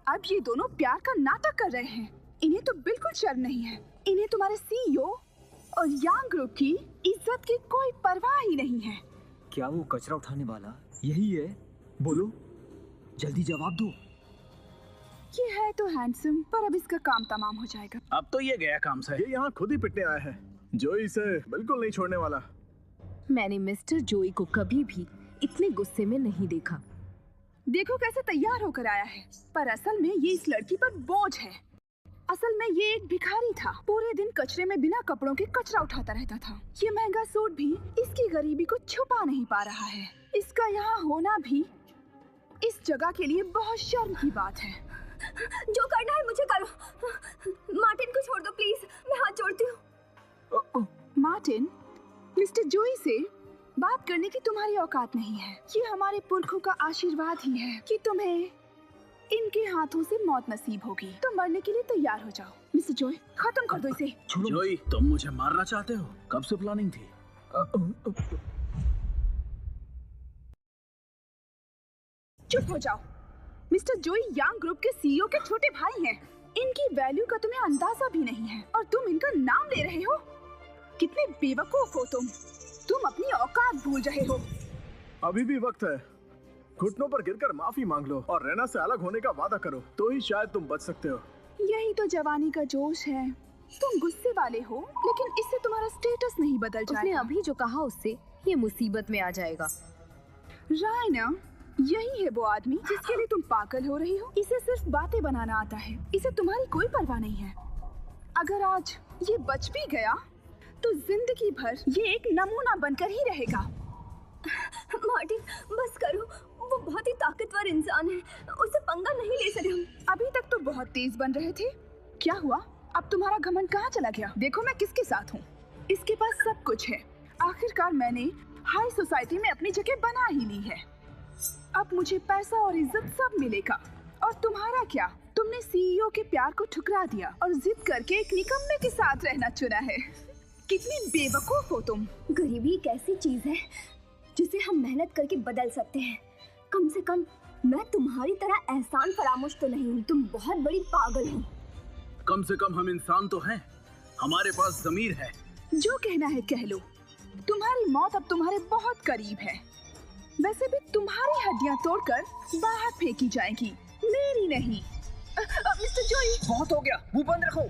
अब ये दोनों प्यार का नाटक कर रहे हैं। इन्हें तो बिल्कुल शर्म नहीं है। इन्हें तुम्हारे सीईओ और यंग ग्रुप की इज्जत की कोई परवाह ही नहीं है। क्या वो कचरा उठाने वाला यही है? बोलो, जल्दी जवाब दो। ये है तो हैंडसम, पर अब इसका काम तमाम हो जाएगा। अब तो ये गया काम से। ये यहाँ खुद ही पिटने आया है। जोई इसे बिल्कुल नहीं छोड़ने वाला। मैंने मिस्टर जोई को कभी भी इतने गुस्से में नहीं देखा। देखो कैसे तैयार होकर आया है। पर असल में ये इस लड़की पर बोझ है। असल में ये एक भिखारी था। पूरे दिन कचरे में बिना कपड़ों के कचरा उठाता रहता था। ये महंगा सूट भी इसकी गरीबी को छुपा नहीं पा रहा है। इसका यहाँ होना भी इस जगह के लिए बहुत शर्म की बात है। जो करना है मुझे करो। मार्टिन को छोड़ दो प्लीज, मैं हाथ जोड़ती हूँ। मार्टिन, मिस्टर जोई से बात करने की तुम्हारी औकात नहीं है। ये हमारे पुरखों का आशीर्वाद ही है कि तुम्हें इनके हाथों से मौत नसीब होगी। तुम मरने के लिए तैयार हो जाओ। मिस्टर जोई, खत्म कर दो इसे। जोई, तुम मुझे मारना चाहते हो? कब से प्लानिंग थी? चुप हो जाओ। मिस्टर जोई यंग ग्रुप के सीईओ के छोटे भाई हैं। इनकी वैल्यू का तुम्हें अंदाजा भी नहीं है और तुम इनका नाम ले रहे हो। कितने बेवकूफ हो तुम अपनी औकात भूल रहे हो। अभी भी वक्त है, घुटनों पर गिरकर माफी मांग लो और रैना से अलग होने का वादा करो, तो ही शायद तुम बच सकते हो। यही तो जवानी का जोश है। तुम गुस्से वाले हो, लेकिन इससे तुम्हारा स्टेटस नहीं बदल जाएगा। उसने अभी जो कहा उससे ये मुसीबत में आ जाएगा। रायना, यही है वो आदमी जिसके लिए तुम पागल हो रही हो। इसे सिर्फ बातें बनाना आता है, इसे तुम्हारी कोई परवाह नहीं है। अगर आज ये बच भी गया तो जिंदगी भर ये एक नमूना बनकर ही रहेगा। मार्टिन, बस करो, वो बहुत ही ताकतवर इंसान है, उसे पंगा नहीं ले सकते हम। अभी तक तो बहुत तेज बन रहे थे, क्या हुआ? अब तुम्हारा घमंड कहाँ चला गया? देखो मैं किसके साथ हूँ। इसके पास सब कुछ है। आखिरकार मैंने हाई सोसाइटी में अपनी जगह बना ही ली है। अब मुझे पैसा और इज्जत सब मिलेगा। और तुम्हारा क्या? तुमने सीईओ के प्यार को ठुकरा दिया और जिद करके एक निकम्मे के साथ रहना चुना है। कितनी बेवकूफ हो तुम। गरीबी एक ऐसी चीज है जिसे हम मेहनत करके बदल सकते हैं। कम से कम मैं तुम्हारी तरह एहसान फरामोश तो नहीं हूँ। तुम बहुत बड़ी पागल हो। कम से कम हम इंसान तो हैं, हमारे पास ज़मीर है। जो कहना है कह लो। तुम्हारी मौत अब तुम्हारे बहुत करीब है। वैसे भी तुम्हारी हड्डियां तोड़कर बाहर फेंकी जाएंगी, मेरी नहीं। मिस्टर जोई, बहुत हो गया, मुंह बंद रखो।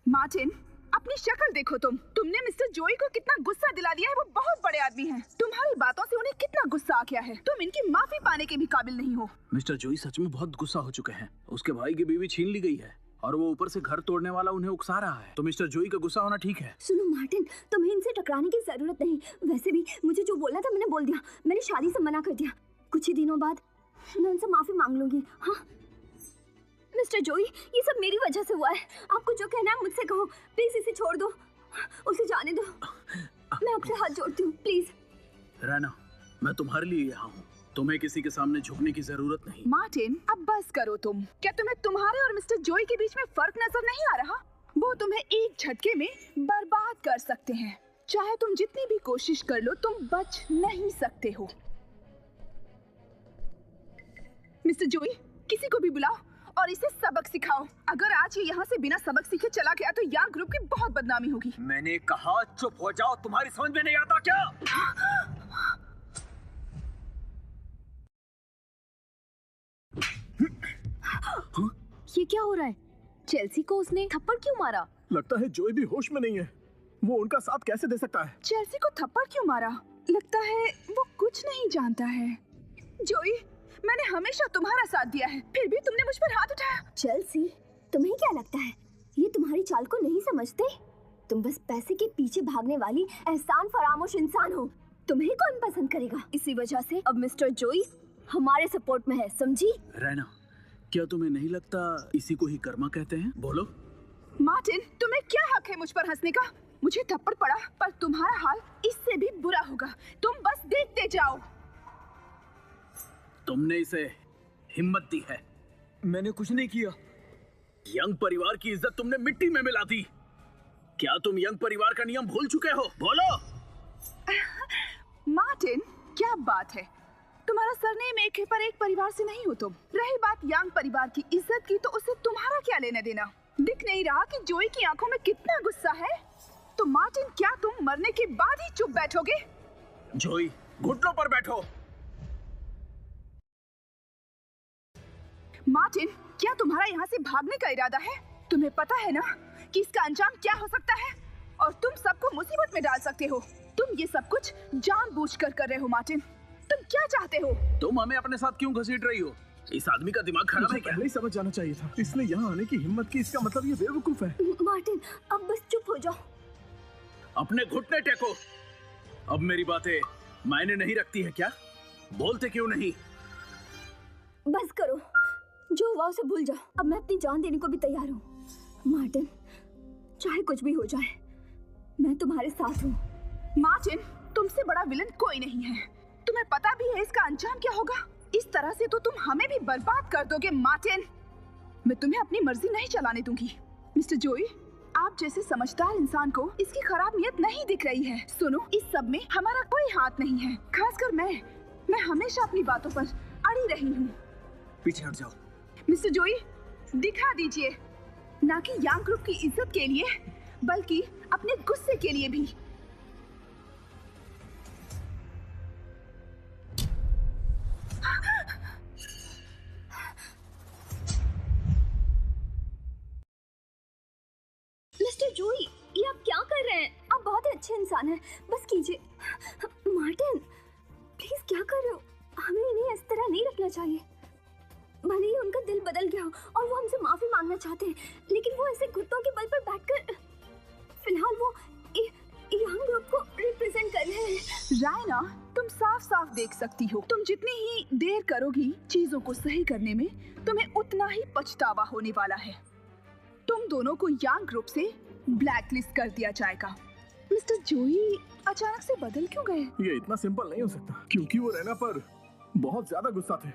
मार्टिन, अपनी शक्ल देखो। तुमने मिस्टर जोई को कितना गुस्सा दिला दिया है। वो बहुत बड़े आदमी हैं। तुम्हारी बातों से उन्हें कितना गुस्सा आ गया है। तुम इनकी माफी पाने के भी काबिल नहीं हो। मिस्टर जोई सच में बहुत गुस्सा हो चुके हैं। उसके भाई की बीवी छीन ली गई है और वो ऊपर से घर तोड़ने वाला उन्हें उकसा रहा है। तो मिस्टर जोई का गुस्सा होना ठीक है। सुनो मार्टिन, तुम्हें इनसे टकराने की जरूरत नहीं। वैसे भी मुझे जो बोलना था मैंने बोल दिया। मैंने शादी से मना कर दिया। कुछ ही दिनों बाद मैं उनसे माफी मांग लूंगी। हाँ मिस्टर जोई, ये सब मेरी वजह से हुआ है। आपको जो कहना है मुझसे कहो। प्लीज इसे छोड़ दो, उसे जाने दो। मैं आपसे हाथ जोड़ती हूँ, प्लीज। रैना, मैं तुम्हारे लिए यहाँ हूँ। तुम्हें किसी के सामने झुकने की जरूरत नहीं। मार्टिन, अब बस करो तुम। क्या तुम्हें तुम्हारे और मिस्टर जोई के बीच में फर्क नजर नहीं आ रहा? वो तुम्हें एक झटके में बर्बाद कर सकते हैं। चाहे तुम जितनी भी कोशिश कर लो, तुम बच नहीं सकते हो। मिस्टर जोई, किसी को भी बुलाओ और इसे सबक सिखाओ। अगर आज ये यहाँ से बिना सबक सीखे चला गया तो यांग ग्रुप की बहुत बदनामी होगी। मैंने कहा चुप हो जाओ, तुम्हारी समझ में नहीं आता क्या? ये क्या हो रहा है? चेल्सी को उसने थप्पड़ क्यों मारा? लगता है जोई भी होश में नहीं है। वो उनका साथ कैसे दे सकता है? चेल्सी को थप्पड़ क्यों मारा? लगता है वो कुछ नहीं जानता है। जोई, मैंने हमेशा तुम्हारा साथ दिया है, फिर भी तुमने मुझ पर हाथ उठाया। चेल्सी, तुम्हें क्या लगता है ये तुम्हारी चाल को नहीं समझते? तुम बस पैसे के पीछे भागने वाली एहसान फरामोश इंसान हो। तुम्हें कौन पसंद करेगा? इसी वजह से अब मिस्टर जोई हमारे सपोर्ट में है, समझी? रैना, क्या तुम्हें नहीं लगता इसी को ही कर्मा कहते हैं? बोलो। मार्टिन, तुम्हें क्या हक है मुझ पर हंसने का? मुझे थप्पड़ पड़ा, पर तुम्हारा हाल इससे भी बुरा होगा। तुम बस देखते जाओ। तुमने इसे हिम्मत दी है। मैंने कुछ नहीं किया। यंग परिवार की इज्जत तुमने मिट्टी में मिला दी। क्या तुम यंग परिवार का नियम भूल चुके हो? बोलो। मार्टिन, क्या बात है? तुम्हारा सरनेम एक है पर एक परिवार से नहीं हो तुम। रही बात यांग परिवार की इज्जत की, तो उससे तुम्हारा क्या लेना देना? दिख नहीं रहा कि जोई की आंखों में कितना गुस्सा है? तो मार्टिन, क्या तुम मरने के बाद ही चुप बैठोगे? जोई, घुटनों पर बैठो। मार्टिन, क्या तुम्हारा यहाँ से भागने का इरादा है? तुम्हें पता है ना कि इसका अंजाम क्या हो सकता है और तुम सबको मुसीबत में डाल सकते हो। तुम ये सब कुछ जानबूझकर कर रहे हो। मार्टिन, तुम क्या चाहते हो? तुम हमें अपने साथ क्यों घसीट रही हो? इस आदमी का दिमाग खराब है क्या? पहले ही समझ जाना चाहिए था। इसने यहाँ आने की हिम्मत की, इसका मतलब ये बेवकूफ है। मार्टिन, अब बस चुप हो जाओ। अपने घुटने टेको। अब मेरी बातें मायने नहीं रखती है क्या? बोलते क्यों नहीं? बस करो, जो हुआ उसे भूल जाओ। अब मैं अपनी जान देने को भी तैयार हूँ। मार्टिन, चाहे कुछ भी हो जाए, मैं तुम्हारे साथ हूँ। मार्टिन, तुमसे बड़ा विलन कोई नहीं है। तुम्हें पता भी है इसका अंजाम क्या होगा। इस तरह से तो तुम हमें भी बर्बाद कर दोगे। मार्टिन, मैं तुम्हें अपनी मर्जी नहीं चलाने दूंगी। मिस्टर जोई, आप जैसे समझदार इंसान को इसकी खराब नियत नहीं दिख रही है। सुनो, इस सब में हमारा कोई हाथ नहीं है। खासकर मैं हमेशा अपनी बातों पर अड़ी रही हूँ। पीछे हट जाओ। मिस्टर जोई, दिखा दीजिए, ना कि यांग ग्रुप की इज्जत के लिए बल्कि अपने गुस्से के लिए भी। मिस्टर जोई, ये आप क्या कर रहे हैं? आप बहुत ही अच्छे इंसान हैं, बस कीजिए। मार्टिन, प्लीज क्या कर रहे हो? हमें इन्हें इस तरह नहीं रखना चाहिए। भले ही उनका दिल बदल गया हो और वो हमसे माफी मांगना चाहते हैं, लेकिन वो ऐसे घुटनों के बल पर बैठकर फिलहाल वो यांग ग्रुप को रिप्रेजेंट कर रहे हैं। रायना, तुम साफ साफ देख सकती हो, तुम जितनी ही देर करोगी चीजों को सही करने में, तुम्हें उतना ही पछतावा होने वाला है। तुम दोनों को यांग ग्रुप से ब्लैकलिस्ट कर दिया जाएगा। मिस्टर जोई अचानक से बदल क्यों गए? ये इतना सिंपल नहीं हो सकता, क्योंकि वो रैना पर बहुत ज्यादा गुस्सा थे।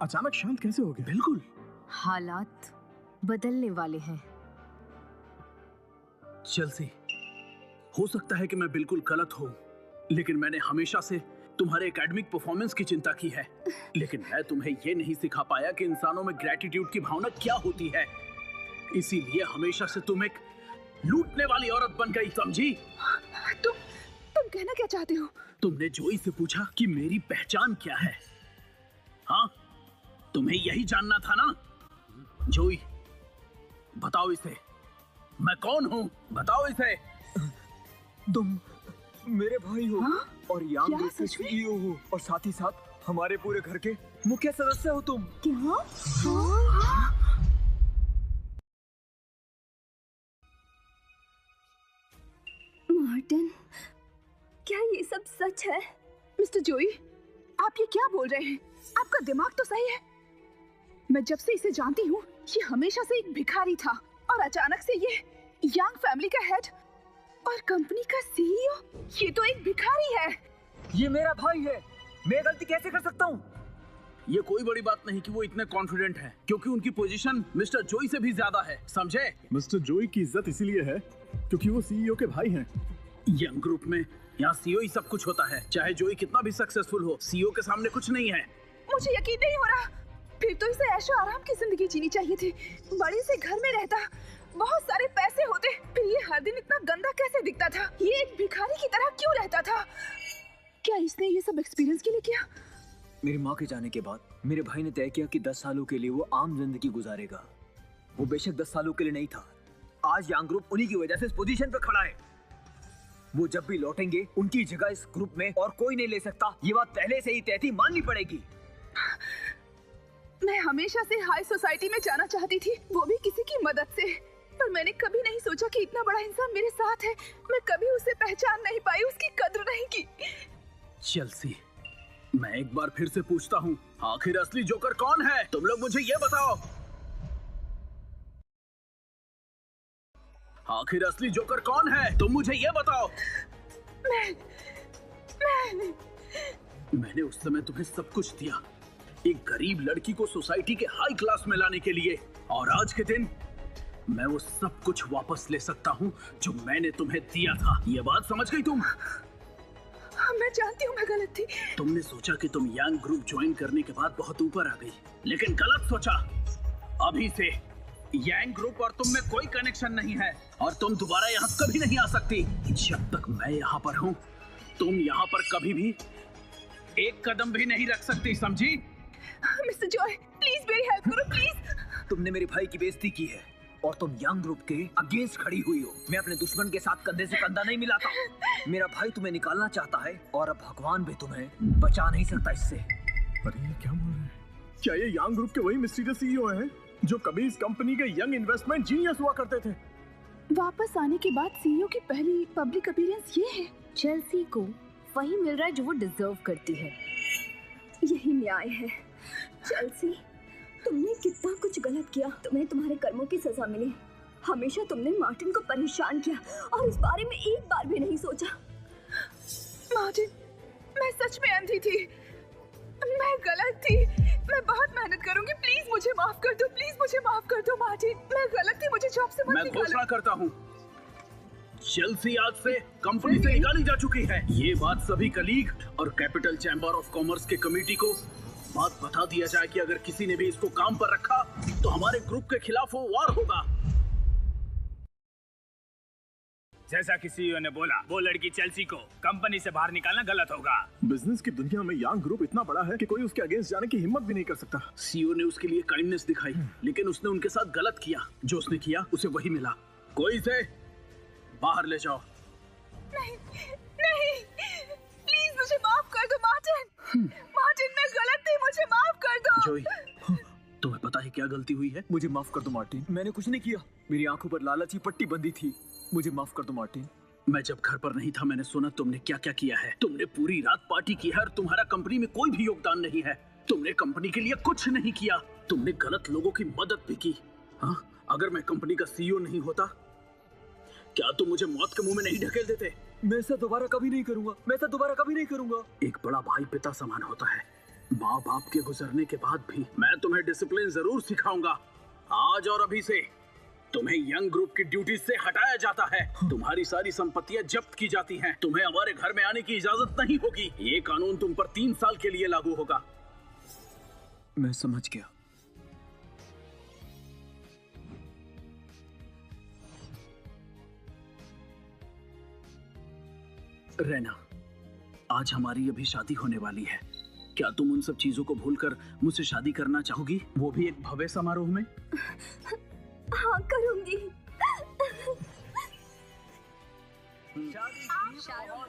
अचानक शांत कैसे हो गए? बिल्कुल, हालात बदलने वाले हैं। चेल्सी, हो सकता है कि मैं बिल्कुल गलत हूँ, लेकिन मैंने हमेशा से तुम्हारे एकेडमिक परफॉर्मेंस की चिंता की है। लेकिन मैं तुम्हें ये नहीं सिखा पाया कि इंसानों में ग्रेटिट्यूड की भावना क्या होती है। इसीलिए हमेशा से तुम एक लूटने वाली औरत बन गई, समझी? तुम कहना क्या चाहते हो? तुमने जोई से पूछा कि मेरी पहचान क्या है? हाँ, तुम्हें यही जानना था ना? जोई, बताओ इसे, मैं कौन हूँ? बताओ इसे। तुम मेरे भाई हो। हाँ? और यांग क्या ग्रुप के सच में? CEO हो, और साथ ही साथ हमारे पूरे घर के मुख्य सदस्य हो तुम। क्या? मार्टिन, क्या ये सब सच है? मिस्टर जोई, आप ये क्या बोल रहे हैं? आपका दिमाग तो सही है। मैं जब से इसे जानती हूँ, ये हमेशा से एक भिखारी था, और अचानक से ये यांग फैमिली का हेड और कंपनी का CEO, ये तो एक भिखारी है। ये मेरा भाई है, मैं गलती कैसे कर सकता हूँ? ये कोई बड़ी बात नहीं कि वो इतने कॉन्फिडेंट हैं, क्योंकि उनकी पोजीशन मिस्टर जोई से भी ज्यादा है, समझे? मिस्टर जोई की इज्जत इसीलिए है क्योंकि वो CEO के भाई हैं। यंग ग्रुप में यहाँ CEO ही सब कुछ होता है। चाहे जोई कितना भी सक्सेसफुल हो, CEO के सामने कुछ नहीं है। मुझे यकीन नहीं हो रहा। फिर तो इसे ऐशो आराम की जिंदगी जीनी चाहिए थी। बड़े से घर में रहता, बहुत सारे पैसे होते, फिर ये हर दिन इतना गंदा कैसे दिखता था? ये एक भिखारी की तरह क्यों रहता था? क्या इसने ये सब एक्सपीरियंस के लिए किया? मेरी माँ के जाने के बाद मेरे भाई ने तय किया कि 10 सालों के लिए वो आम जिंदगी गुजारेगा। वो बेशक 10 सालों के लिए नहीं था, आज यांग ग्रुप उन्हीं की वजह से इस पोजीशन पे खड़ा है। वो जब भी लौटेंगे, उनकी जगह इस ग्रुप में और कोई नहीं ले सकता। ये बात पहले से ही तय थी, माननी पड़ेगी। मैं हमेशा से हाई सोसाइटी में जाना चाहती थी, वो भी किसी की मदद से, पर मैंने कभी नहीं सोचा कि इतना बड़ा इंसान मेरे साथ है। मैं कभी उसे पहचान नहीं पाई, उसकी कद्र नहीं की। चेल्सी, मैं एक बार फिर से पूछता हूँ, आखिर असली जोकर कौन है? तुम लोग मुझे ये बताओ। आखिर असली जोकर कौन है? तुम मुझे ये बताओ। मैंने उस समय तुम्हें सब कुछ दिया, एक गरीब लड़की को सोसाइटी के हाई क्लास में लाने के लिए, और आज के दिन मैं वो सब कुछ वापस ले सकता हूँ जो मैंने तुम्हें दिया था। ये बात समझ गई तुम? मैं जानती हूँ मैं गलत थी। तुमने सोचा कि तुम यांग ग्रुप ज्वाइन करने के बाद बहुत ऊपर आ गई, लेकिन गलत सोचा। अभी से यांग ग्रुप और तुम में कोई कनेक्शन नहीं है, और तुम दोबारा यहाँ कभी नहीं आ सकती। जब तक मैं यहाँ पर हूँ, तुम यहाँ पर कभी भी एक कदम भी नहीं रख सकती, समझी? मिस्टर जॉय, प्लीज मेरी हेल्प करो, प्लीज। तुमने मेरे भाई की बेइज्जती की है और तुम यांग ग्रुप के अगेंस्ट खड़ी हुई हो। मैं अपने दुश्मन के साथ कंधे से कंधा नहीं मिलाता। मेरा भाई तुम्हें निकालना चाहता है और अब भगवान भी तुम्हें बचा नहीं सकता इससे। अरे ये क्या बोल रहे हैं? क्या ये यांग ग्रुप के वही मिस्टीरियस CEO हैं जो कभी इस कंपनी के यंग इन्वेस्टमेंट जीनियस हुआ करते थे? वापस आने के बाद CEO की पहली पब्लिक अपीयरेंस ये है। चेल्सी को वही मिल रहा है जो वो डिजर्व करती है। यही न्याय है। चेल्सी, तुमने कितना कुछ गलत किया, तुम्हें तुम्हारे कर्मों की सजा मिली। हमेशा तुमने मार्टिन को परेशान किया और इस बारे में एक बार भी नहीं सोचा। मार्टिन, मैं सच में अंधी थी, मैं गलत थी। मैं बहुत मेहनत करूंगी, प्लीज मुझे माफ कर दो, प्लीज मुझे माफ कर दो मार्टिन। मैं गलत थी, मुझे जॉब से मत मैं निकालो। घोषणा करता हूँ, चेल्सी आज से कंपनी से निकाली जा चुकी है। ये बात सभी कलीग और कैपिटल चैम्बर ऑफ कॉमर्स के कमेटी को बात बता दिया जाए कि अगर किसी ने भी इसको काम पर रखा तो हमारे ग्रुप के खिलाफ वो वार होगा। जैसा कि सीईओ ने बोला, वो लड़की चेल्सी को कंपनी से बाहर निकालना गलत होगा। बिजनेस की दुनिया में यांग ग्रुप इतना बड़ा है कि कोई उसके अगेंस्ट जाने की हिम्मत भी नहीं कर सकता। सीईओ ने उसके लिए काइंडनेस दिखाई, लेकिन उसने उनके साथ गलत किया। जो उसने किया उसे वही मिला। कोई इसे बाहर ले जाओ। नहीं, प्लीज मुझे माफ कर दो मार्टिन। मार्टिन, मैं गलत थी, मुझे माफ कर दो। जोई, तुम्हें पता है क्या गलती हुई है? मुझे माफ कर दो मार्टिन, मैंने कुछ नहीं किया। मेरी आंखों पर लालची पट्टी बंदी थी। मुझे माफ कर दो मार्टिन। मैं जब घर पर नहीं था मैंने सुना तुमने क्या क्या किया है। तुमने पूरी रात पार्टी की है और तुम्हारा कंपनी में कोई भी योगदान नहीं है। तुमने कंपनी के लिए कुछ नहीं किया। तुमने गलत लोगों की मदद भी की। हाँ, अगर मैं कंपनी का सीईओ नहीं होता, क्या तुम मुझे मौत के मुंह में नहीं ढकेल देते? मैं ऐसा दोबारा कभी नहीं करूंगा। मैं ऐसा दोबारा कभी नहीं करूंगा। एक बड़ा भाई पिता समान होता है। माँ बाप के गुजरने के बाद भी मैं तुम्हें डिसिप्लिन जरूर सिखाऊंगा। आज और अभी से तुम्हें यंग ग्रुप की ड्यूटी से हटाया जाता है। तुम्हारी सारी संपत्तियां जब्त की जाती हैं। तुम्हें हमारे घर में आने की इजाजत नहीं होगी। ये कानून तुम पर 3 साल के लिए लागू होगा। मैं समझ गया। रैना, आज हमारी अभी शादी होने वाली है। क्या तुम उन सब चीजों को भूलकर मुझसे शादी करना चाहोगी, वो भी एक भव्य समारोह में? हाँ, करूंगी। शादी